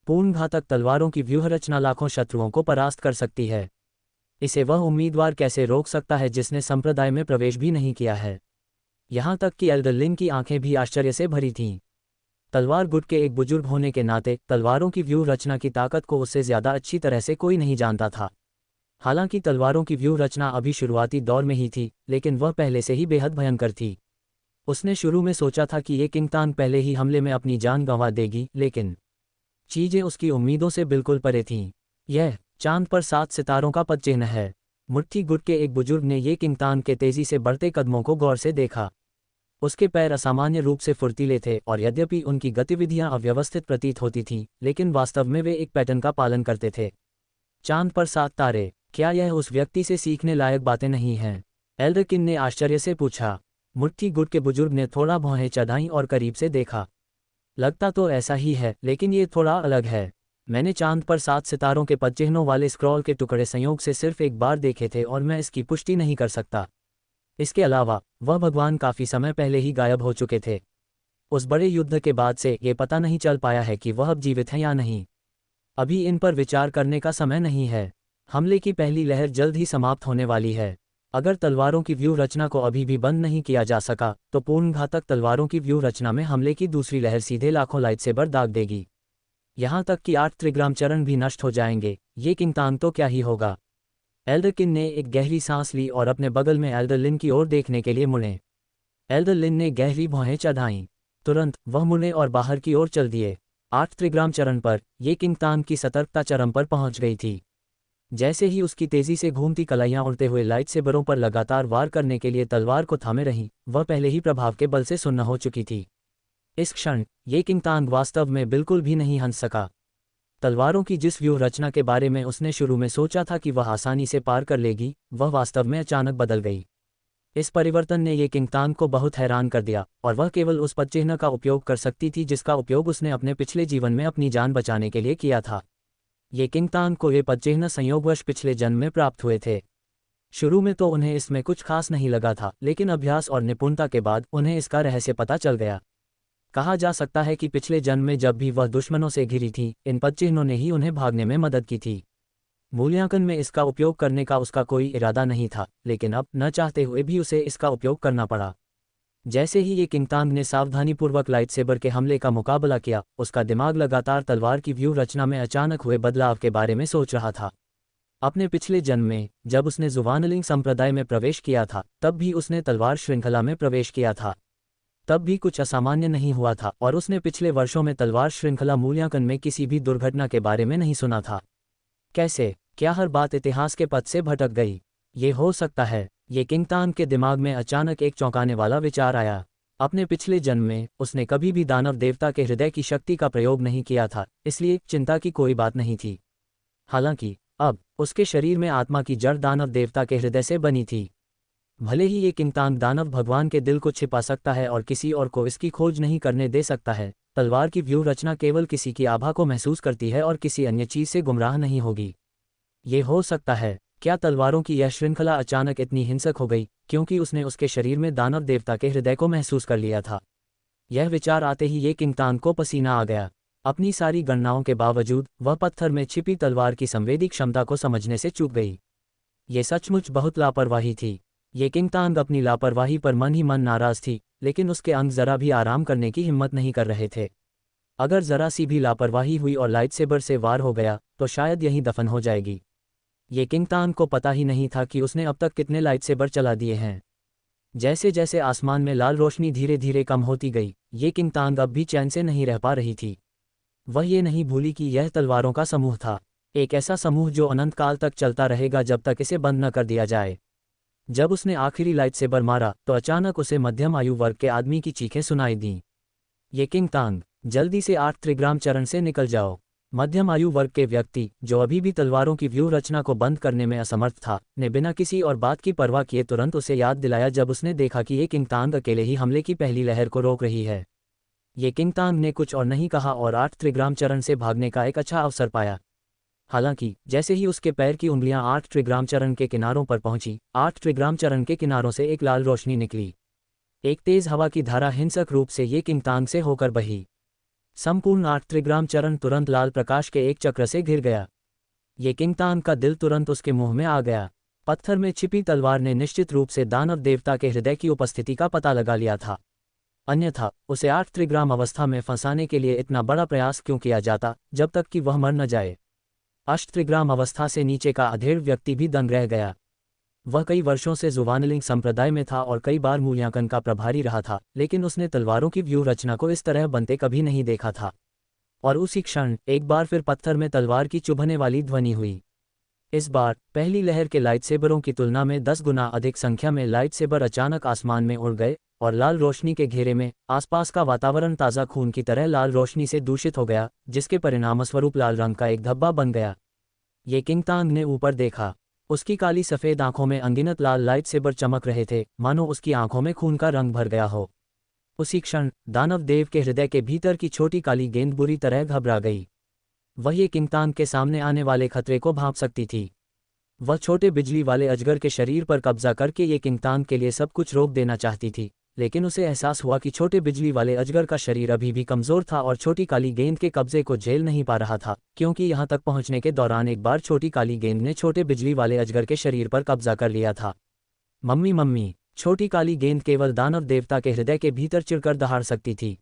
पूर्ण घातक तलवारों की व्यूह रचना लाखों शत्रुओं को परास्त कर सकती है। इसे वह उम्मीदवार कैसे रोक सकता है जिसने संप्रदाय में प्रवेश भी नहीं किया है? यहाँ तक कि एल्डरलिन की आंखें भी आश्चर्य से भरी थीं। तलवार गुट के एक बुजुर्ग होने के नाते तलवारों की व्यूह रचना की ताकत को उससे ज़्यादा अच्छी तरह से कोई नहीं जानता था। हालांकि तलवारों की व्यूह रचना अभी शुरुआती दौर में ही थी, लेकिन वह पहले से ही बेहद भयंकर थी। उसने शुरू में सोचा था कि ये किंगतांग पहले ही हमले में अपनी जान गंवा देगी, लेकिन चीजें उसकी उम्मीदों से बिल्कुल परे थीं। यह चांद पर 7 सितारों का पदचिह्न है। मुट्ठी गुट के एक बुजुर्ग ने ये किंगतांग के तेजी से बढ़ते कदमों को गौर से देखा। उसके पैर असामान्य रूप से फुर्तीले थे और यद्यपि उनकी गतिविधियां अव्यवस्थित प्रतीत होती थीं, लेकिन वास्तव में वे एक पैटर्न का पालन करते थे। चांद पर 7 तारे, क्या यह उस व्यक्ति से सीखने लायक बातें नहीं हैं? एल्डरकिन ने आश्चर्य से पूछा। मुट्ठी गुट के बुजुर्ग ने थोड़ा भौहें चढ़ाईं और करीब से देखा। लगता तो ऐसा ही है, लेकिन ये थोड़ा अलग है। मैंने चांद पर 7 सितारों के पदचिह्नों वाले स्क्रॉल के टुकड़े संयोग से सिर्फ एक बार देखे थे और मैं इसकी पुष्टि नहीं कर सकता। इसके अलावा वह भगवान काफ़ी समय पहले ही गायब हो चुके थे। उस बड़े युद्ध के बाद से ये पता नहीं चल पाया है कि वह अब जीवित हैं या नहीं। अभी इन पर विचार करने का समय नहीं है। हमले की पहली लहर जल्द ही समाप्त होने वाली है। अगर तलवारों की व्यूह रचना को अभी भी बंद नहीं किया जा सका तो पूर्ण घातक तलवारों की व्यूह रचना में हमले की दूसरी लहर सीधे लाखों लाइटसेबर दाग देगी। यहाँ तक कि 8 त्रिग्राम चरण भी नष्ट हो जाएंगे। ये किंगतांग तो क्या ही होगा। एल्डरकिन ने एक गहरी सांस ली और अपने बगल में एल्डरलिन की ओर देखने के लिए मुड़े। एल्डरलिन ने गहरी भौहें चढ़ाईं। तुरंत वह मुड़े और बाहर की ओर चल दिए। 8 त्रिग्राम चरण पर ये किंगतांग की सतर्कता चरम पर पहुंच गई थी। जैसे ही उसकी तेजी से घूमती कलाइयां उड़ते हुए लाइटसेबरों पर लगातार वार करने के लिए तलवार को थामे रहीं, वह पहले ही प्रभाव के बल से सुन्न हो चुकी थी। इस क्षण ये किंगतांग वास्तव में बिल्कुल भी नहीं हंस सका। तलवारों की जिस व्यूह रचना के बारे में उसने शुरू में सोचा था कि वह आसानी से पार कर लेगी, वह वास्तव में अचानक बदल गई। इस परिवर्तन ने ये किंग तांग को बहुत हैरान कर दिया और वह केवल उस पदचिह्न का उपयोग कर सकती थी जिसका उपयोग उसने अपने पिछले जीवन में अपनी जान बचाने के लिए किया था। ये किंग तांग को ये पदचिह्न संयोगवश पिछले जन्म में प्राप्त हुए थे। शुरू में तो उन्हें इसमें कुछ खास नहीं लगा था, लेकिन अभ्यास और निपुणता के बाद उन्हें इसका रहस्य पता चल गया। कहा जा सकता है कि पिछले जन्म में जब भी वह दुश्मनों से घिरी थी, इन पदचिह्नों ने ही उन्हें भागने में मदद की थी। मूल्यांकन में इसका उपयोग करने का उसका कोई इरादा नहीं था, लेकिन अब न चाहते हुए भी उसे इसका उपयोग करना पड़ा। जैसे ही ये किंग तांग ने सावधानीपूर्वक लाइटसेबर के हमले का मुकाबला किया, उसका दिमाग लगातार तलवार की व्यूह रचना में अचानक हुए बदलाव के बारे में सोच रहा था। अपने पिछले जन्म में जब उसने जुवानलिंग संप्रदाय में प्रवेश किया था, तब भी उसने तलवार श्रृंखला में प्रवेश किया था। तब भी कुछ असामान्य नहीं हुआ था और उसने पिछले वर्षों में तलवार श्रृंखला मूल्यांकन में किसी भी दुर्घटना के बारे में नहीं सुना था। कैसे, क्या हर बात इतिहास के पथ से भटक गई? ये हो सकता है। ये किंग तांग के दिमाग में अचानक एक चौंकाने वाला विचार आया। अपने पिछले जन्म में उसने कभी भी दानव देवता के हृदय की शक्ति का प्रयोग नहीं किया था, इसलिए चिंता की कोई बात नहीं थी। हालांकि अब उसके शरीर में आत्मा की जड़ दानव देवता के हृदय से बनी थी। भले ही ये किंग तांग दानव भगवान के दिल को छिपा सकता है और किसी और को इसकी खोज नहीं करने दे सकता है, तलवार की व्यूह रचना केवल किसी की आभा को महसूस करती है और किसी अन्य चीज से गुमराह नहीं होगी। ये हो सकता है। क्या तलवारों की यह श्रृंखला अचानक इतनी हिंसक हो गई क्योंकि उसने उसके शरीर में दानव देवता के हृदय को महसूस कर लिया था? यह विचार आते ही ये किंग तांग को पसीना आ गया। अपनी सारी गणनाओं के बावजूद वह पत्थर में छिपी तलवार की संवेदी क्षमता को समझने से चूक गई। ये सचमुच बहुत लापरवाही थी। ये किंग तांग अपनी लापरवाही पर मन ही मन नाराज थी, लेकिन उसके अंग जरा भी आराम करने की हिम्मत नहीं कर रहे थे। अगर जरा सी भी लापरवाही हुई और लाइटसेबर से वार हो गया तो शायद यहीं दफन हो जाएगी। ये किंग तांग को पता ही नहीं था कि उसने अब तक कितने लाइटसेबर चला दिए हैं। जैसे जैसे आसमान में लाल रोशनी धीरे धीरे कम होती गई, ये किंग तांग अब भी चैन से नहीं रह पा रही थी। वह ये नहीं भूली कि यह तलवारों का समूह था, एक ऐसा समूह जो अनंत काल तक चलता रहेगा जब तक इसे बंद न कर दिया जाए। जब उसने आखिरी लाइटसेबर मारा तो अचानक उसे मध्यम आयु वर्ग के आदमी की चीखें सुनाई दीं। ये किंग तांग, जल्दी से 8 त्रिग्राम चरण से निकल जाओ। मध्यम आयु वर्ग के व्यक्ति, जो अभी भी तलवारों की व्यूह रचना को बंद करने में असमर्थ था, ने बिना किसी और बात की परवाह किए तुरंत उसे याद दिलाया जब उसने देखा कि ये किंग तांग अकेले ही हमले की पहली लहर को रोक रही है। ये किंग तांग ने कुछ और नहीं कहा और 8 त्रिग्राम चरण से भागने का एक अच्छा अवसर पाया। हालांकि जैसे ही उसके पैर की उंगलियां 8 त्रिग्राम चरण के किनारों पर पहुंची, 8 त्रिग्राम चरण के किनारों से एक लाल रोशनी निकली। एक तेज हवा की धारा हिंसक रूप से ये किंग तांग से होकर बही। संपूर्ण 8 त्रिग्राम चरण तुरंत लाल प्रकाश के एक चक्र से घिर गया। ये किंग तांग का दिल तुरंत उसके मुंह में आ गया। पत्थर में छिपी तलवार ने निश्चित रूप से दानव देवता के हृदय की उपस्थिति का पता लगा लिया था। अन्यथा उसे 8 त्रिग्राम अवस्था में फंसाने के लिए इतना बड़ा प्रयास क्यों किया जाता जब तक कि वह मर न जाए। अष्टत्रिग्राम अवस्था से नीचे का अधेड़ व्यक्ति भी दंग रह गया। वह कई वर्षों से जुवानलिंग संप्रदाय में था और कई बार मूल्यांकन का प्रभारी रहा था, लेकिन उसने तलवारों की व्यूह रचना को इस तरह बनते कभी नहीं देखा था। और उसी क्षण एक बार फिर पत्थर में तलवार की चुभने वाली ध्वनि हुई। इस बार पहली लहर के लाइटसेबरों की तुलना में 10 गुना अधिक संख्या में लाइटसेबर अचानक आसमान में उड़ गए और लाल रोशनी के घेरे में आसपास का वातावरण ताज़ा खून की तरह लाल रोशनी से दूषित हो गया, जिसके परिणामस्वरूप लाल रंग का एक धब्बा बन गया। ये किंग तांग ने ऊपर देखा। उसकी काली सफ़ेद आंखों में अनगिनत लाल लाइटसेबर चमक रहे थे, मानो उसकी आंखों में खून का रंग भर गया हो। उसी क्षण दानव देव के हृदय के भीतर की छोटी काली गेंद बुरी तरह घबरा गई। वह ये किंग तांग के सामने आने वाले खतरे को भांप सकती थी। वह छोटे बिजली वाले अजगर के शरीर पर कब्जा करके ये किंग तांग के लिए सब कुछ रोक देना चाहती थी, लेकिन उसे एहसास हुआ कि छोटे बिजली वाले अजगर का शरीर अभी भी कमज़ोर था और छोटी काली गेंद के कब्जे को झेल नहीं पा रहा था, क्योंकि यहाँ तक पहुँचने के दौरान एक बार छोटी काली गेंद ने छोटे बिजली वाले अजगर के शरीर पर कब्जा कर लिया था। मम्मी मम्मी, छोटी काली गेंद केवल दानव देवता के हृदय के भीतर चिढ़कर दहाड़ सकती थी।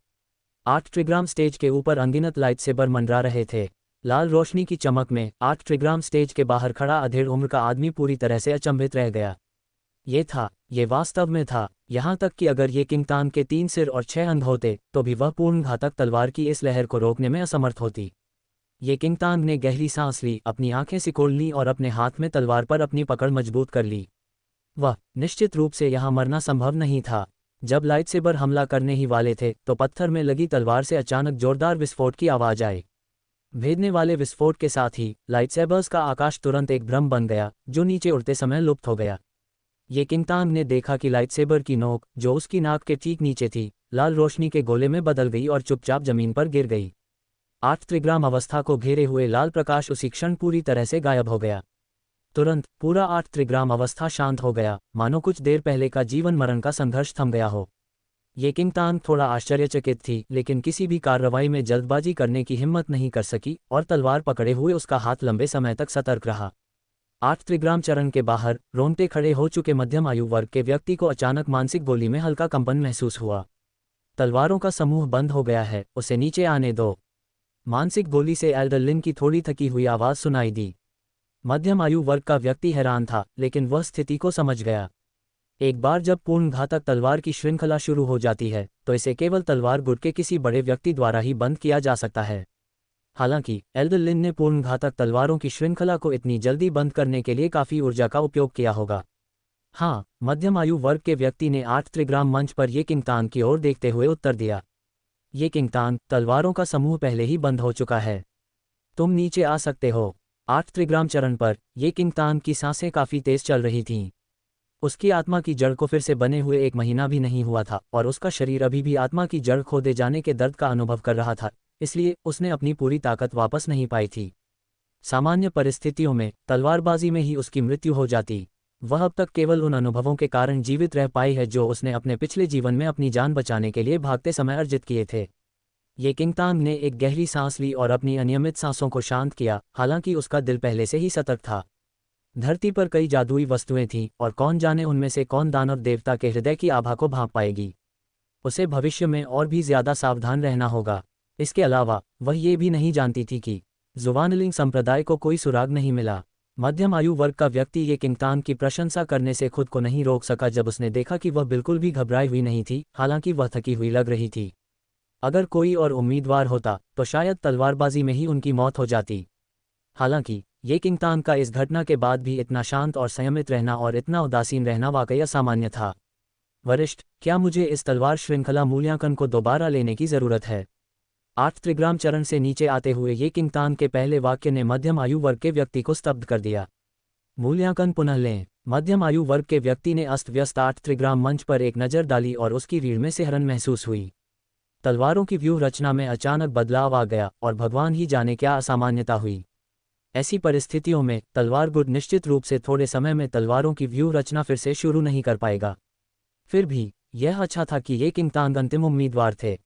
8 त्रिग्राम स्टेज के ऊपर अनगिनत लाइटसेबर मंडरा रहे थे। लाल रोशनी की चमक में 8 त्रिग्राम स्टेज के बाहर खड़ा अधेड़ उम्र का आदमी पूरी तरह से अचंभित रह गया। ये वास्तव में था। यहाँ तक कि अगर ये किंग तांग के 3 सिर और 6 अंग होते तो भी वह पूर्ण घातक तलवार की इस लहर को रोकने में असमर्थ होती। ये किंग तांग ने गहरी सांस ली, अपनी आंखें सिकोड़ लीं और अपने हाथ में तलवार पर अपनी पकड़ मजबूत कर ली। वह निश्चित रूप से यहाँ मरना संभव नहीं था। जब लाइटसेबर हमला करने ही वाले थे तो पत्थर में लगी तलवार से अचानक जोरदार विस्फोट की आवाज आई। भेदने वाले विस्फोट के साथ ही लाइटसेबर्स का आकाश तुरंत एक भ्रम बन गया, जो नीचे उड़ते समय लुप्त हो गया। ये किंगतांग ने देखा कि लाइटसेबर की नोक, जो उसकी नाक के ठीक नीचे थी, लाल रोशनी के गोले में बदल गई और चुपचाप जमीन पर गिर गई। 8 त्रिग्राम अवस्था को घेरे हुए लाल प्रकाश उसी क्षण पूरी तरह से गायब हो गया। तुरंत पूरा 8 त्रिग्राम अवस्था शांत हो गया, मानो कुछ देर पहले का जीवन मरण का संघर्ष थम गया हो। ये किंगतांग थोड़ा आश्चर्यचकित थी, लेकिन किसी भी कार्रवाई में जल्दबाजी करने की हिम्मत नहीं कर सकी और तलवार पकड़े हुए उसका हाथ लंबे समय तक सतर्क रहा। 8 त्रिग्राम चरण के बाहर रोंगटे खड़े हो चुके मध्यम आयु वर्ग के व्यक्ति को अचानक मानसिक गोली में हल्का कंपन महसूस हुआ। तलवारों का समूह बंद हो गया है, उसे नीचे आने दो। मानसिक गोली से एल्डर लिन की थोड़ी थकी हुई आवाज सुनाई दी। मध्यम आयु वर्ग का व्यक्ति हैरान था, लेकिन वह स्थिति को समझ गया। एक बार जब पूर्ण घातक तलवार की श्रृंखला शुरू हो जाती है, तो इसे केवल तलवार गुट के किसी बड़े व्यक्ति द्वारा ही बंद किया जा सकता है। हालांकि एल्डर लिन ने पूर्ण घातक तलवारों की श्रृंखला को इतनी जल्दी बंद करने के लिए काफी ऊर्जा का उपयोग किया होगा। हाँ, मध्यम आयु वर्ग के व्यक्ति ने 8 त्रिग्राम मंच पर ये किंगतांग की ओर देखते हुए उत्तर दिया। ये किंगतांग, तलवारों का समूह पहले ही बंद हो चुका है। तुम नीचे आ सकते हो। 8 त्रिग्राम चरण पर ये किंगतांग की सांसें काफी तेज चल रही थीं। उसकी आत्मा की जड़ को फिर से बने हुए 1 महीना भी नहीं हुआ था और उसका शरीर अभी भी आत्मा की जड़ खोदे जाने के दर्द का अनुभव कर रहा था, इसलिए उसने अपनी पूरी ताकत वापस नहीं पाई थी। सामान्य परिस्थितियों में तलवारबाजी में ही उसकी मृत्यु हो जाती। वह अब तक केवल उन अनुभवों के कारण जीवित रह पाई है जो उसने अपने पिछले जीवन में अपनी जान बचाने के लिए भागते समय अर्जित किए थे। ये किंगतांग ने एक गहरी सांस ली और अपनी अनियमित सांसों को शांत किया, हालांकि उसका दिल पहले से ही सतर्क था। धरती पर कई जादुई वस्तुएं थीं और कौन जाने उनमें से कौन दानव देवता के हृदय की आभा को भांप पाएगी। उसे भविष्य में और भी ज्यादा सावधान रहना होगा। इसके अलावा वह ये भी नहीं जानती थी कि जुवानलिंग संप्रदाय को कोई सुराग नहीं मिला। मध्यम आयु वर्ग का व्यक्ति ये किंगतांग की प्रशंसा करने से खुद को नहीं रोक सका जब उसने देखा कि वह बिल्कुल भी घबराई हुई नहीं थी, हालांकि वह थकी हुई लग रही थी। अगर कोई और उम्मीदवार होता तो शायद तलवारबाजी में ही उनकी मौत हो जाती। हालांकि ये किंगतांग का इस घटना के बाद भी इतना शांत और संयमित रहना और इतना उदासीन रहना वाकई असामान्य था। वरिष्ठ, क्या मुझे इस तलवार श्रृंखला मूल्यांकन को दोबारा लेने की जरूरत है? 8 त्रिग्राम चरण से नीचे आते हुए ये किंगतांग के पहले वाक्य ने मध्यम आयु वर्ग के व्यक्ति को स्तब्ध कर दिया। मूल्यांकन पुनः लें। मध्यम आयु वर्ग के व्यक्ति ने अस्त व्यस्त 8 त्रिग्राम मंच पर एक नज़र डाली और उसकी रीढ़ में सिहरन महसूस हुई। तलवारों की व्यूह रचना में अचानक बदलाव आ गया और भगवान ही जाने क्या असामान्यता हुई। ऐसी परिस्थितियों में तलवार गुट निश्चित रूप से थोड़े समय में तलवारों की व्यूह रचना फिर से शुरू नहीं कर पाएगा। फिर भी यह अच्छा था कि ये किंगतांग अंतिम उम्मीदवार थे।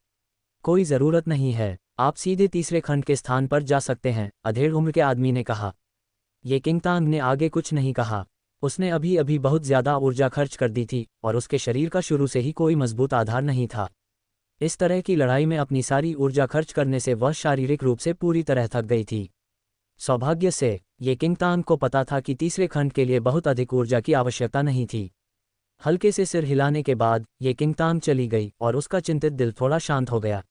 कोई ज़रूरत नहीं है, आप सीधे तीसरे खंड के स्थान पर जा सकते हैं, अधेड़ उम्र के आदमी ने कहा। ये किंगतांग ने आगे कुछ नहीं कहा। उसने अभी अभी बहुत ज़्यादा ऊर्जा खर्च कर दी थी और उसके शरीर का शुरू से ही कोई मजबूत आधार नहीं था। इस तरह की लड़ाई में अपनी सारी ऊर्जा खर्च करने से वह शारीरिक रूप से पूरी तरह थक गई थी। सौभाग्य से ये किंगतांग को पता था कि तीसरे खंड के लिए बहुत अधिक ऊर्जा की आवश्यकता नहीं थी। हल्के से सिर हिलाने के बाद ये किंगतांग चली गई और उसका चिंतित दिल थोड़ा शांत हो गया।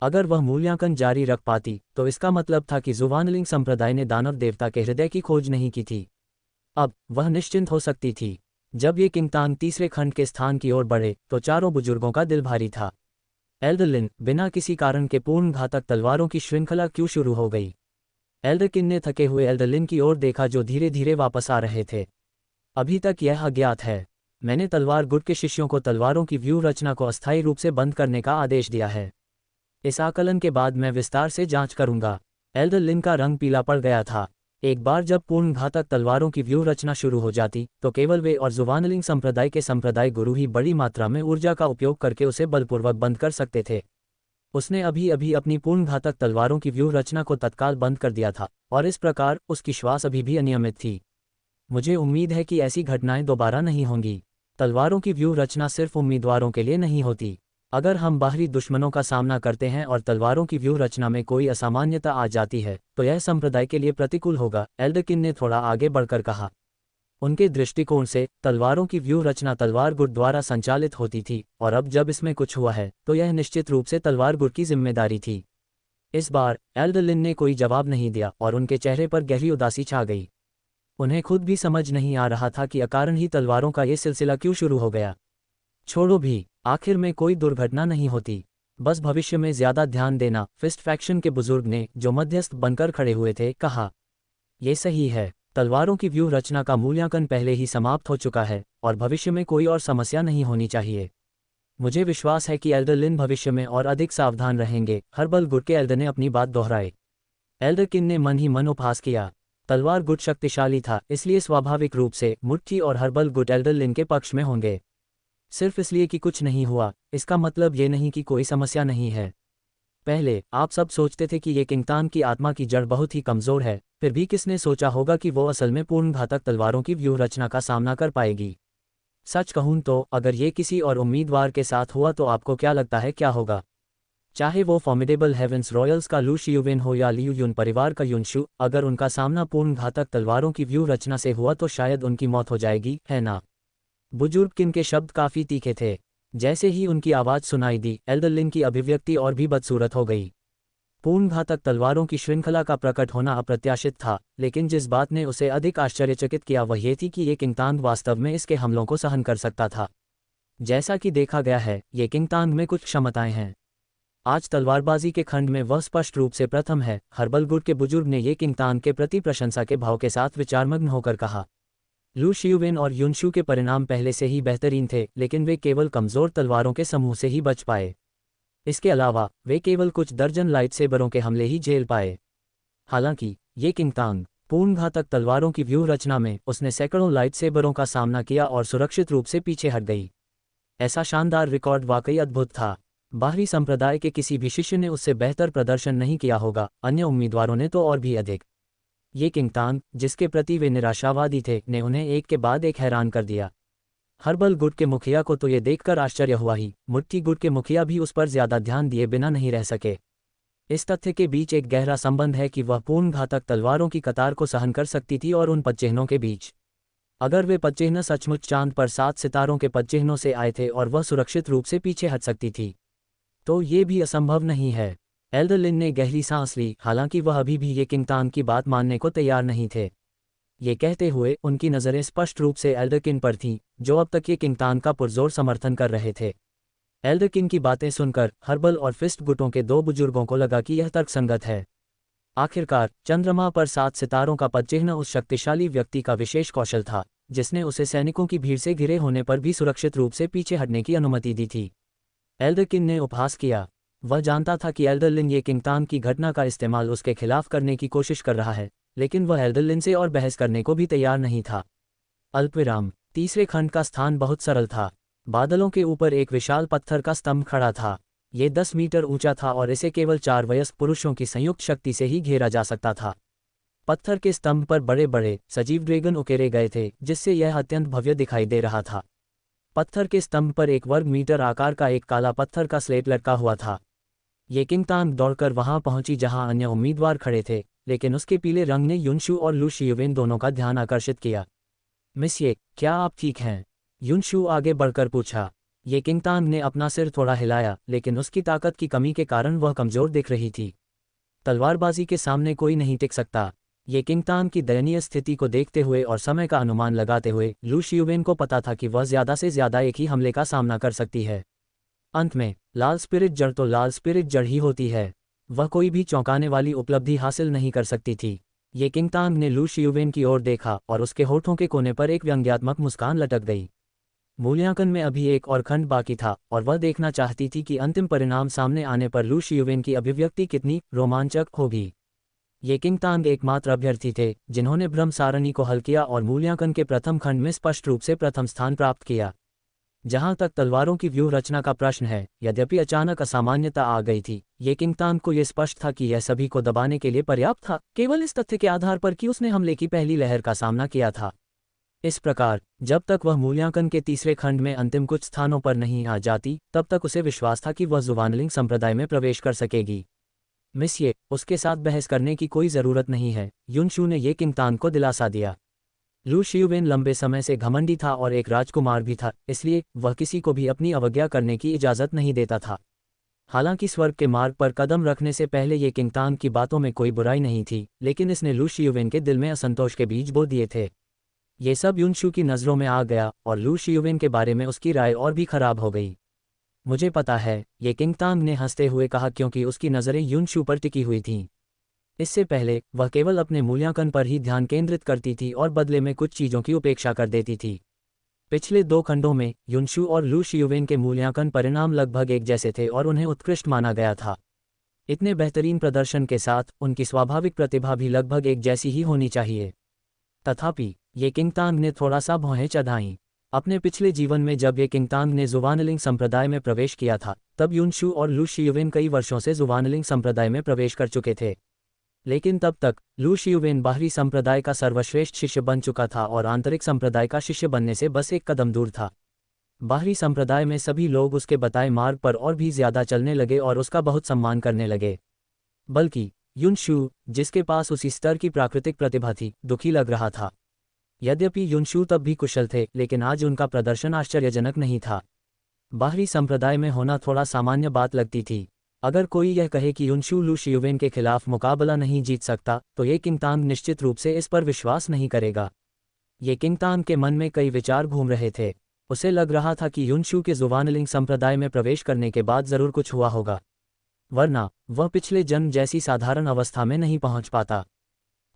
अगर वह मूल्यांकन जारी रख पाती तो इसका मतलब था कि जुवानलिंग संप्रदाय ने दानव देवता के हृदय की खोज नहीं की थी। अब वह निश्चिंत हो सकती थी। जब ये किंगतांग तीसरे खंड के स्थान की ओर बढ़े तो चारों बुजुर्गों का दिल भारी था। एल्डर लिन, बिना किसी कारण के पूर्ण घातक तलवारों की श्रृंखला क्यों शुरू हो गई? एल्डरकिन ने थके हुए एल्डर लिन की ओर देखा जो धीरे धीरे वापस आ रहे थे। अभी तक यह अज्ञात है। मैंने तलवार गुट के शिष्यों को तलवारों की व्यूह रचना को अस्थायी रूप से बंद करने का आदेश दिया है। इस आकलन के बाद मैं विस्तार से जांच करूंगा। एल्डर लिन का रंग पीला पड़ गया था। एक बार जब पूर्ण घातक तलवारों की व्यूह रचना शुरू हो जाती तो केवल वे और जुवानलिंग संप्रदाय के संप्रदाय गुरु ही बड़ी मात्रा में ऊर्जा का उपयोग करके उसे बलपूर्वक बंद कर सकते थे। उसने अभी अभी अपनी पूर्ण घातक तलवारों की व्यूह रचना को तत्काल बंद कर दिया था और इस प्रकार उसकी श्वास अभी भी अनियमित थी। मुझे उम्मीद है कि ऐसी घटनाएं दोबारा नहीं होंगी। तलवारों की व्यूह रचना सिर्फ उम्मीदवारों के लिए नहीं होती। अगर हम बाहरी दुश्मनों का सामना करते हैं और तलवारों की व्यूह रचना में कोई असामान्यता आ जाती है तो यह संप्रदाय के लिए प्रतिकूल होगा, एल्डरकिन ने थोड़ा आगे बढ़कर कहा। उनके दृष्टिकोण से तलवारों की व्यूह रचना तलवार गुट द्वारा संचालित होती थी और अब जब इसमें कुछ हुआ है तो यह निश्चित रूप से तलवार गुट की जिम्मेदारी थी। इस बार एल्डर लिन ने कोई जवाब नहीं दिया और उनके चेहरे पर गहरी उदासी छा गई। उन्हें खुद भी समझ नहीं आ रहा था कि अकारण ही तलवारों का ये सिलसिला क्यों शुरू हो गया। छोड़ो भी, आखिर में कोई दुर्घटना नहीं होती, बस भविष्य में ज्यादा ध्यान देना, फिस्ट फैक्शन के बुजुर्ग ने जो मध्यस्थ बनकर खड़े हुए थे कहा। ये सही है, तलवारों की व्यूह रचना का मूल्यांकन पहले ही समाप्त हो चुका है और भविष्य में कोई और समस्या नहीं होनी चाहिए। मुझे विश्वास है कि एल्डर लिन भविष्य में और अधिक सावधान रहेंगे। हर्बल गुट के एल्डर ने अपनी बात दोहराई। एल्डर किन ने मन ही मन उपहास किया। तलवार गुट शक्तिशाली था, इसलिए स्वाभाविक रूप से मुट्ठी और हर्बल गुट एल्डर लिन के पक्ष में होंगे। सिर्फ इसलिए कि कुछ नहीं हुआ, इसका मतलब ये नहीं कि कोई समस्या नहीं है। पहले आप सब सोचते थे कि ये किंगतान की आत्मा की जड़ बहुत ही कमज़ोर है, फिर भी किसने सोचा होगा कि वो असल में पूर्ण घातक तलवारों की व्यूह रचना का सामना कर पाएगी। सच कहूं तो अगर ये किसी और उम्मीदवार के साथ हुआ तो आपको क्या लगता है क्या होगा? चाहे वो फॉर्मिडेबल हेवेंस रॉयल्स का लू शियुविन हो या लियू युन परिवार का युनशु, अगर उनका सामना पूर्ण घातक तलवारों की व्यूह रचना से हुआ तो शायद उनकी मौत हो जाएगी, है ना? बुजुर्ग किन के शब्द काफ़ी तीखे थे। जैसे ही उनकी आवाज़ सुनाई दी, एल्डर लिन की अभिव्यक्ति और भी बदसूरत हो गई। पूर्ण घातक तलवारों की श्रृंखला का प्रकट होना अप्रत्याशित था, लेकिन जिस बात ने उसे अधिक आश्चर्यचकित किया वह ये थी कि ये किंगतांग वास्तव में इसके हमलों को सहन कर सकता था। जैसा कि देखा गया है, ये किंगतांग में कुछ क्षमताएं हैं। आज तलवारबाजी के खंड में वह स्पष्ट रूप से प्रथम है। हर्बल गुट के बुजुर्ग ने ये किंगतांग के प्रति प्रशंसा के भाव के साथ विचारमग्न होकर कहा। लू शियुविन और युनशु के परिणाम पहले से ही बेहतरीन थे, लेकिन वे केवल कमज़ोर तलवारों के समूह से ही बच पाए। इसके अलावा वे केवल कुछ दर्जन लाइट सेबरों के हमले ही झेल पाए। हालांकि ये किंगतांग पूर्ण घातक तलवारों की व्यूह रचना में उसने सैकड़ों लाइट सेबरों का सामना किया और सुरक्षित रूप से पीछे हट गई। ऐसा शानदार रिकॉर्ड वाकई अद्भुत था। बाहरी संप्रदाय के किसी भी शिष्य ने उससे बेहतर प्रदर्शन नहीं किया होगा, अन्य उम्मीदवारों ने तो और भी अधिक। ये किंगतांग, जिसके प्रति वे निराशावादी थे, ने उन्हें एक के बाद एक हैरान कर दिया। हर्बल गुट के मुखिया को तो ये देखकर आश्चर्य हुआ ही, मुट्ठी गुट के मुखिया भी उस पर ज्यादा ध्यान दिए बिना नहीं रह सके। इस तथ्य के बीच एक गहरा संबंध है कि वह पूर्ण घातक तलवारों की कतार को सहन कर सकती थी और उन पदचिह्नों के बीच। अगर वे पदचिह्न सचमुच चांद पर 7 सितारों के पदचिह्नों से आए थे और वह सुरक्षित रूप से पीछे हट सकती थी, तो ये भी असंभव नहीं है। एल्डर लिन ने गहरी सांस ली, हालांकि वह अभी भी ये किंगतांग की बात मानने को तैयार नहीं थे। ये कहते हुए उनकी नज़रें स्पष्ट रूप से एल्डरकिन पर थीं, जो अब तक ये किंगतांग का पुरजोर समर्थन कर रहे थे। एल्डरकिन की बातें सुनकर हर्बल और फिस्ट गुटों के दो बुजुर्गों को लगा कि यह तर्कसंगत है। आखिरकार चंद्रमा पर 7 सितारों का पदचिह्न उस शक्तिशाली व्यक्ति का विशेष कौशल था, जिसने उसे सैनिकों की भीड़ से घिरे होने पर भी सुरक्षित रूप से पीछे हटने की अनुमति दी थी। एल्डरकिन ने उपहास किया। वह जानता था कि एल्डर लिन ये किंगतांग की घटना का इस्तेमाल उसके खिलाफ करने की कोशिश कर रहा है, लेकिन वह एल्डर लिन से और बहस करने को भी तैयार नहीं था। अल्पविराम। तीसरे खंड का स्थान बहुत सरल था। बादलों के ऊपर एक विशाल पत्थर का स्तंभ खड़ा था। ये 10 मीटर ऊंचा था और इसे केवल 4 वयस्क पुरुषों की संयुक्त शक्ति से ही घेरा जा सकता था। पत्थर के स्तंभ पर बड़े बड़े सजीव ड्रैगन उकेरे गए थे, जिससे यह अत्यंत भव्य दिखाई दे रहा था। पत्थर के स्तंभ पर 1 वर्ग मीटर आकार का एक काला पत्थर का स्लेट लटका हुआ था। ये किंगतांग दौड़कर वहां पहुंची जहां अन्य उम्मीदवार खड़े थे, लेकिन उसके पीले रंग ने युनशु और लू शियुविन दोनों का ध्यान आकर्षित किया। मिस्ये, क्या आप ठीक हैं? युनशु आगे बढ़कर पूछा। ये किंगतांग ने अपना सिर थोड़ा हिलाया, लेकिन उसकी ताकत की कमी के कारण वह कमजोर दिख रही थी। तलवारबाजी के सामने कोई नहीं टिक सकता। ये किंगतांग की दयनीय स्थिति को देखते हुए और समय का अनुमान लगाते हुए लू शियुविन को पता था कि वह ज्यादा से ज्यादा एक ही हमले का सामना कर सकती है। अंत में लाल स्पिरिट जड़ तो लाल स्पिरिट जड़ ही होती है। वह कोई भी चौंकाने वाली उपलब्धि हासिल नहीं कर सकती थी। ये किंगतांग ने लू शियुविन की ओर देखा और उसके होठों के कोने पर एक व्यंग्यात्मक मुस्कान लटक गई। मूल्यांकन में अभी एक और खंड बाकी था और वह देखना चाहती थी कि अंतिम परिणाम सामने आने पर लू शियुविन की अभिव्यक्ति कितनी रोमांचक होगी। ये किंगतांग एकमात्र अभ्यर्थी थे जिन्होंने भ्रम सारणी को हल किया और मूल्यांकन के प्रथम खंड में स्पष्ट रूप से प्रथम स्थान प्राप्त किया। जहां तक तलवारों की व्यूह रचना का प्रश्न है, यद्यपि अचानक असामान्यता आ गई थी, ये किंगतांग को यह स्पष्ट था कि यह सभी को दबाने के लिए पर्याप्त था, केवल इस तथ्य के आधार पर कि उसने हमले की पहली लहर का सामना किया था। इस प्रकार जब तक वह मूल्यांकन के तीसरे खंड में अंतिम कुछ स्थानों पर नहीं आ जाती, तब तक उसे विश्वास था कि वह जुवानलिंग संप्रदाय में प्रवेश कर सकेगी। मिस्ये, उसके साथ बहस करने की कोई ज़रूरत नहीं है, युनशु ने ये किंगतांग को दिलासा दिया। लू शियुविन लंबे समय से घमंडी था और एक राजकुमार भी था, इसलिए वह किसी को भी अपनी अवज्ञा करने की इजाज़त नहीं देता था। हालांकि स्वर्ग के मार्ग पर कदम रखने से पहले ये किंगतांग की बातों में कोई बुराई नहीं थी, लेकिन इसने लू शियुविन के दिल में असंतोष के बीज बो दिए थे। ये सब युनशु की नज़रों में आ गया और लू शियुविन के बारे में उसकी राय और भी खराब हो गई। मुझे पता है, ये किंगतांग ने हंसते हुए कहा, क्योंकि उसकी नज़रें युनशु पर टिकी हुई थीं। इससे पहले वह केवल अपने मूल्यांकन पर ही ध्यान केंद्रित करती थी और बदले में कुछ चीज़ों की उपेक्षा कर देती थी। पिछले 2 खंडों में युनशु और लू शियुवेन के मूल्यांकन परिणाम लगभग एक जैसे थे और उन्हें उत्कृष्ट माना गया था। इतने बेहतरीन प्रदर्शन के साथ उनकी स्वाभाविक प्रतिभा भी लगभग एक जैसी ही होनी चाहिए। तथापि ये किंगतांग ने थोड़ा सा भौहें चढ़ाईं। अपने पिछले जीवन में जब ये किंगतांग ने जुवानलिंग संप्रदाय में प्रवेश किया था, तब युनशु और लू शियुवेन कई वर्षों से जुवानलिंग संप्रदाय में प्रवेश कर चुके थे। लेकिन तब तक लू शियुवेन बाहरी संप्रदाय का सर्वश्रेष्ठ शिष्य बन चुका था और आंतरिक संप्रदाय का शिष्य बनने से बस एक कदम दूर था। बाहरी संप्रदाय में सभी लोग उसके बताए मार्ग पर और भी ज्यादा चलने लगे और उसका बहुत सम्मान करने लगे। बल्कि युनशु, जिसके पास उसी स्तर की प्राकृतिक प्रतिभा थी, दुखी लग रहा था। यद्यपि युनशु तब भी कुशल थे, लेकिन आज उनका प्रदर्शन आश्चर्यजनक नहीं था। बाहरी संप्रदाय में होना थोड़ा सामान्य बात लगती थी। अगर कोई यह कहे कि युनशु लू शियुवेन के खिलाफ मुकाबला नहीं जीत सकता, तो ये किंगतांग निश्चित रूप से इस पर विश्वास नहीं करेगा। ये किंगतांग के मन में कई विचार घूम रहे थे। उसे लग रहा था कि युनशु के जुवानलिंग संप्रदाय में प्रवेश करने के बाद जरूर कुछ हुआ होगा, वरना वह पिछले जन्म जैसी साधारण अवस्था में नहीं पहुंच पाता।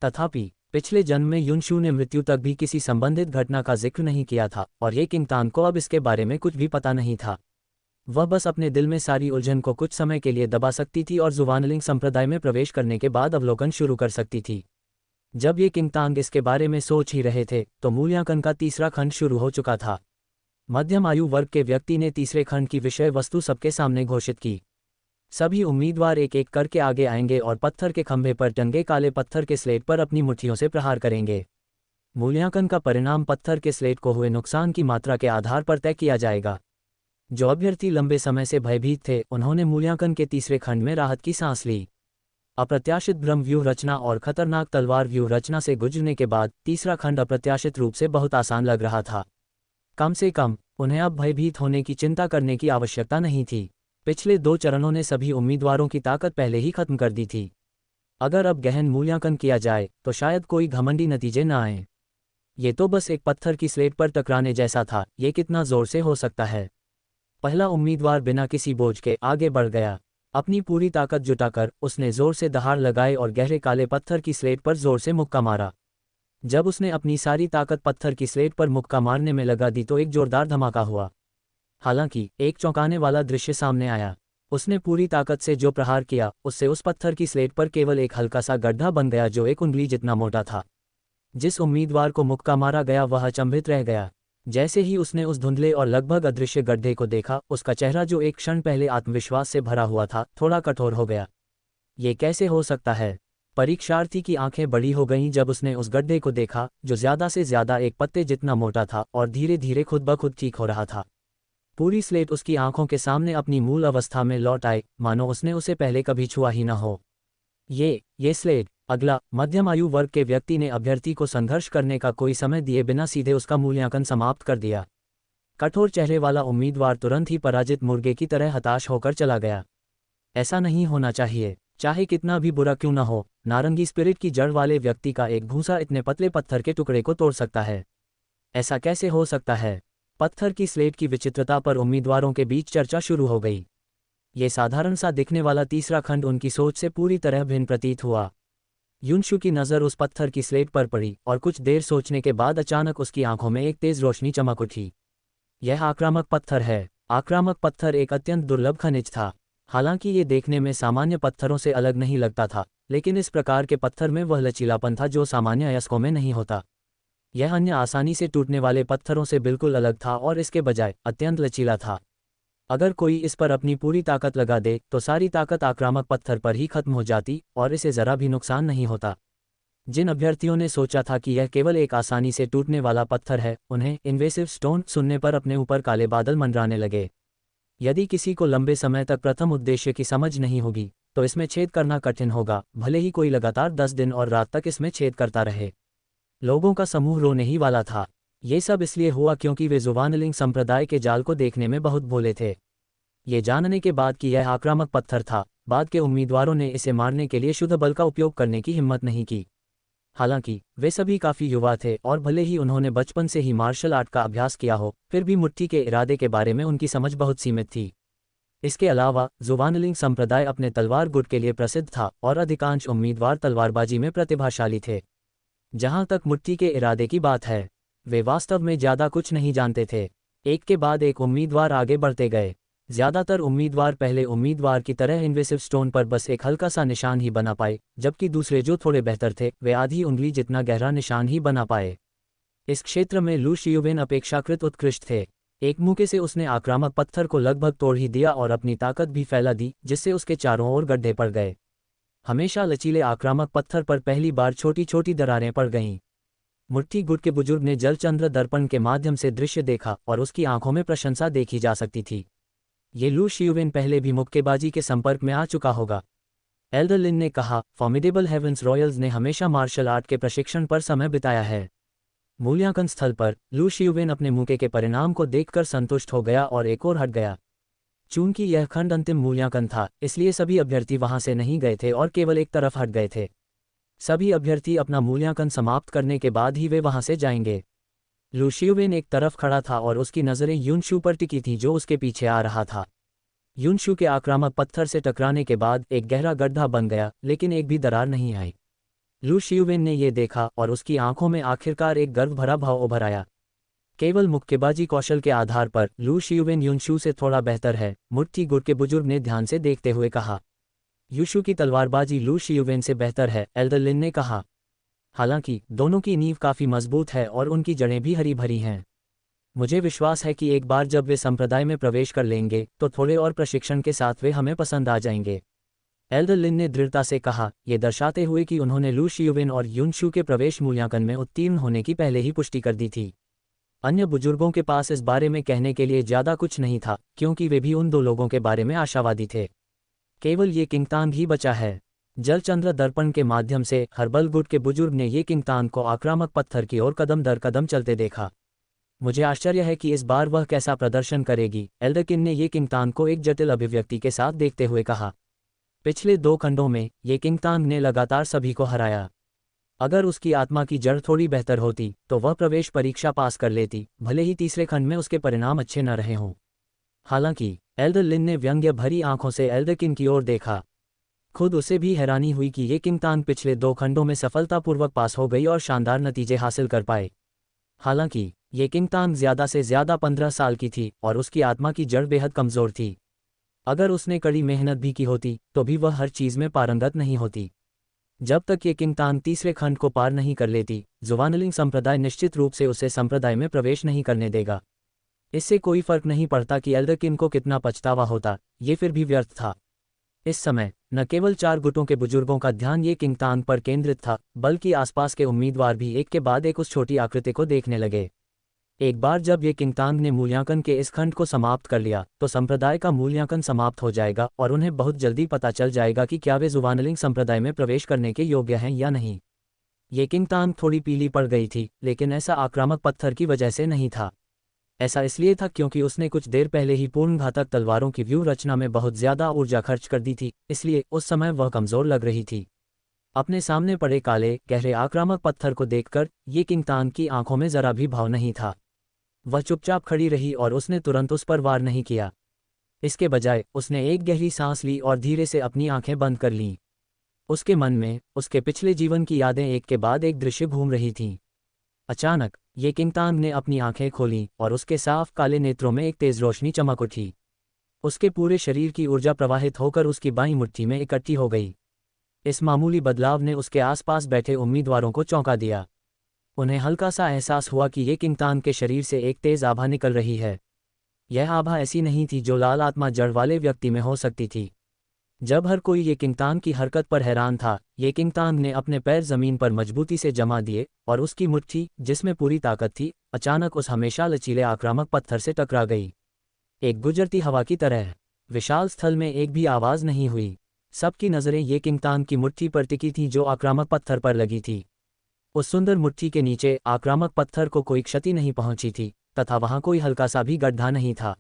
तथापि पिछले जन्म में युनशु ने मृत्यु तक भी किसी संबंधित घटना का जिक्र नहीं किया था और ये किंगतांग को अब इसके बारे में कुछ भी पता नहीं था। वह बस अपने दिल में सारी उलझन को कुछ समय के लिए दबा सकती थी और जुवानलिंग संप्रदाय में प्रवेश करने के बाद अवलोकन शुरू कर सकती थी। जब ये किंगतांग इसके बारे में सोच ही रहे थे, तो मूल्यांकन का तीसरा खंड शुरू हो चुका था। मध्यम आयु वर्ग के व्यक्ति ने तीसरे खंड की विषय वस्तु सबके सामने घोषित की। सभी उम्मीदवार एक एक करके आगे आएंगे और पत्थर के खंभे पर टंगे काले पत्थर के स्लेट पर अपनी मुट्ठियों से प्रहार करेंगे। मूल्यांकन का परिणाम पत्थर के स्लेट को हुए नुकसान की मात्रा के आधार पर तय किया जाएगा। जो अभ्यर्थी लंबे समय से भयभीत थे, उन्होंने मूल्यांकन के तीसरे खंड में राहत की सांस ली। अप्रत्याशित ब्रह्म व्यूह रचना और खतरनाक तलवार व्यूह रचना से गुजरने के बाद तीसरा खंड अप्रत्याशित रूप से बहुत आसान लग रहा था। कम से कम उन्हें अब भयभीत होने की चिंता करने की आवश्यकता नहीं थी। पिछले 2 चरणों ने सभी उम्मीदवारों की ताकत पहले ही खत्म कर दी थी। अगर अब गहन मूल्यांकन किया जाए तो शायद कोई घमंडी नतीजे न आए। ये तो बस एक पत्थर की स्लेट पर टकराने जैसा था, ये कितना जोर से हो सकता है। पहला उम्मीदवार बिना किसी बोझ के आगे बढ़ गया। अपनी पूरी ताकत जुटाकर उसने जोर से दहाड़ लगाए और गहरे काले पत्थर की स्लेट पर जोर से मुक्का मारा। जब उसने अपनी सारी ताकत पत्थर की स्लेट पर मुक्का मारने में लगा दी तो एक जोरदार धमाका हुआ। हालांकि एक चौंकाने वाला दृश्य सामने आया। उसने पूरी ताकत से जो प्रहार किया, उससे उस पत्थर की स्लेट पर केवल एक हल्का सा गड्ढा बन गया जो एक उंगली जितना मोटा था। जिस उम्मीदवार को मुक्का मारा गया वह अचंभित रह गया। जैसे ही उसने उस धुंधले और लगभग अदृश्य गड्ढे को देखा, उसका चेहरा जो एक क्षण पहले आत्मविश्वास से भरा हुआ था, थोड़ा कठोर हो गया। ये कैसे हो सकता है? परीक्षार्थी की आंखें बड़ी हो गईं जब उसने उस गड्ढे को देखा, जो ज्यादा से ज्यादा एक पत्ते जितना मोटा था और धीरे धीरे खुद ब खुद ठीक हो रहा था। पूरी स्लेट उसकी आंखों के सामने अपनी मूल अवस्था में लौट आई, मानो उसने उसे पहले कभी छुआ ही न हो। ये स्लेट। अगला मध्यम आयु वर्ग के व्यक्ति ने अभ्यर्थी को संघर्ष करने का कोई समय दिए बिना सीधे उसका मूल्यांकन समाप्त कर दिया। कठोर चेहरे वाला उम्मीदवार तुरंत ही पराजित मुर्गे की तरह हताश होकर चला गया। ऐसा नहीं होना चाहिए। चाहे कितना भी बुरा क्यों न हो, नारंगी स्पिरिट की जड़ वाले व्यक्ति का एक भूसा इतने पतले पत्थर के टुकड़े को तोड़ सकता है। ऐसा कैसे हो सकता है? पत्थर की स्लेट की विचित्रता पर उम्मीदवारों के बीच चर्चा शुरू हो गई। ये साधारण सा दिखने वाला तीसरा खंड उनकी सोच से पूरी तरह भिन्न प्रतीत हुआ। युनशु की नज़र उस पत्थर की स्लेट पर पड़ी और कुछ देर सोचने के बाद अचानक उसकी आंखों में एक तेज रोशनी चमक उठी। यह आक्रामक पत्थर है। आक्रामक पत्थर एक अत्यंत दुर्लभ खनिज था। हालांकि ये देखने में सामान्य पत्थरों से अलग नहीं लगता था, लेकिन इस प्रकार के पत्थर में वह लचीलापन था जो सामान्य अयस्कों में नहीं होता। यह अन्य आसानी से टूटने वाले पत्थरों से बिल्कुल अलग था और इसके बजाय अत्यंत लचीला था। अगर कोई इस पर अपनी पूरी ताकत लगा दे तो सारी ताकत आक्रामक पत्थर पर ही खत्म हो जाती और इसे जरा भी नुकसान नहीं होता। जिन अभ्यर्थियों ने सोचा था कि यह केवल एक आसानी से टूटने वाला पत्थर है, उन्हें इन्वेसिव स्टोन सुनने पर अपने ऊपर काले बादल मंडराने लगे। यदि किसी को लंबे समय तक प्रथम उद्देश्य की समझ नहीं होगी तो इसमें छेद करना कठिन होगा, भले ही कोई लगातार 10 दिन और रात तक इसमें छेद करता रहे। लोगों का समूह रोने ही वाला था। ये सब इसलिए हुआ क्योंकि वे जुवानलिंग संप्रदाय के जाल को देखने में बहुत भोले थे। ये जानने के बाद कि यह आक्रामक पत्थर था, बाद के उम्मीदवारों ने इसे मारने के लिए शुद्ध बल का उपयोग करने की हिम्मत नहीं की। हालांकि वे सभी काफ़ी युवा थे और भले ही उन्होंने बचपन से ही मार्शल आर्ट का अभ्यास किया हो, फिर भी मुट्ठी के इरादे के बारे में उनकी समझ बहुत सीमित थी। इसके अलावा जुवानलिंग संप्रदाय अपने तलवार गुट के लिए प्रसिद्ध था और अधिकांश उम्मीदवार तलवारबाजी में प्रतिभाशाली थे। जहां तक मुट्ठी के इरादे की बात है, वे वास्तव में ज़्यादा कुछ नहीं जानते थे। एक के बाद एक उम्मीदवार आगे बढ़ते गए। ज़्यादातर उम्मीदवार पहले उम्मीदवार की तरह इन्वेसिव स्टोन पर बस एक हल्का सा निशान ही बना पाए, जबकि दूसरे जो थोड़े बेहतर थे वे आधी उंगली जितना गहरा निशान ही बना पाए। इस क्षेत्र में लू शियुवेन अपेक्षाकृत उत्कृष्ट थे। एक मुक्के से उसने आक्रामक पत्थर को लगभग तोड़ ही दिया और अपनी ताकत भी फैला दी, जिससे उसके चारों ओर गड्ढे पड़ गए। हमेशा लचीले आक्रामक पत्थर पर पहली बार छोटी छोटी दरारें पड़ गईं। मुट्ठी गुट के बुजुर्ग ने जलचंद्र दर्पण के माध्यम से दृश्य देखा और उसकी आंखों में प्रशंसा देखी जा सकती थी। ये लू शियुवेन पहले भी मुक्केबाजी के संपर्क में आ चुका होगा। एल्डर लिन ने कहा, फॉर्मिडेबल हेवंस रॉयल्स ने हमेशा मार्शल आर्ट के प्रशिक्षण पर समय बिताया है। मूल्यांकन स्थल पर लू शियुवेन अपने मुक्के के परिणाम को देखकर संतुष्ट हो गया और एक और हट गया। चूंकि यह खंड अंतिम मूल्यांकन था, इसलिए सभी अभ्यर्थी वहां से नहीं गए थे और केवल एक तरफ हट गए थे। सभी अभ्यर्थी अपना मूल्यांकन समाप्त करने के बाद ही वे वहां से जाएंगे। लू शियुवेन एक तरफ खड़ा था और उसकी नज़रें युनशू पर टिकी थीं जो उसके पीछे आ रहा था। युनशू के आक्रामक पत्थर से टकराने के बाद एक गहरा गड्ढा बन गया, लेकिन एक भी दरार नहीं आई। लू शियुवेन ने यह देखा और उसकी आंखों में आखिरकार एक गर्व भरा भाव उभर आया। केवल मुक्केबाजी कौशल के आधार पर लू शियुवेन युनशू से थोड़ा बेहतर है, मुट्ठी गुट के बुजुर्ग ने ध्यान से देखते हुए कहा। युशू की तलवारबाजी लू शियुवेन से बेहतर है, एल्डर लिन ने कहा। हालांकि दोनों की नींव काफ़ी मजबूत है और उनकी जड़ें भी हरी भरी हैं। मुझे विश्वास है कि एक बार जब वे संप्रदाय में प्रवेश कर लेंगे तो थोड़े और प्रशिक्षण के साथ वे हमें पसंद आ जाएंगे। एल्डर लिन ने दृढ़ता से कहा, ये दर्शाते हुए कि उन्होंने लू शियुवेन और युनशू के प्रवेश मूल्यांकन में उत्तीर्ण होने की पहले ही पुष्टि कर दी थी। अन्य बुजुर्गों के पास इस बारे में कहने के लिए ज़्यादा कुछ नहीं था, क्योंकि वे भी उन दो लोगों के बारे में आशावादी थे। केवल ये किंगतान ही बचा है। जलचंद्र दर्पण के माध्यम से हर्बल गुट के बुजुर्ग ने ये किंगतान को आक्रामक पत्थर की ओर कदम दर कदम चलते देखा। मुझे आश्चर्य है कि इस बार वह कैसा प्रदर्शन करेगी, एल्डरकिन ने ये किंगतान को एक जटिल अभिव्यक्ति के साथ देखते हुए कहा। पिछले 2 खंडों में ये किंगतान ने लगातार सभी को हराया। अगर उसकी आत्मा की जड़ थोड़ी बेहतर होती तो वह प्रवेश परीक्षा पास कर लेती, भले ही तीसरे खंड में उसके परिणाम अच्छे न रहे हों। हालांकि एल्डर लिन ने व्यंग्य भरी आंखों से एल्डरकिन की ओर देखा। खुद उसे भी हैरानी हुई कि ये किंगतान पिछले 2 खंडों में सफलतापूर्वक पास हो गई और शानदार नतीजे हासिल कर पाए। हालांकि ये किंगतान ज़्यादा से ज़्यादा 15 साल की थी और उसकी आत्मा की जड़ बेहद कमज़ोर थी। अगर उसने कड़ी मेहनत भी की होती तो भी वह हर चीज़ में पारंगत नहीं होती। जब तक ये किंगतान तीसरे खंड को पार नहीं कर लेती, जुवानलिंग संप्रदाय निश्चित रूप से उसे संप्रदाय में प्रवेश नहीं करने देगा। इससे कोई फर्क नहीं पड़ता कि एल्डरकिन को कितना पछतावा होता, ये फिर भी व्यर्थ था। इस समय न केवल 4 गुटों के बुजुर्गों का ध्यान ये किंगतान पर केंद्रित था, बल्कि आसपास के उम्मीदवार भी एक के बाद एक उस छोटी आकृति को देखने लगे। एक बार जब ये किंगतान ने मूल्यांकन के इस खंड को समाप्त कर लिया तो संप्रदाय का मूल्यांकन समाप्त हो जाएगा और उन्हें बहुत जल्दी पता चल जाएगा कि क्या वे जुवानलिंग संप्रदाय में प्रवेश करने के योग्य हैं या नहीं। ये किंगतान थोड़ी पीली पड़ गई थी, लेकिन ऐसा आक्रामक पत्थर की वजह से नहीं था। ऐसा इसलिए था क्योंकि उसने कुछ देर पहले ही पूर्ण घातक तलवारों की व्यूह रचना में बहुत ज़्यादा ऊर्जा खर्च कर दी थी, इसलिए उस समय वह कमज़ोर लग रही थी। अपने सामने पड़े काले गहरे आक्रामक पत्थर को देखकर ये किंगतान की आंखों में जरा भी भाव नहीं था। वह चुपचाप खड़ी रही और उसने तुरंत उस पर वार नहीं किया। इसके बजाय उसने एक गहरी सांस ली और धीरे से अपनी आंखें बंद कर लीं। उसके मन में उसके पिछले जीवन की यादें एक के बाद एक दृश्य घूम रही थीं। अचानक ये किंगतान ने अपनी आंखें खोलीं और उसके साफ काले नेत्रों में एक तेज रोशनी चमक उठी। उसके पूरे शरीर की ऊर्जा प्रवाहित होकर उसकी बाईं मुट्ठी में इकट्ठी हो गई। इस मामूली बदलाव ने उसके आसपास बैठे उम्मीदवारों को चौंका दिया। उन्हें हल्का सा एहसास हुआ कि ये किंगतान के शरीर से एक तेज आभा निकल रही है। यह आभा ऐसी नहीं थी जो लाल आत्मा जड़ वाले व्यक्ति में हो सकती थी। जब हर कोई ये किंगतान की हरकत पर हैरान था, ये किंगतान ने अपने पैर जमीन पर मजबूती से जमा दिए और उसकी मुट्ठी, जिसमें पूरी ताकत थी, अचानक उस हमेशा लचीले आक्रामक पत्थर से टकरा गई। एक गुजरती हवा की तरह विशाल स्थल में एक भी आवाज़ नहीं हुई। सबकी नज़रें ये किंगतान की मुट्ठी पर टिकी थीं जो आक्रामक पत्थर पर लगी थी। उस सुंदर मुट्ठी के नीचे आक्रामक पत्थर को कोई क्षति नहीं पहुंची थी तथा वहां कोई हल्का सा भी गड्ढा नहीं था।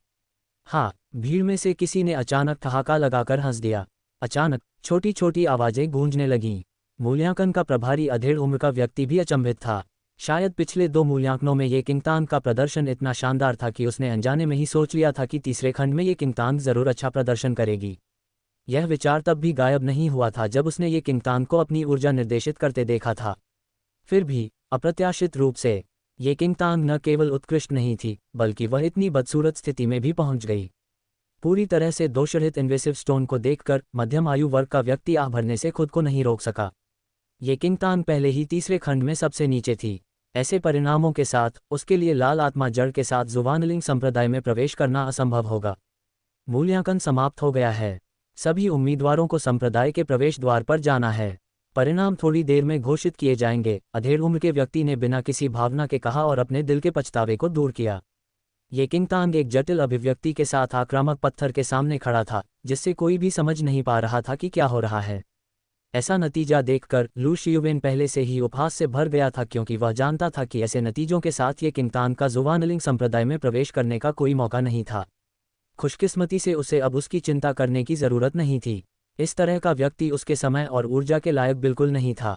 हाँ, भीड़ में से किसी ने अचानक ठहाका लगाकर हंस दिया। अचानक छोटी छोटी आवाजें गूंजने लगीं। मूल्यांकन का प्रभारी अधेड़ उम्र का व्यक्ति भी अचंभित था। शायद पिछले 2 मूल्यांकनों में ये किंगतांग का प्रदर्शन इतना शानदार था कि उसने अनजाने में ही सोच लिया था कि तीसरे खंड में ये किंगतांग ज़रूर अच्छा प्रदर्शन करेगी। यह विचार तब भी गायब नहीं हुआ था जब उसने ये किंगतांग को अपनी ऊर्जा निर्देशित करते देखा था। फिर भी अप्रत्याशित रूप से ये किंगतांग न केवल उत्कृष्ट नहीं थी, बल्कि वह इतनी बदसूरत स्थिति में भी पहुंच गई। पूरी तरह से दोषरहित इन्वेसिव स्टोन को देखकर मध्यम आयु वर्ग का व्यक्ति आह भरने से खुद को नहीं रोक सका। ये किंगतांग पहले ही तीसरे खंड में सबसे नीचे थी। ऐसे परिणामों के साथ उसके लिए लाल आत्मा जड़ के साथ जुवानलिंग संप्रदाय में प्रवेश करना असंभव होगा। मूल्यांकन समाप्त हो गया है। सभी उम्मीदवारों को संप्रदाय के प्रवेश द्वार पर जाना है। परिणाम थोड़ी देर में घोषित किए जाएंगे, अधेड़ उम्र के व्यक्ति ने बिना किसी भावना के कहा और अपने दिल के पछतावे को दूर किया। ये किंगतांग एक जटिल अभिव्यक्ति के साथ आक्रामक पत्थर के सामने खड़ा था, जिससे कोई भी समझ नहीं पा रहा था कि क्या हो रहा है। ऐसा नतीजा देखकर लू शियुवेन पहले से ही उपहास से भर गया था, क्योंकि वह जानता था कि ऐसे नतीजों के साथ ये किंगतांग का जुवानलिंग संप्रदाय में प्रवेश करने का कोई मौका नहीं था। खुशकिस्मती से उसे अब उसकी चिंता करने की ज़रूरत नहीं थी। इस तरह का व्यक्ति उसके समय और ऊर्जा के लायक बिल्कुल नहीं था।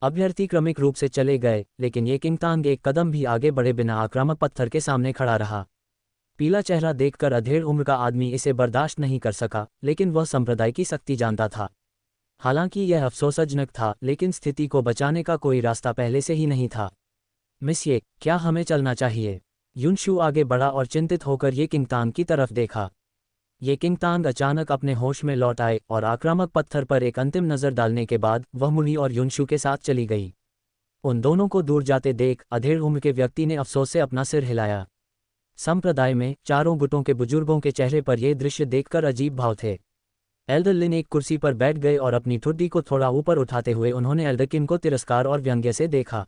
अभ्यर्थी क्रमिक रूप से चले गए, लेकिन ये किंगतांग एक कदम भी आगे बढ़े बिना आक्रामक पत्थर के सामने खड़ा रहा। पीला चेहरा देखकर अधेड़ उम्र का आदमी इसे बर्दाश्त नहीं कर सका, लेकिन वह संप्रदाय की शक्ति जानता था। हालांकि यह अफसोसजनक था, लेकिन स्थिति को बचाने का कोई रास्ता पहले से ही नहीं था। मिस्ये, क्या हमें चलना चाहिए? युनशु आगे बढ़ा और चिंतित होकर ये किंगतांग की तरफ देखा। ये किंगतांग अचानक अपने होश में लौट आए और आक्रामक पत्थर पर एक अंतिम नज़र डालने के बाद वह मुड़ी और युनशु के साथ चली गई। उन दोनों को दूर जाते देख अधेड़ उम्र के व्यक्ति ने अफसोस से अपना सिर हिलाया। संप्रदाय में चारों गुटों के बुजुर्गों के चेहरे पर यह दृश्य देखकर अजीब भाव थे। एल्डर लिन एक कुर्सी पर बैठ गए और अपनी ठुड्डी को थोड़ा ऊपर उठाते हुए उन्होंने एल्डर किन को तिरस्कार और व्यंग्य से देखा।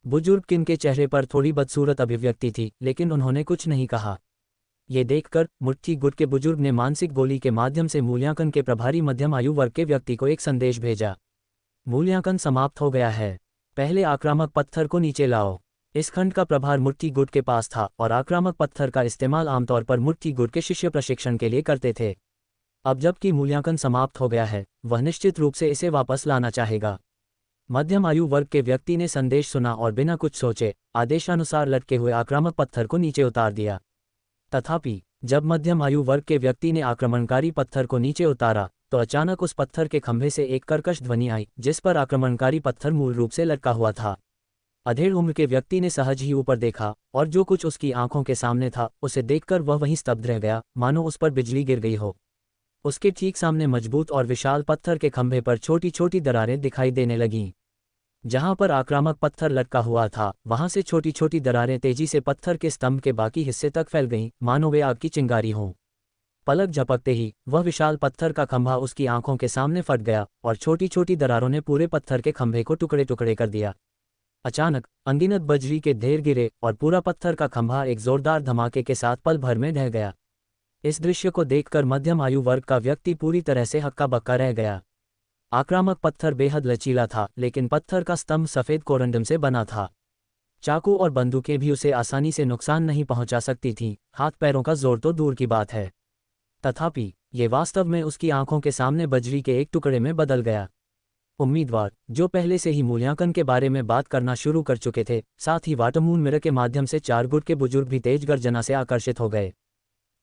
बुजुर्ग किन के चेहरे पर थोड़ी बदसूरत अभिव्यक्ति थी, लेकिन उन्होंने कुछ नहीं कहा। ये देखकर मुट्ठी गुट के बुजुर्ग ने मानसिक गोली के माध्यम से मूल्यांकन के प्रभारी मध्यम आयु वर्ग के व्यक्ति को एक संदेश भेजा। मूल्यांकन समाप्त हो गया है। पहले आक्रामक पत्थर को नीचे लाओ। इस खंड का प्रभार मुट्ठी गुट के पास था और आक्रामक पत्थर का इस्तेमाल आमतौर पर मुट्ठी गुट के शिष्य प्रशिक्षण के लिए करते थे। अब जबकि मूल्यांकन समाप्त हो गया है, वह निश्चित रूप से इसे वापस लाना चाहेगा। मध्यम आयु वर्ग के व्यक्ति ने संदेश सुना और बिना कुछ सोचे आदेशानुसार लटके हुए आक्रामक पत्थर को नीचे उतार दिया। तथापि जब मध्यम आयु वर्ग के व्यक्ति ने आक्रमणकारी पत्थर को नीचे उतारा, तो अचानक उस पत्थर के खंभे से एक कर्कश ध्वनि आई, जिस पर आक्रमणकारी पत्थर मूल रूप से लटका हुआ था। अधेड़ उम्र के व्यक्ति ने सहज ही ऊपर देखा और जो कुछ उसकी आंखों के सामने था उसे देखकर वह वहीं स्तब्ध रह गया, मानो उस पर बिजली गिर गई हो। उसके ठीक सामने मजबूत और विशाल पत्थर के खंभे पर छोटी छोटी दरारें दिखाई देने लगीं। जहां पर आक्रामक पत्थर लटका हुआ था, वहां से छोटी छोटी दरारें तेजी से पत्थर के स्तंभ के बाकी हिस्से तक फैल गईं, मानो वे आग की चिंगारी हों। पलक झपकते ही वह विशाल पत्थर का खंभा उसकी आंखों के सामने फट गया और छोटी छोटी दरारों ने पूरे पत्थर के खंभे को टुकड़े टुकड़े कर दिया। अचानक अनगिनत बजरी के ढेर गिरे और पूरा पत्थर का खंभा एक जोरदार धमाके के साथ पल भर में ढह गया। इस दृश्य को देखकर मध्यम आयु वर्ग का व्यक्ति पूरी तरह से हक्का बक्का रह गया। आक्रामक पत्थर बेहद लचीला था, लेकिन पत्थर का स्तंभ सफ़ेद कोरंडम से बना था। चाकू और बंदूकें भी उसे आसानी से नुकसान नहीं पहुंचा सकती थीं, हाथ पैरों का जोर तो दूर की बात है। तथापि ये वास्तव में उसकी आंखों के सामने बजरी के एक टुकड़े में बदल गया। उम्मीदवार, जो पहले से ही मूल्यांकन के बारे में बात करना शुरू कर चुके थे, साथ ही वाटरमून मिरर के माध्यम से चार गुट के बुजुर्ग भी तेज गर्जना से आकर्षित हो गए।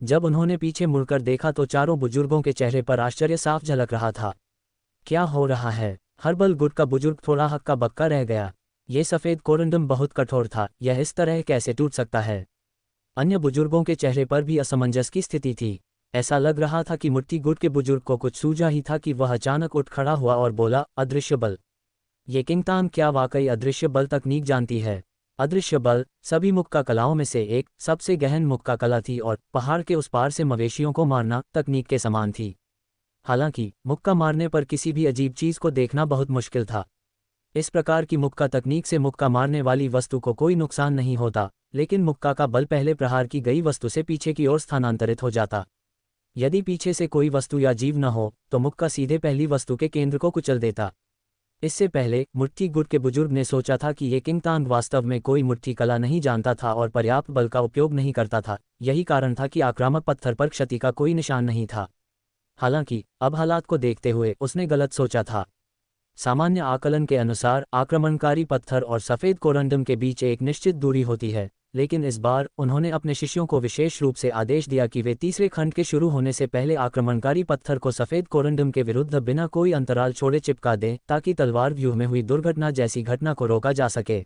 जब उन्होंने पीछे मुड़कर देखा तो चारों बुजुर्गों के चेहरे पर आश्चर्य साफ झलक रहा था। क्या हो रहा है? हर्बल गुट का बुजुर्ग थोड़ा हक्का बक्का रह गया। ये सफ़ेद कोरंडम बहुत कठोर था, यह इस तरह कैसे टूट सकता है? अन्य बुजुर्गों के चेहरे पर भी असमंजस की स्थिति थी। ऐसा लग रहा था कि मुट्ठी गुट के बुजुर्ग को कुछ सूझा ही था कि वह अचानक उठ खड़ा हुआ और बोला, अदृश्य बल। ये किंगतांग क्या वाकई अदृश्य बल तकनीक जानती है? अदृश्य बल सभी मुक्का कलाओं में से एक सबसे गहन मुक्का कला थी और पहाड़ के उस पार से मवेशियों को मारना तकनीक के समान थी। हालांकि मुक्का मारने पर किसी भी अजीब चीज़ को देखना बहुत मुश्किल था। इस प्रकार की मुक्का तकनीक से मुक्का मारने वाली वस्तु को कोई नुकसान नहीं होता, लेकिन मुक्का का बल पहले प्रहार की गई वस्तु से पीछे की ओर स्थानांतरित हो जाता। यदि पीछे से कोई वस्तु या जीव न हो तो मुक्का सीधे पहली वस्तु के केंद्र को कुचल देता। इससे पहले मुट्ठी गुट के बुजुर्ग ने सोचा था कि ये किंगतांग वास्तव में कोई मुट्ठी कला नहीं जानता था और पर्याप्त बल का उपयोग नहीं करता था। यही कारण था कि आक्रामक पत्थर पर क्षति का कोई निशान नहीं था। हालांकि अब हालात को देखते हुए उसने गलत सोचा था। सामान्य आकलन के अनुसार आक्रमणकारी पत्थर और सफ़ेद कोरंडम के बीच एक निश्चित दूरी होती है, लेकिन इस बार उन्होंने अपने शिष्यों को विशेष रूप से आदेश दिया कि वे तीसरे खंड के शुरू होने से पहले आक्रमणकारी पत्थर को सफ़ेद कोरंडम के विरुद्ध बिना कोई अंतराल छोड़े चिपका दें, ताकि तलवार व्यूह में हुई दुर्घटना जैसी घटना को रोका जा सके।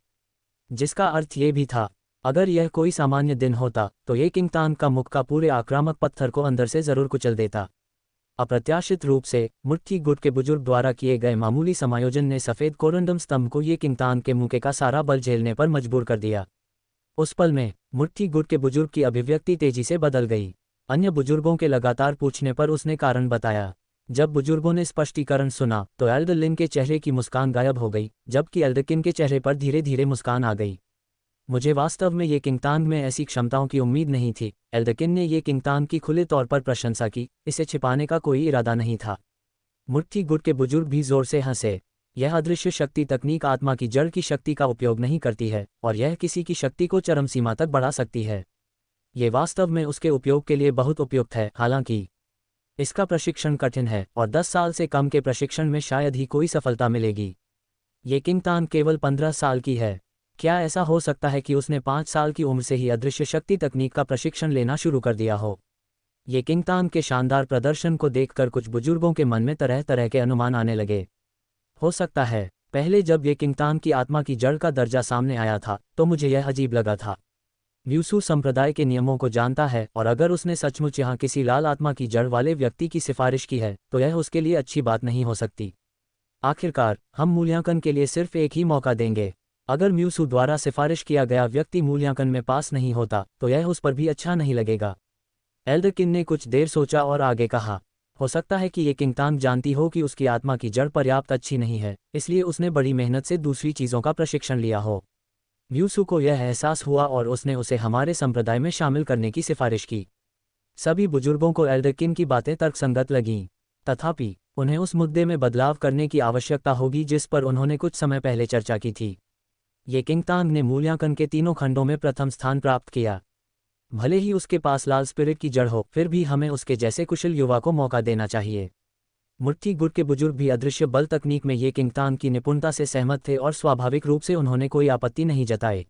जिसका अर्थ ये भी था, अगर यह कोई सामान्य दिन होता तो ये किंगतान का मुक्का पूरे आक्रामक पत्थर को अंदर से जरूर कुचल देता। अप्रत्याशित रूप से मुट्ठी गुट के बुजुर्ग द्वारा किए गए मामूली समायोजन ने सफ़ेद कोरंडम स्तंभ को ये किंगतान के मुक्के का सारा बल झेलने पर मजबूर कर दिया। उस पल में मुट्ठी गुट के बुजुर्ग की अभिव्यक्ति तेजी से बदल गई। अन्य बुजुर्गों के लगातार पूछने पर उसने कारण बताया। जब बुजुर्गों ने स्पष्टीकरण सुना तो एल्डरलिन के चेहरे की मुस्कान गायब हो गई, जबकि एल्डरकिन के चेहरे पर धीरे धीरे मुस्कान आ गई। मुझे वास्तव में ये किंगतान में ऐसी क्षमताओं की उम्मीद नहीं थी। एल्डरकिन ने ये किंगतान की खुले तौर पर प्रशंसा की, इसे छिपाने का कोई इरादा नहीं था। मुट्ठी गुट के बुजुर्ग भी जोर से हंसे। यह अदृश्य शक्ति तकनीक आत्मा की जड़ की शक्ति का उपयोग नहीं करती है, और यह किसी की शक्ति को चरम सीमा तक बढ़ा सकती है। ये वास्तव में उसके उपयोग के लिए बहुत उपयुक्त है। हालांकि इसका प्रशिक्षण कठिन है और 10 साल से कम के प्रशिक्षण में शायद ही कोई सफलता मिलेगी। ये किंगतान केवल 15 साल की है। क्या ऐसा हो सकता है कि उसने 5 साल की उम्र से ही अदृश्य शक्ति तकनीक का प्रशिक्षण लेना शुरू कर दिया हो? ये किंगतान के शानदार प्रदर्शन को देखकर कुछ बुजुर्गों के मन में तरह तरह के अनुमान आने लगे। हो सकता है पहले जब ये किंगतान की आत्मा की जड़ का दर्जा सामने आया था तो मुझे यह अजीब लगा था। व्यूसू संप्रदाय के नियमों को जानता है, और अगर उसने सचमुच यहाँ किसी लाल आत्मा की जड़ वाले व्यक्ति की सिफारिश की है तो यह उसके लिए अच्छी बात नहीं हो सकती। आखिरकार हम मूल्यांकन के लिए सिर्फ एक ही मौका देंगे। अगर म्यूसू द्वारा सिफारिश किया गया व्यक्ति मूल्यांकन में पास नहीं होता तो यह उस पर भी अच्छा नहीं लगेगा। एल्डरकिन ने कुछ देर सोचा और आगे कहा, हो सकता है कि ये किंगतान जानती हो कि उसकी आत्मा की जड़ पर्याप्त अच्छी नहीं है, इसलिए उसने बड़ी मेहनत से दूसरी चीज़ों का प्रशिक्षण लिया हो। म्यूसू को यह एहसास हुआ और उसने उसे हमारे संप्रदाय में शामिल करने की सिफारिश की। सभी बुजुर्गों को एल्डरकिन की बातें तर्कसंगत लगीं, तथापि उन्हें उस मुद्दे में बदलाव करने की आवश्यकता होगी जिस पर उन्होंने कुछ समय पहले चर्चा की थी। ये किंगतान ने मूल्यांकन के तीनों खंडों में प्रथम स्थान प्राप्त किया। भले ही उसके पास लाल स्पिरिट की जड़ हो, फिर भी हमें उसके जैसे कुशल युवा को मौका देना चाहिए। मुट्ठी गुट के बुजुर्ग भी अदृश्य बल तकनीक में ये किंगतान की निपुणता से सहमत थे और स्वाभाविक रूप से उन्होंने कोई आपत्ति नहीं जताई।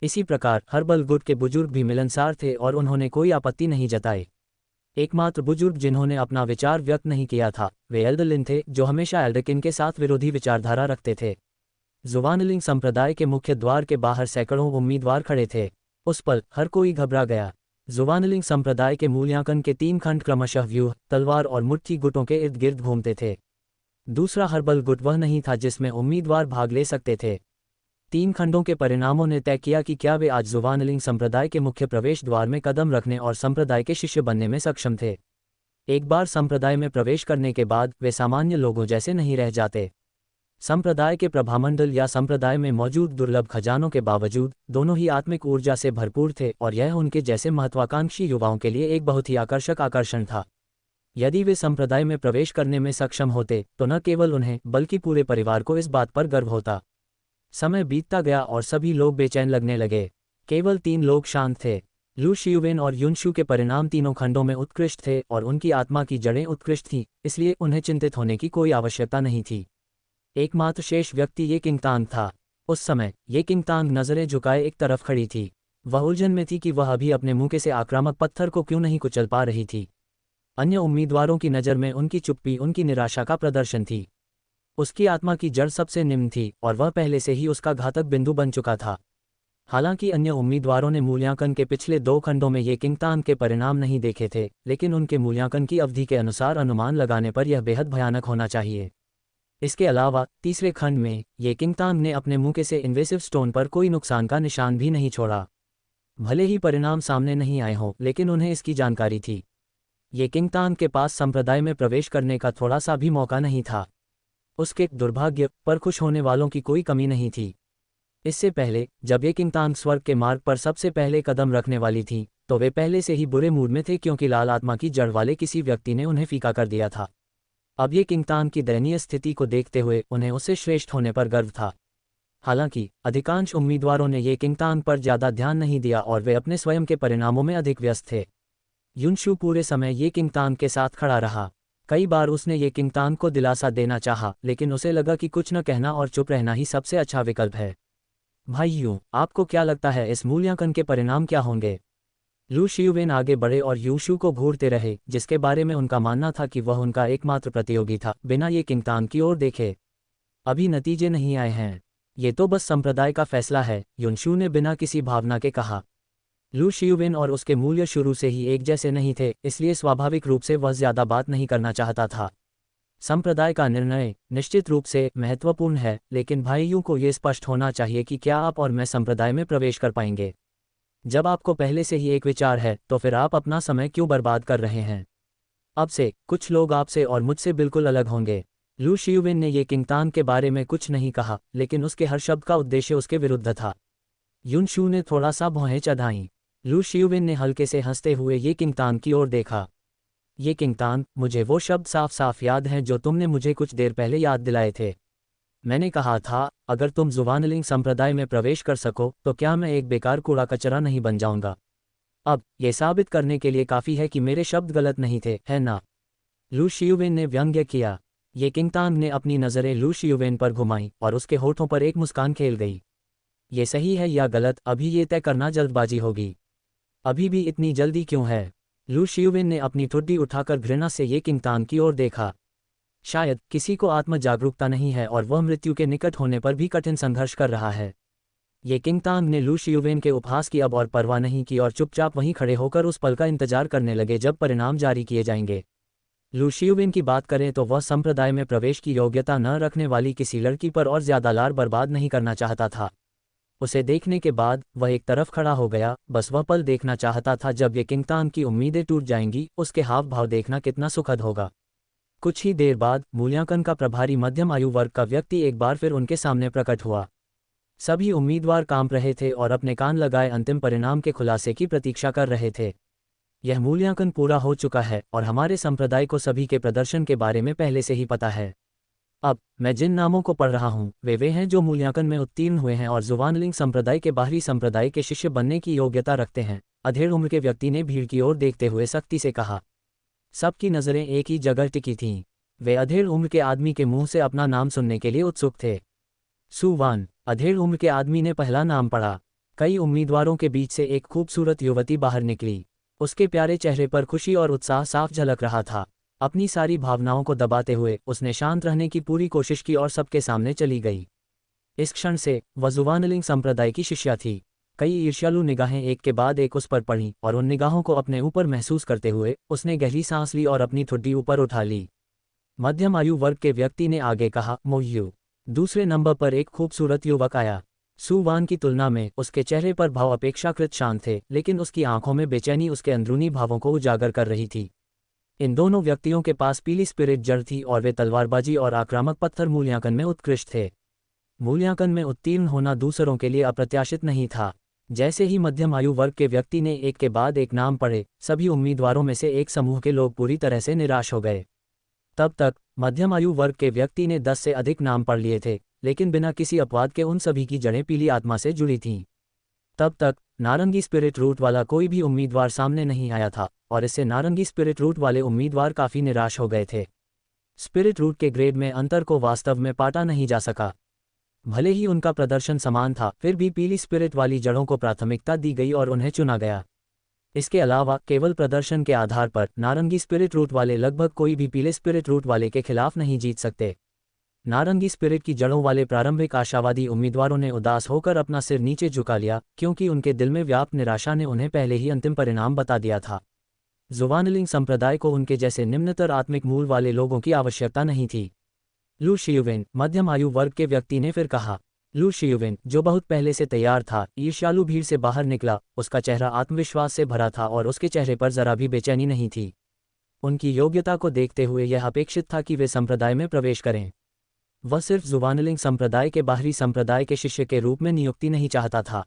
इसी प्रकार हर्बल गुट के बुजुर्ग भी मिलनसार थे और उन्होंने कोई आपत्ति नहीं जताई। एकमात्र बुजुर्ग जिन्होंने अपना विचार व्यक्त नहीं किया था वे एल्डरलिन थे, जो हमेशा एल्डरकिन के साथ विरोधी विचारधारा रखते थे। जुवानलिंग संप्रदाय के मुख्य द्वार के बाहर सैकड़ों उम्मीदवार खड़े थे। उस पल हर कोई घबरा गया। जुवानलिंग संप्रदाय के मूल्यांकन के 3 खंड क्रमशः व्यूह, तलवार और मुट्ठी गुटों के इर्द गिर्द घूमते थे। दूसरा हर्बल गुट वह नहीं था जिसमें उम्मीदवार भाग ले सकते थे। 3 खंडों के परिणामों ने तय किया कि क्या वे आज जुवानलिंग संप्रदाय के मुख्य प्रवेश द्वार में कदम रखने और संप्रदाय के शिष्य बनने में सक्षम थे। एक बार संप्रदाय में प्रवेश करने के बाद वे सामान्य लोगों जैसे नहीं रह जाते। संप्रदाय के प्रभामंडल या संप्रदाय में मौजूद दुर्लभ खजानों के बावजूद दोनों ही आत्मिक ऊर्जा से भरपूर थे, और यह उनके जैसे महत्वाकांक्षी युवाओं के लिए एक बहुत ही आकर्षक आकर्षण था। यदि वे संप्रदाय में प्रवेश करने में सक्षम होते तो न केवल उन्हें बल्कि पूरे परिवार को इस बात पर गर्व होता। समय बीतता गया और सभी लोग बेचैन लगने लगे। केवल 3 लोग शांत थे। लू शियुवेन और युनशु के परिणाम तीनों खंडों में उत्कृष्ट थे और उनकी आत्मा की जड़ें उत्कृष्ट थीं, इसलिए उन्हें चिंतित होने की कोई आवश्यकता नहीं थी। एकमात्र शेष व्यक्ति ये किंगतान था। उस समय ये किंगतान नजरें झुकाए एक तरफ खड़ी थी। वह उलझन में थी कि वह अभी अपने मुंह से आक्रामक पत्थर को क्यों नहीं कुचल पा रही थी। अन्य उम्मीदवारों की नज़र में उनकी चुप्पी उनकी निराशा का प्रदर्शन थी। उसकी आत्मा की जड़ सबसे निम्न थी और वह पहले से ही उसका घातक बिंदु बन चुका था। हालांकि अन्य उम्मीदवारों ने मूल्यांकन के पिछले 2 खंडों में ये किंगतान के परिणाम नहीं देखे थे, लेकिन उनके मूल्यांकन की अवधि के अनुसार अनुमान लगाने पर यह बेहद भयानक होना चाहिए। इसके अलावा तीसरे खंड में ये किंगतान ने अपने मुंह से इन्वेसिव स्टोन पर कोई नुकसान का निशान भी नहीं छोड़ा। भले ही परिणाम सामने नहीं आए हों, लेकिन उन्हें इसकी जानकारी थी। ये किंगतान के पास संप्रदाय में प्रवेश करने का थोड़ा सा भी मौका नहीं था। उसके दुर्भाग्य पर खुश होने वालों की कोई कमी नहीं थी। इससे पहले जब ये किंगतान स्वर्ग के मार्ग पर सबसे पहले कदम रखने वाली थी तो वे पहले से ही बुरे मूड में थे, क्योंकि लाल आत्मा की जड़ वाले किसी व्यक्ति ने उन्हें फीका कर दिया था। अब ये किंगतान की दयनीय स्थिति को देखते हुए उन्हें उससे श्रेष्ठ होने पर गर्व था। हालांकि अधिकांश उम्मीदवारों ने ये किंगतान पर ज़्यादा ध्यान नहीं दिया और वे अपने स्वयं के परिणामों में अधिक व्यस्त थे। युनशु पूरे समय ये किंगतान के साथ खड़ा रहा। कई बार उसने ये किंगतान को दिलासा देना चाहा, लेकिन उसे लगा कि कुछ न कहना और चुप रहना ही सबसे अच्छा विकल्प है। भाइयों, आपको क्या लगता है इस मूल्यांकन के परिणाम क्या होंगे? लू शियुवेन आगे बढ़े और यूशु को घूरते रहे, जिसके बारे में उनका मानना था कि वह उनका एकमात्र प्रतियोगी था, बिना ये किंगतान की ओर देखे। अभी नतीजे नहीं आए हैं। ये तो बस संप्रदाय का फैसला है, युनशु ने बिना किसी भावना के कहा। लू शियुवेन और उसके मूल्य शुरू से ही एक जैसे नहीं थे, इसलिए स्वाभाविक रूप से वह ज्यादा बात नहीं करना चाहता था। संप्रदाय का निर्णय निश्चित रूप से महत्वपूर्ण है, लेकिन भाइयों को ये स्पष्ट होना चाहिए कि क्या आप और मैं संप्रदाय में प्रवेश कर पाएंगे। जब आपको पहले से ही एक विचार है, तो फिर आप अपना समय क्यों बर्बाद कर रहे हैं? अब से कुछ लोग आपसे और मुझसे बिल्कुल अलग होंगे। लू शियुवेन ने ये किंगतान के बारे में कुछ नहीं कहा, लेकिन उसके हर शब्द का उद्देश्य उसके विरुद्ध था। युनशु ने थोड़ा सा भौहें चढ़ाईं। लू शियुवेन ने हल्के से हंसते हुए ये किंगतान की ओर देखा। ये किंगतान, मुझे वो शब्द साफ साफ याद हैं जो तुमने मुझे कुछ देर पहले याद दिलाए थे। मैंने कहा था, अगर तुम जुवानलिंग संप्रदाय में प्रवेश कर सको तो क्या मैं एक बेकार कूड़ा कचरा नहीं बन जाऊंगा? अब ये साबित करने के लिए काफ़ी है कि मेरे शब्द गलत नहीं थे, है ना? लू शियुवेन ने व्यंग्य किया। ये किंगतान ने अपनी नज़रें लू शियुवेन पर घुमाईं और उसके होठों पर एक मुस्कान खेल गई। ये सही है या गलत, अभी ये तय करना जल्दबाजी होगी। अभी भी इतनी जल्दी क्यों है? लू शियुवेन ने अपनी ठुड्डी उठाकर घृणा से ये किंगतान की ओर देखा। शायद किसी को आत्म जागरूकता नहीं है और वह मृत्यु के निकट होने पर भी कठिन संघर्ष कर रहा है। ये किंगतान ने लू शियुवेन के उपहास की अब और परवाह नहीं की और चुपचाप वहीं खड़े होकर उस पल का इंतजार करने लगे जब परिणाम जारी किए जाएंगे। लू शियुवेन की बात करें तो वह संप्रदाय में प्रवेश की योग्यता न रखने वाली किसी लड़की पर और ज्यादा लार बर्बाद नहीं करना चाहता था। उसे देखने के बाद वह एक तरफ खड़ा हो गया, बस वह पल देखना चाहता था जब ये किंगतान की उम्मीदें टूट जाएंगी। उसके हाव भाव देखना कितना सुखद होगा। कुछ ही देर बाद मूल्यांकन का प्रभारी मध्यम आयु वर्ग का व्यक्ति एक बार फिर उनके सामने प्रकट हुआ। सभी उम्मीदवार कांप रहे थे और अपने कान लगाए अंतिम परिणाम के खुलासे की प्रतीक्षा कर रहे थे। यह मूल्यांकन पूरा हो चुका है और हमारे संप्रदाय को सभी के प्रदर्शन के बारे में पहले से ही पता है। अब मैं जिन नामों को पढ़ रहा हूँ वे हैं जो मूल्यांकन में उत्तीर्ण हुए हैं और जुवानलिंग संप्रदाय के बाहरी संप्रदाय के शिष्य बनने की योग्यता रखते हैं। अधेड़ उम्र के व्यक्ति ने भीड़ की ओर देखते हुए सख्ती से कहा। सबकी नज़रें एक ही जगह टिकी थीं। वे अधेड़ उम्र के आदमी के मुंह से अपना नाम सुनने के लिए उत्सुक थे। सुवान, अधेड़ उम्र के आदमी ने पहला नाम पढ़ा। कई उम्मीदवारों के बीच से एक खूबसूरत युवती बाहर निकली। उसके प्यारे चेहरे पर खुशी और उत्साह साफ झलक रहा था। अपनी सारी भावनाओं को दबाते हुए उसने शांत रहने की पूरी कोशिश की और सबके सामने चली गई। इस क्षण से वह जुवानलिंग संप्रदाय की शिष्या थी। कई ईर्ष्यालु निगाहें एक के बाद एक उस पर पड़ीं और उन निगाहों को अपने ऊपर महसूस करते हुए उसने गहरी सांस ली और अपनी ठुड्डी ऊपर उठा ली। मध्यम आयु वर्ग के व्यक्ति ने आगे कहा, मोह्यू। दूसरे नंबर पर एक खूबसूरत युवक आया। सुवान की तुलना में उसके चेहरे पर भाव अपेक्षाकृत शांत थे, लेकिन उसकी आंखों में बेचैनी उसके अंदरूनी भावों को उजागर कर रही थी। इन दोनों व्यक्तियों के पास पीली स्पिरिट जड़ थी और वे तलवारबाजी और आक्रामक पत्थर मूल्यांकन में उत्कृष्ट थे। मूल्यांकन में उत्तीर्ण होना दूसरों के लिए अप्रत्याशित नहीं था। जैसे ही मध्यम आयु वर्ग के व्यक्ति ने एक के बाद एक नाम पढ़े, सभी उम्मीदवारों में से एक समूह के लोग पूरी तरह से निराश हो गए। तब तक मध्यम आयु वर्ग के व्यक्ति ने 10 से अधिक नाम पढ़ लिए थे, लेकिन बिना किसी अपवाद के उन सभी की जड़ें पीली आत्मा से जुड़ी थीं। तब तक नारंगी स्पिरिट रूट वाला कोई भी उम्मीदवार सामने नहीं आया था और इससे नारंगी स्पिरिट रूट वाले उम्मीदवार काफ़ी निराश हो गए थे। स्पिरिट रूट के ग्रेड में अंतर को वास्तव में पाटा नहीं जा सका। भले ही उनका प्रदर्शन समान था, फिर भी पीली स्पिरिट वाली जड़ों को प्राथमिकता दी गई और उन्हें चुना गया। इसके अलावा केवल प्रदर्शन के आधार पर नारंगी स्पिरिट रूट वाले लगभग कोई भी पीले स्पिरिट रूट वाले के खिलाफ नहीं जीत सकते। नारंगी स्पिरिट की जड़ों वाले प्रारंभिक आशावादी उम्मीदवारों ने उदास होकर अपना सिर नीचे झुका लिया, क्योंकि उनके दिल में व्याप्त निराशा ने उन्हें पहले ही अंतिम परिणाम बता दिया था। जुवानलिंग संप्रदाय को उनके जैसे निम्नतर आत्मिक मूल वाले लोगों की आवश्यकता नहीं थी। लू शियुवेन, मध्यम आयु वर्ग के व्यक्ति ने फिर कहा। लू शियुवेन, जो बहुत पहले से तैयार था, ईर्ष्यालु भीड़ से बाहर निकला। उसका चेहरा आत्मविश्वास से भरा था और उसके चेहरे पर जरा भी बेचैनी नहीं थी। उनकी योग्यता को देखते हुए यह अपेक्षित था कि वे संप्रदाय में प्रवेश करें। वह सिर्फ जुवानलिंग संप्रदाय के बाहरी संप्रदाय के शिष्य के रूप में नियुक्ति नहीं चाहता था।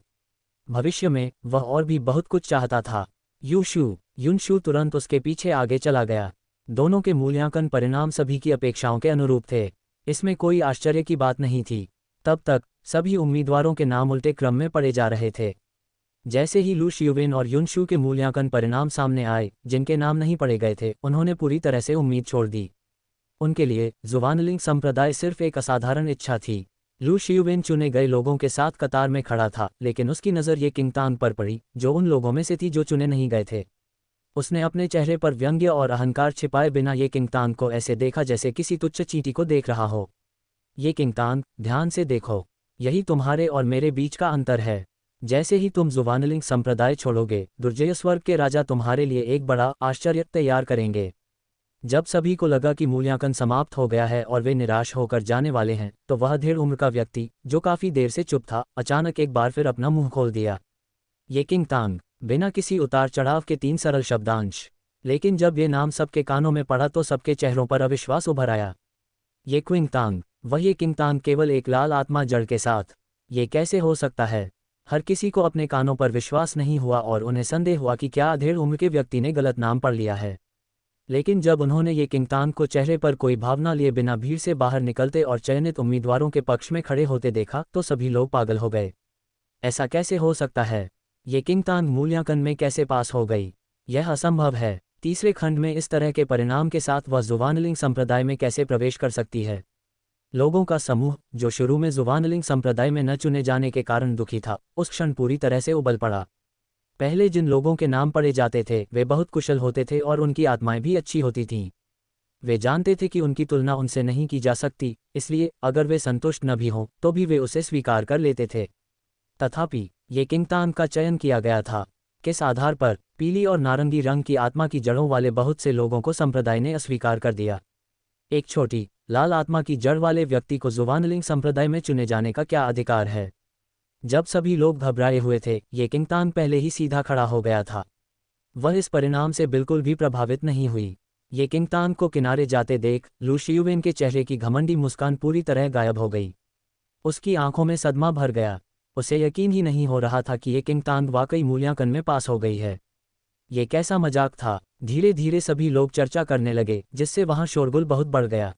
भविष्य में वह और भी बहुत कुछ चाहता था। युनशु तुरंत उसके पीछे आगे चला गया। दोनों के मूल्यांकन परिणाम सभी की अपेक्षाओं के अनुरूप थे। इसमें कोई आश्चर्य की बात नहीं थी। तब तक सभी उम्मीदवारों के नाम उल्टे क्रम में पढ़े जा रहे थे। जैसे ही लू शियुवेन और युनशू के मूल्यांकन परिणाम सामने आए, जिनके नाम नहीं पढ़े गए थे, उन्होंने पूरी तरह से उम्मीद छोड़ दी। उनके लिए जुवानलिंग संप्रदाय सिर्फ एक असाधारण इच्छा थी। लू शियुवेन चुने गए लोगों के साथ कतार में खड़ा था, लेकिन उसकी नज़र ये किंगतांग पर पड़ी, जो उन लोगों में से थी जो चुने नहीं गए थे। उसने अपने चेहरे पर व्यंग्य और अहंकार छिपाए बिना ये किंगतांग को ऐसे देखा जैसे किसी तुच्छ चींटी को देख रहा हो। ये किंगतांग, ध्यान से देखो, यही तुम्हारे और मेरे बीच का अंतर है। जैसे ही तुम जुवानलिंग संप्रदाय छोड़ोगे, दुर्जय स्वर्ग के राजा तुम्हारे लिए एक बड़ा आश्चर्य तैयार करेंगे। जब सभी को लगा कि मूल्यांकन समाप्त हो गया है और वे निराश होकर जाने वाले हैं, तो वह अधेड़ उम्र का व्यक्ति, जो काफी देर से चुप था, अचानक एक बार फिर अपना मुंह खोल दिया। ये किंगतांग, बिना किसी उतार चढ़ाव के 3 सरल शब्दांश। लेकिन जब ये नाम सबके कानों में पड़ा तो सबके चेहरों पर अविश्वास उभर आया। ये क्विंगतांग, वही किंगतांग, केवल एक लाल आत्मा जड़ के साथ। ये कैसे हो सकता है? हर किसी को अपने कानों पर विश्वास नहीं हुआ और उन्हें संदेह हुआ कि क्या अधेड़ उम्र के व्यक्ति ने गलत नाम पढ़ लिया है। लेकिन जब उन्होंने ये किंगतांग को चेहरे पर कोई भावना लिए बिना भीड़ से बाहर निकलते और चयनित उम्मीदवारों के पक्ष में खड़े होते देखा, तो सभी लोग पागल हो गए। ऐसा कैसे हो सकता है? ये किंगतांग मूल्यांकन में कैसे पास हो गई? यह असंभव है। तीसरे खंड में इस तरह के परिणाम के साथ वह जुवानलिंग संप्रदाय में कैसे प्रवेश कर सकती है? लोगों का समूह, जो शुरू में जुवानलिंग संप्रदाय में न चुने जाने के कारण दुखी था, उस क्षण पूरी तरह से उबल पड़ा। पहले जिन लोगों के नाम पढ़े जाते थे वे बहुत कुशल होते थे और उनकी आत्माएं भी अच्छी होती थीं। वे जानते थे कि उनकी तुलना उनसे नहीं की जा सकती, इसलिए अगर वे संतुष्ट न भी हों तो भी वे उसे स्वीकार कर लेते थे। तथापि ये किंगतांग का चयन किया गया था। किस आधार पर? पीली और नारंगी रंग की आत्मा की जड़ों वाले बहुत से लोगों को संप्रदाय ने अस्वीकार कर दिया। एक छोटी लाल आत्मा की जड़ वाले व्यक्ति को जुवानलिंग संप्रदाय में चुने जाने का क्या अधिकार है? जब सभी लोग घबराए हुए थे, ये किंगतांग पहले ही सीधा खड़ा हो गया था। वह इस परिणाम से बिल्कुल भी प्रभावित नहीं हुई। ये किंगतांग को किनारे जाते देख लू शियुवेन के चेहरे की घमंडी मुस्कान पूरी तरह गायब हो गई। उसकी आंखों में सदमा भर गया। उसे यकीन ही नहीं हो रहा था कि ये किंगतांग वाकई मूल्यांकन में पास हो गई है। ये कैसा मजाक था? धीरे धीरे सभी लोग चर्चा करने लगे, जिससे वहां शोरगुल बहुत बढ़ गया।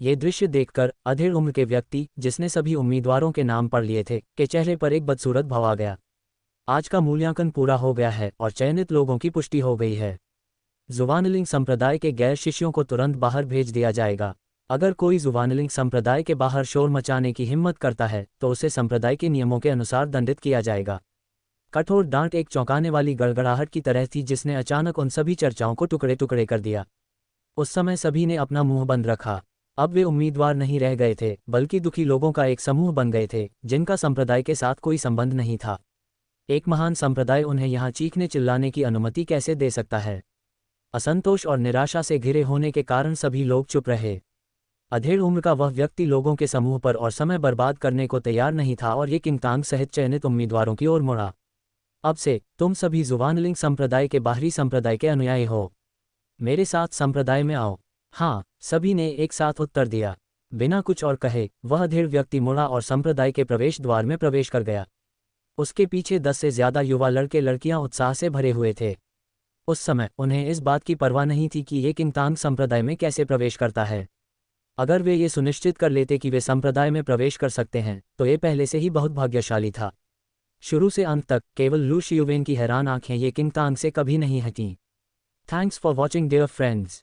ये दृश्य देखकर अधेड़ उम्र के व्यक्ति, जिसने सभी उम्मीदवारों के नाम पढ़ लिए थे, के चेहरे पर एक बदसूरत भाव आ गया। आज का मूल्यांकन पूरा हो गया है और चयनित लोगों की पुष्टि हो गई है। जुवानलिंग संप्रदाय के गैर शिष्यों को तुरंत बाहर भेज दिया जाएगा। अगर कोई जुवानलिंग संप्रदाय के बाहर शोर मचाने की हिम्मत करता है तो उसे संप्रदाय के नियमों के अनुसार दंडित किया जाएगा। कठोर डांट एक चौंकाने वाली गड़गड़ाहट की तरह थी जिसने अचानक उन सभी चर्चाओं को टुकड़े टुकड़े कर दिया। उस समय सभी ने अपना मुंह बंद रखा। अब वे उम्मीदवार नहीं रह गए थे, बल्कि दुखी लोगों का एक समूह बन गए थे, जिनका संप्रदाय के साथ कोई संबंध नहीं था। एक महान संप्रदाय उन्हें यहाँ चीखने चिल्लाने की अनुमति कैसे दे सकता है? असंतोष और निराशा से घिरे होने के कारण सभी लोग चुप रहे। अधेड़ उम्र का वह व्यक्ति लोगों के समूह पर और समय बर्बाद करने को तैयार नहीं था और ये किंगतांग सहित चयनित उम्मीदवारों की ओर मुड़ा। अब से तुम सभी जुवानलिंग संप्रदाय के बाहरी संप्रदाय के अनुयायी हो। मेरे साथ संप्रदाय में आओ। हाँ, सभी ने एक साथ उत्तर दिया। बिना कुछ और कहे वह अधेड़ व्यक्ति मुड़ा और संप्रदाय के प्रवेश द्वार में प्रवेश कर गया। उसके पीछे 10 से ज्यादा युवा लड़के लड़कियां उत्साह से भरे हुए थे। उस समय उन्हें इस बात की परवाह नहीं थी कि ये किंगतांग संप्रदाय में कैसे प्रवेश करता है। अगर वे ये सुनिश्चित कर लेते कि वे संप्रदाय में प्रवेश कर सकते हैं तो ये पहले से ही बहुत भाग्यशाली था। शुरू से अंत तक केवल लू शियुवेन की हैरान आंखें ये किंगतांग से कभी नहीं हटीं। Thanks for watching dear friends.